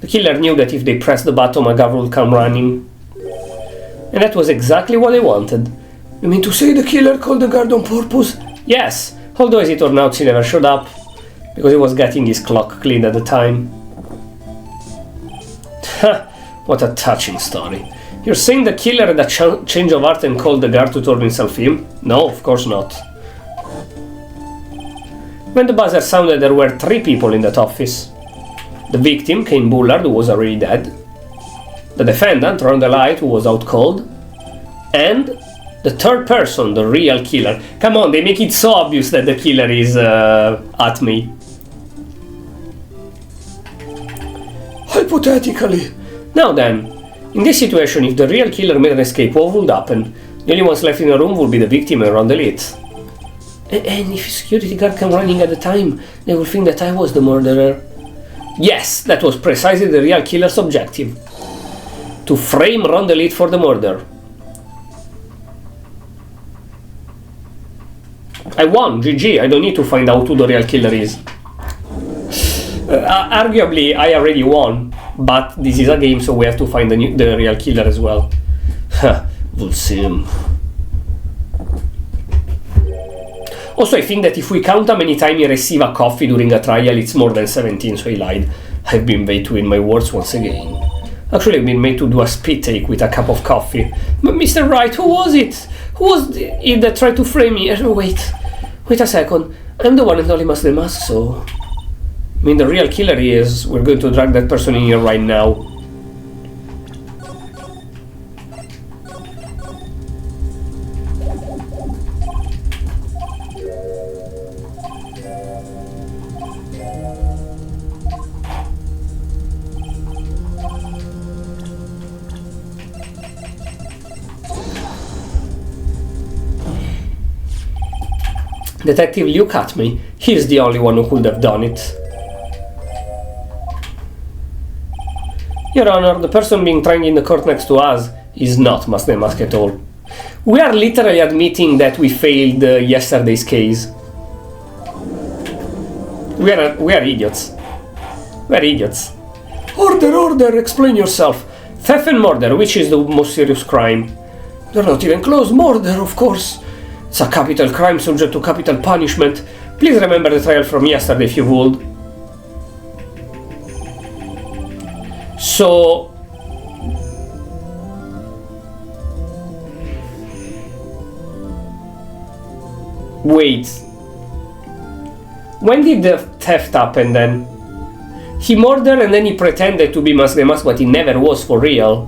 The killer knew that if they pressed the button, a guard would come running. And that was exactly what they wanted. You mean to say the killer called the guard on purpose? Yes, although as it turned out he never showed up, because he was getting his clock cleaned at the time. Ha! What a touching story. You're saying the killer had a change of heart and called the guard to turn himself in? No, of course not. When the buzzer sounded, there were 3 people in that office. The victim, Kane Bullard, who was already dead. The defendant, Ron DeLite, who was out cold. And the third person, the real killer. Come on, they make it so obvious that the killer is at me. Hypothetically. Now then, in this situation, if the real killer made an escape, what would happen? The only ones left in the room would be the victim and Ron DeLite. And if a security guard came running at the time, they would think that I was the murderer. Yes, that was precisely the real killer's objective. To frame Ron DeLite for the murder. I won, GG, I don't need to find out who the real killer is. Arguably, I already won, but this is a game, so we have to find the real killer as well. We'll see him. Also, I think that if we count how many times you receive a coffee during a trial, it's more than 17, so he lied. I've been made to win my words once again. Actually, I've been made to do a spit take with a cup of coffee. But Mr. Wright, who was it? Who was it that tried to frame me? Wait a second. I'm the one and only Mask the Mask, so... I mean, the real killer is... We're going to drag that person in here right now. Detective Luke at me. He's the only one who could have done it. Your Honor, the person being tried in the court next to us is not Master Mask at all. We are literally admitting that we failed yesterday's case. We are idiots. We are idiots. Order, order, explain yourself. Theft and murder, which is the most serious crime? They're not even close. Murder, of course. It's a capital crime subject to capital punishment. Please remember the trial from yesterday if you would. So... Wait. When did the theft happen then? He murdered and then he pretended to be Mask the Mask, but he never was for real.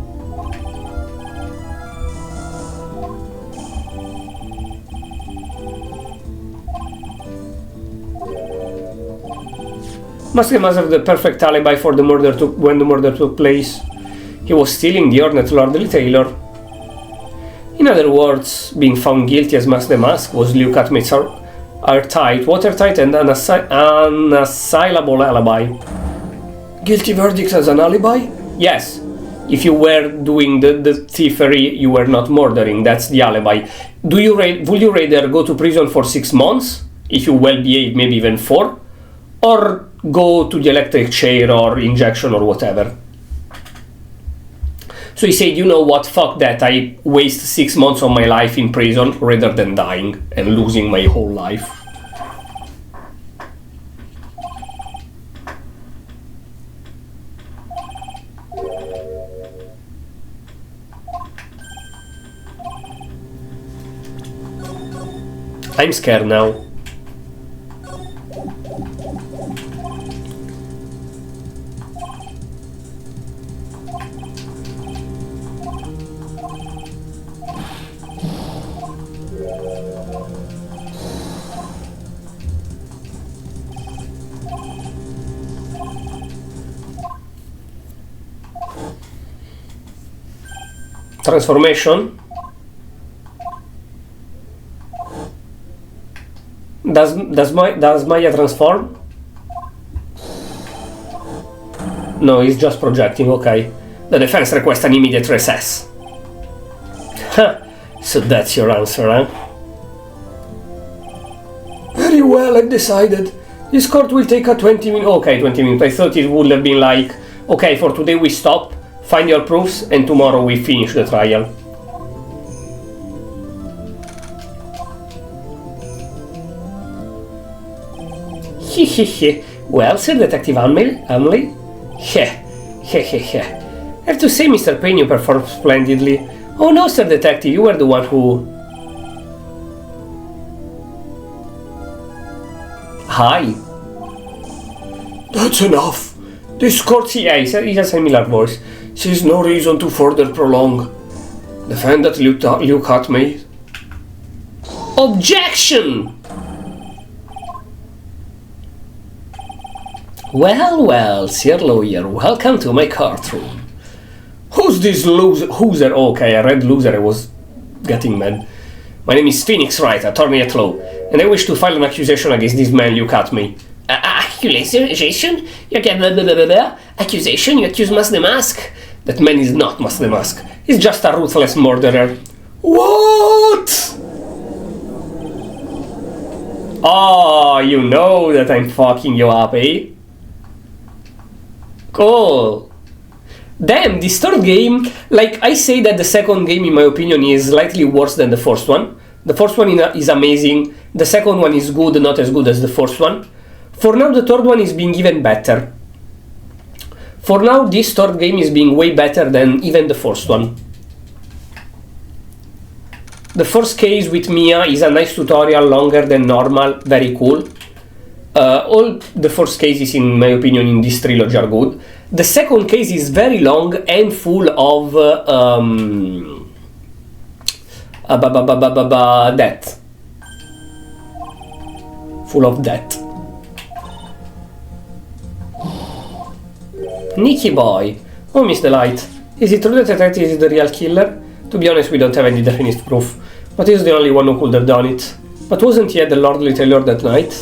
Mask the Mask have the perfect alibi for the murder when the murder took place. He was stealing the Hornet Lord Taylor. In other words, being found guilty as Mask the Mask was Luke Atmate's airtight, watertight and unassailable alibi. Guilty verdict as an alibi? Yes. If you were doing the thievery, you were not murdering. That's the alibi. Would you rather go to prison for 6 months, if you well behave, maybe even 4, or go to the electric chair or injection or whatever? So he said, you know what, fuck that, I waste 6 months of my life in prison rather than dying and losing my whole life. I'm scared now. Transformation. Does Maya transform? No, he's just projecting, okay. The defense requests an immediate recess. Huh. So that's your answer, huh? Very well, I've decided. This court will take a 20 minutes. Okay, 20 minutes. I thought it would have been like, okay, for today we stop, find your proofs, and tomorrow we finish the trial. Hehehe. Well, Sir Detective Hamley? Heh. I have to say, Mr. Payne, you performed splendidly. Oh no, Sir Detective, you were the one who... Hi. That's enough. This court... Yeah, he has a similar voice. Sees no reason to further prolong. Defendant Luke at me. Objection! Well, Sir Lawyer, welcome to my courtroom. Who's this loser? Okay, I read loser, I was getting mad. My name is Franix, Wright, attorney at law, and I wish to file an accusation against this man Luke at me. Accusation? You get accusation? You accuse Mask the Mask? That man is not Mask the Mask. He's just a ruthless murderer. What? Oh, you know that I'm fucking you up, eh? Cool. Damn, this third game, like I say that the second game in my opinion is slightly worse than the first one. The first one is amazing, the second one is good, not as good as the first one. For now the third one is being even better. For now this third game is being way better than even the first one. The first case with Mia is a nice tutorial, longer than normal, very cool. All the first cases, in my opinion, in this trilogy are good. The second case is very long and full of death. Full of death. Nicky boy. Oh, Miss Delight. Is it true that Detective is the real killer? To be honest, we don't have any definite proof, but he's the only one who could have done it. But wasn't he at the Lordly Tailor that night?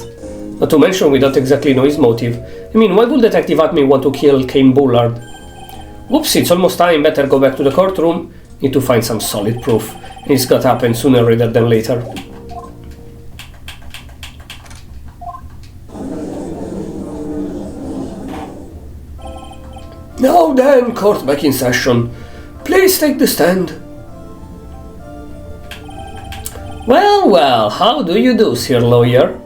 Not to mention we don't exactly know his motive. I mean, why would Detective Atme want to kill Kane Bullard? Whoops, it's almost time, better go back to the courtroom. Need to find some solid proof. And it's gotta happen sooner rather than later. Now then, court back in session. Please take the stand. Well, well, how do you do, sir lawyer?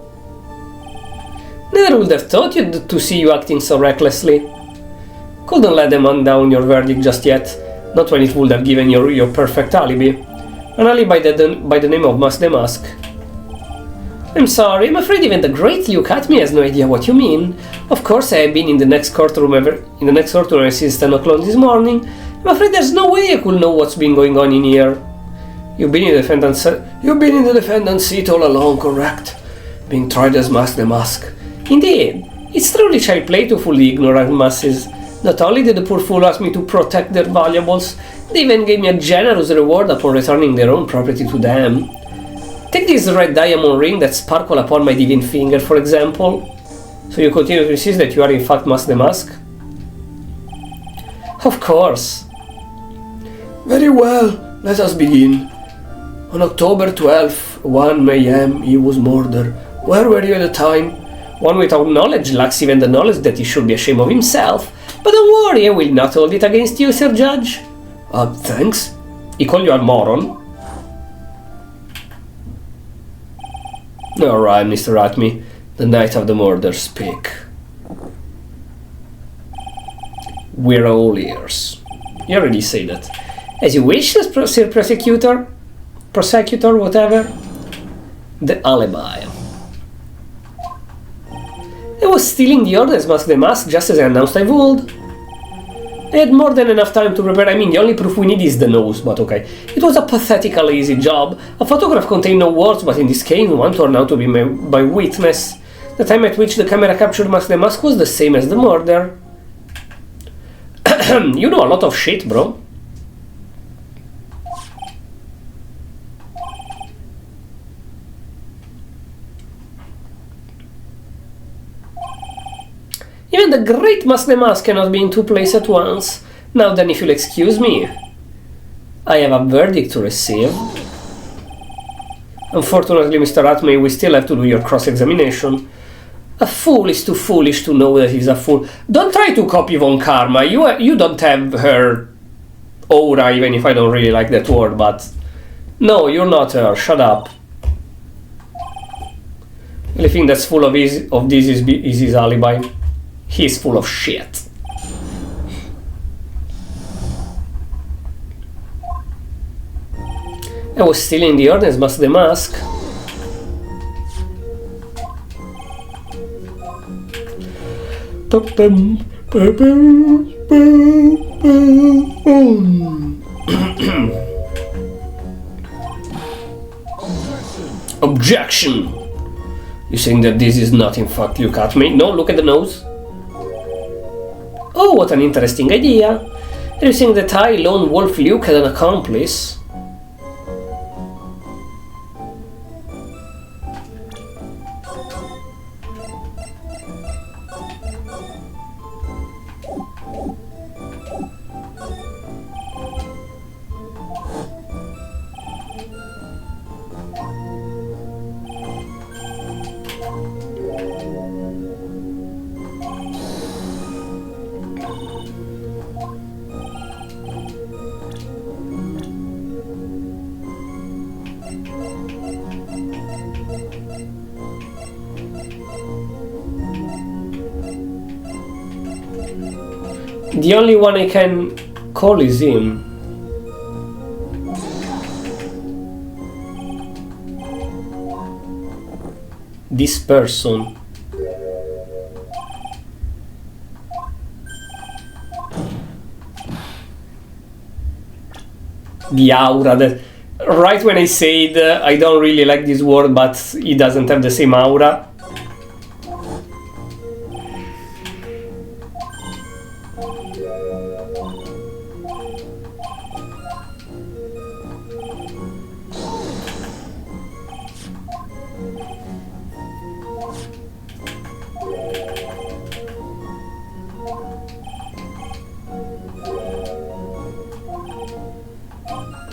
Never would have thought you'd to see you acting so recklessly. Couldn't let them undown your verdict just yet, not when it would have given you your perfect alibi. An alibi by the name of Mask. I'm sorry, I'm afraid even the great Luke Atme has no idea what you mean. Of course, I have been in the next courtroom ever since 10 o'clock this morning. I'm afraid there's no way I could know what's been going on in here. You've been in the defendant's seat all along, correct? Being tried as Mask. Indeed, it's truly child play to fool the ignorant masses. Not only did the poor fool ask me to protect their valuables, they even gave me a generous reward upon returning their own property to them. Take this red diamond ring that sparkle upon my divine finger, for example. So you continue to insist that you are in fact Mask? Of course. Very well, let us begin. On October 12th, 1 a.m., he was murdered. Where were you at the time? One without knowledge lacks even the knowledge that he should be ashamed of himself. But don't worry, I will not hold it against you, Sir Judge. Thanks. He called you a moron. Alright, Mr. Atme. The night of the murder, speak. We're all ears. You already say that. As you wish, Sir Prosecutor, whatever. The alibi. I was stealing the orders Mask just as I announced I would. I had more than enough time to prepare. I mean, the only proof we need is the nose, but okay. It was a pathetically easy job. A photograph contained no words, but in this case, one turned out to be my witness. The time at which the camera captured Mask was the same as the murder. You know a lot of shit, bro. Even the great Mask cannot be in two places at once. Now then, if you'll excuse me, I have a verdict to receive. Unfortunately, Mr. Atme, we still have to do your cross-examination. A fool is too foolish to know that he's a fool. Don't try to copy Von Karma. You don't have her aura, even if I don't really like that word, but... No, you're not her. Shut up. The only thing that's full of this is his alibi. He's full of shit. I was stealing the orders, Mask. Objection! You saying that this is not in fact Luke Atme? No, look at the nose. Oh, what an interesting idea. Are you saying that I, Lone Wolf Luke, had an accomplice? The only one I can call is him. This person. The aura that... Right when I said I don't really like this word, but he doesn't have the same aura.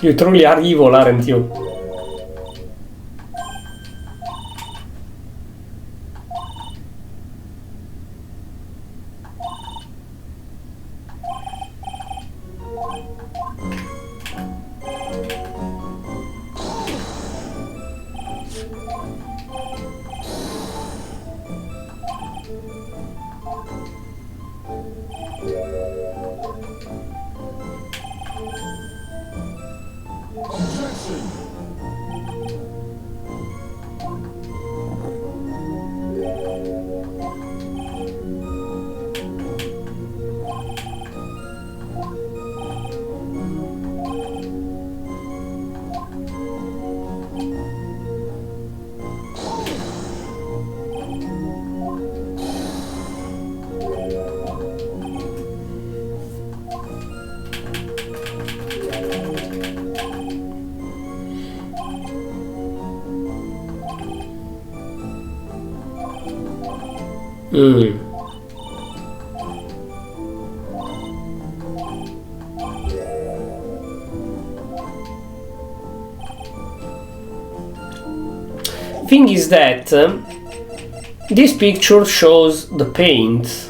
You truly are evil, aren't you? Thing is that this picture shows the paint.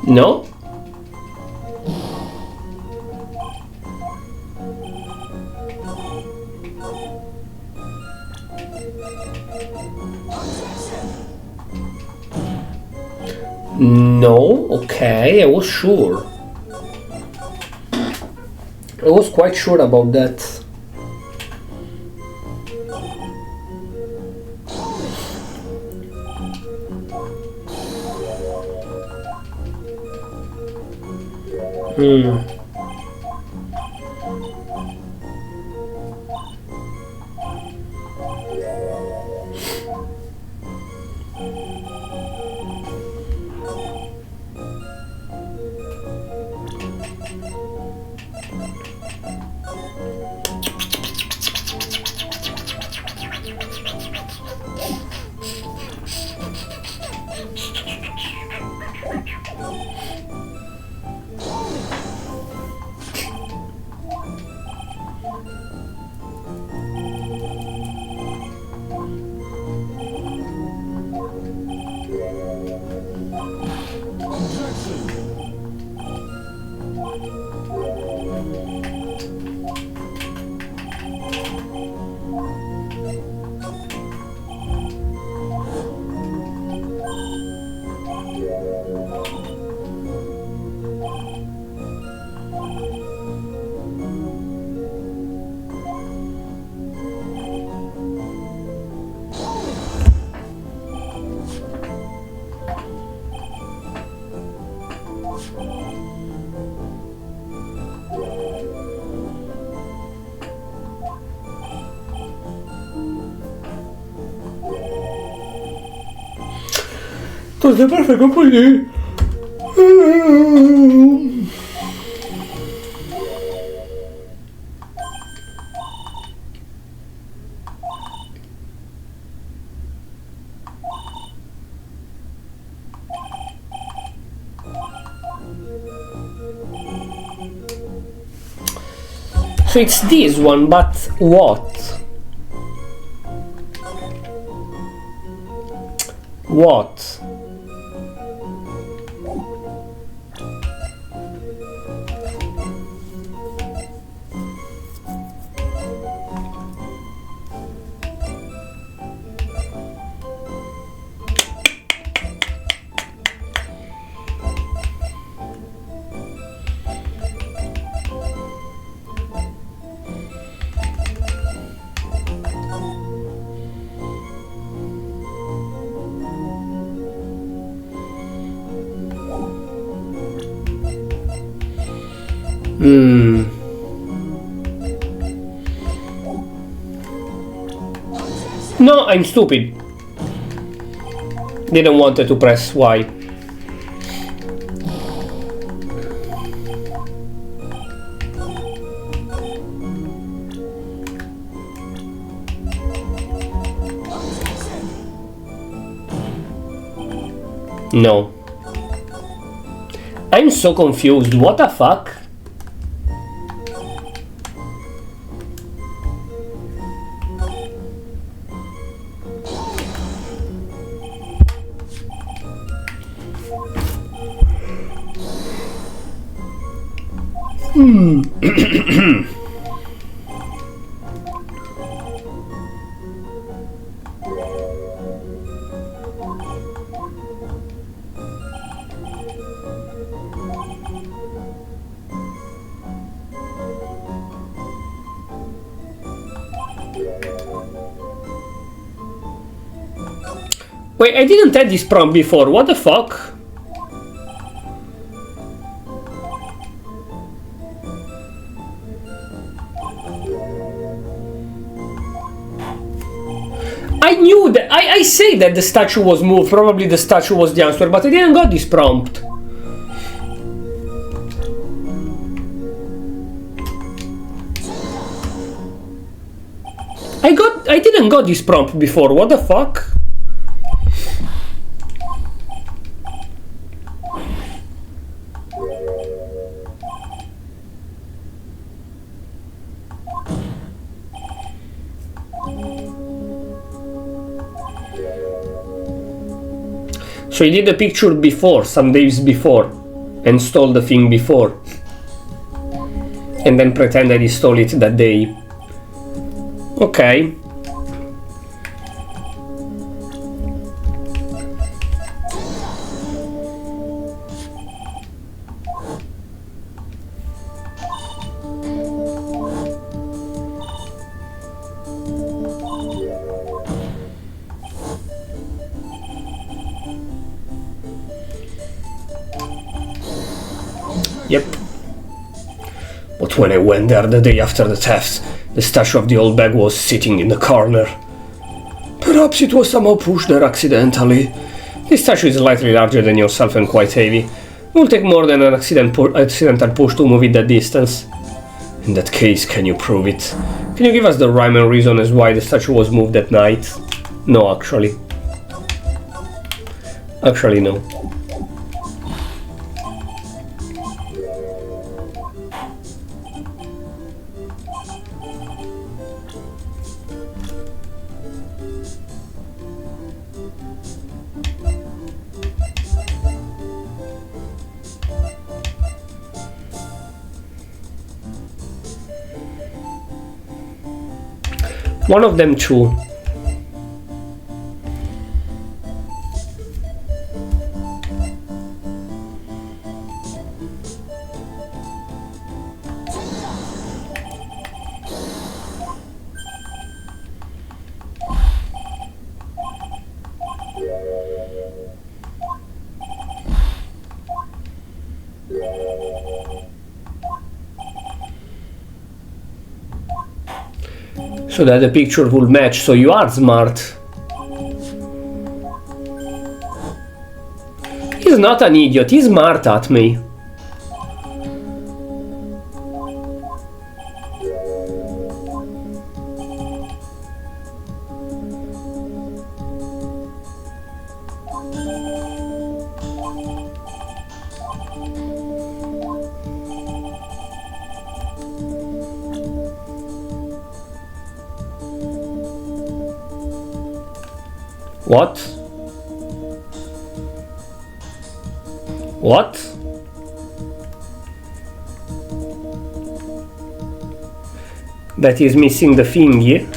No? No? Okay, I was sure. I was quite sure about that. To jest perfect później. So it's this one, but what? What? No, I'm stupid. Didn't want to press Y. No. I'm so confused. What the fuck? Wait, I didn't have this prompt before. What the fuck? I knew that. I say that the statue was moved. Probably the statue was the answer, but I didn't got this prompt. I didn't got this prompt before. What the fuck? So he did the picture before, some days before, and stole the thing before. And then pretended he stole it that day. Okay. Yep. But when I went there the day after the theft, the statue of the old bag was sitting in the corner. Perhaps it was somehow pushed there accidentally. This statue is slightly larger than yourself and quite heavy. It will take more than an accidental push to move it that distance. In that case, can you prove it? Can you give us the rhyme and reason as why the statue was moved at night? No, actually. Actually, no. One of them too. So that the picture will match, so you are smart. He's not an idiot, he's smart at me. What? What? That is missing the thingy.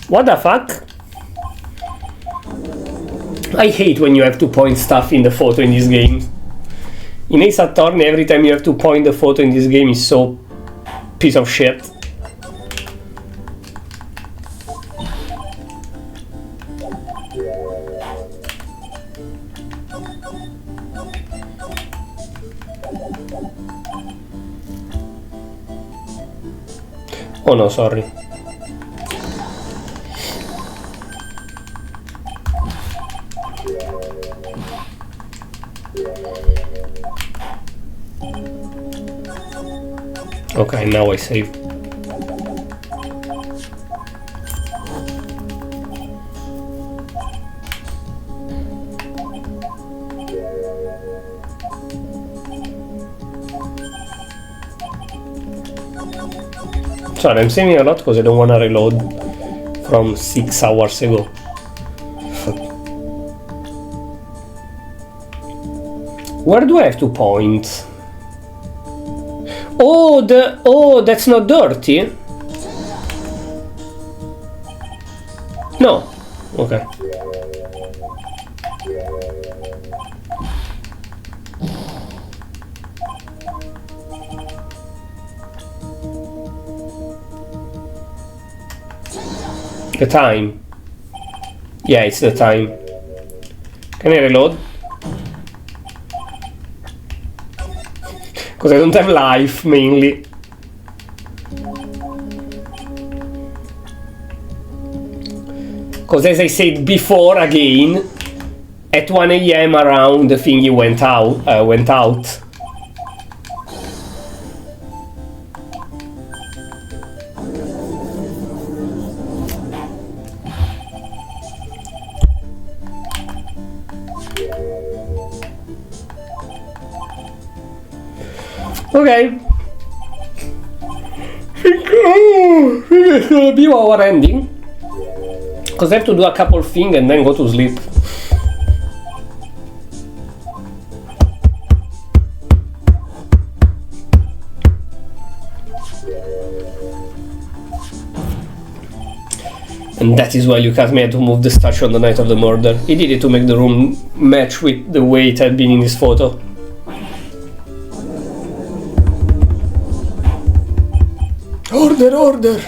What the fuck? I hate when you have to point stuff in the photo in this game. In Ace Attorney, every time you have to point the photo in this game is so piece of shit. Oh no, sorry. Okay, now I save. Sorry, I'm saving a lot because I don't want to reload from 6 hours ago. Where do I have to point? Oh, that's not dirty? No. Okay. The time. Yeah, it's the time. Can I reload? Because I don't have life, mainly. Because as I said before, again, at 1 AM around the thingy went out. Okay. This is gonna be our ending. Because I have to do a couple things and then go to sleep. And that is why Lucas had to move the statue on the night of the murder. He did it to make the room match with the way it had been in his photo. Order, order!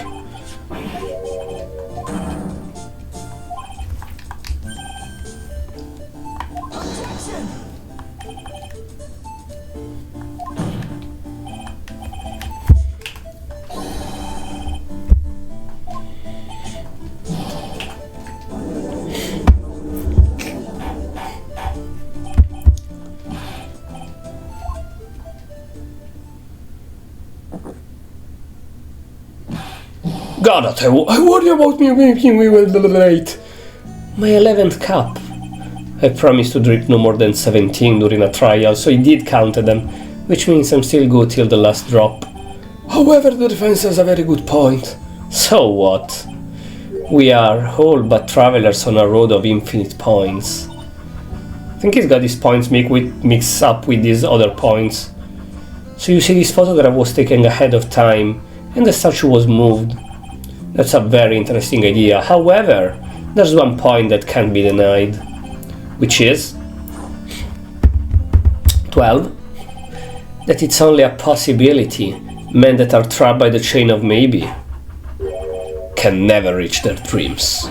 God, I worry about me making we will late. My 11th cup. I promised to drink no more than 17 during a trial, so I did count them, which means I'm still good till the last drop. However, the defense has a very good point. So what? We are all but travelers on a road of infinite points. I think he's got these points mixed up with these other points. So you see, this photograph was taken ahead of time, and the statue was moved. That's a very interesting idea. However, there's one point that can't be denied, which is 12. That it's only a possibility. Men that are trapped by the chain of maybe can never reach their dreams.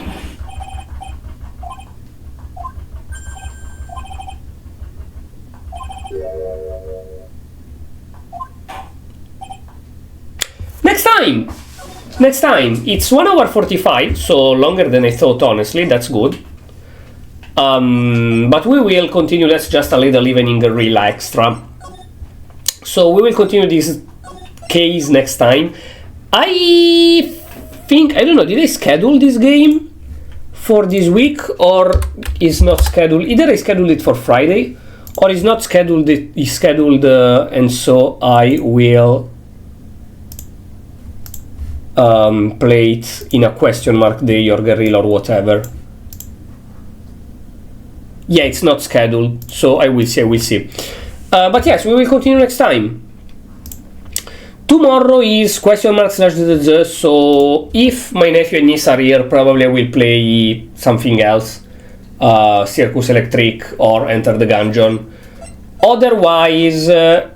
Next time, it's 1 hour 45, so longer than I thought, honestly, that's good. But we will continue, that's just a little evening real extra. So we will continue this case next time. I think, I don't know, did I schedule this game for this week, or is not scheduled? Either I scheduled it for Friday, or is not scheduled, is scheduled, and so I will play it in a question mark day or guerrilla or whatever. Yeah, it's not scheduled, so I will see. But yes, we will continue next time. Tomorrow is question mark / so if my nephew and niece are here, probably I will play something else, Circus Electric or Enter the Gungeon. Otherwise,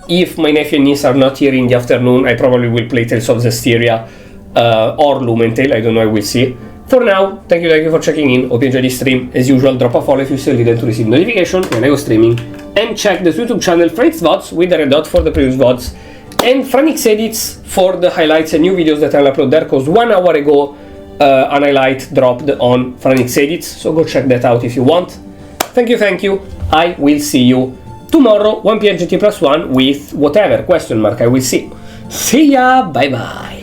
if my nephew and niece are not here in the afternoon, I probably will play Tales of Zestiria or Lumentail, I don't know, I will see. For now, thank you for checking in. Hope you enjoyed this stream. As usual, drop a follow if you still didn't to receive notification when I go streaming. And check the YouTube channel Franix VODs with the red dot for the previous VODs. And Franix Edits for the highlights and new videos that I'll upload there, because 1 hour ago an highlight dropped on Franix Edits, so go check that out if you want. Thank you. I will see you tomorrow, 1 PM GT+1 with whatever, question mark, I will see. See ya, bye bye.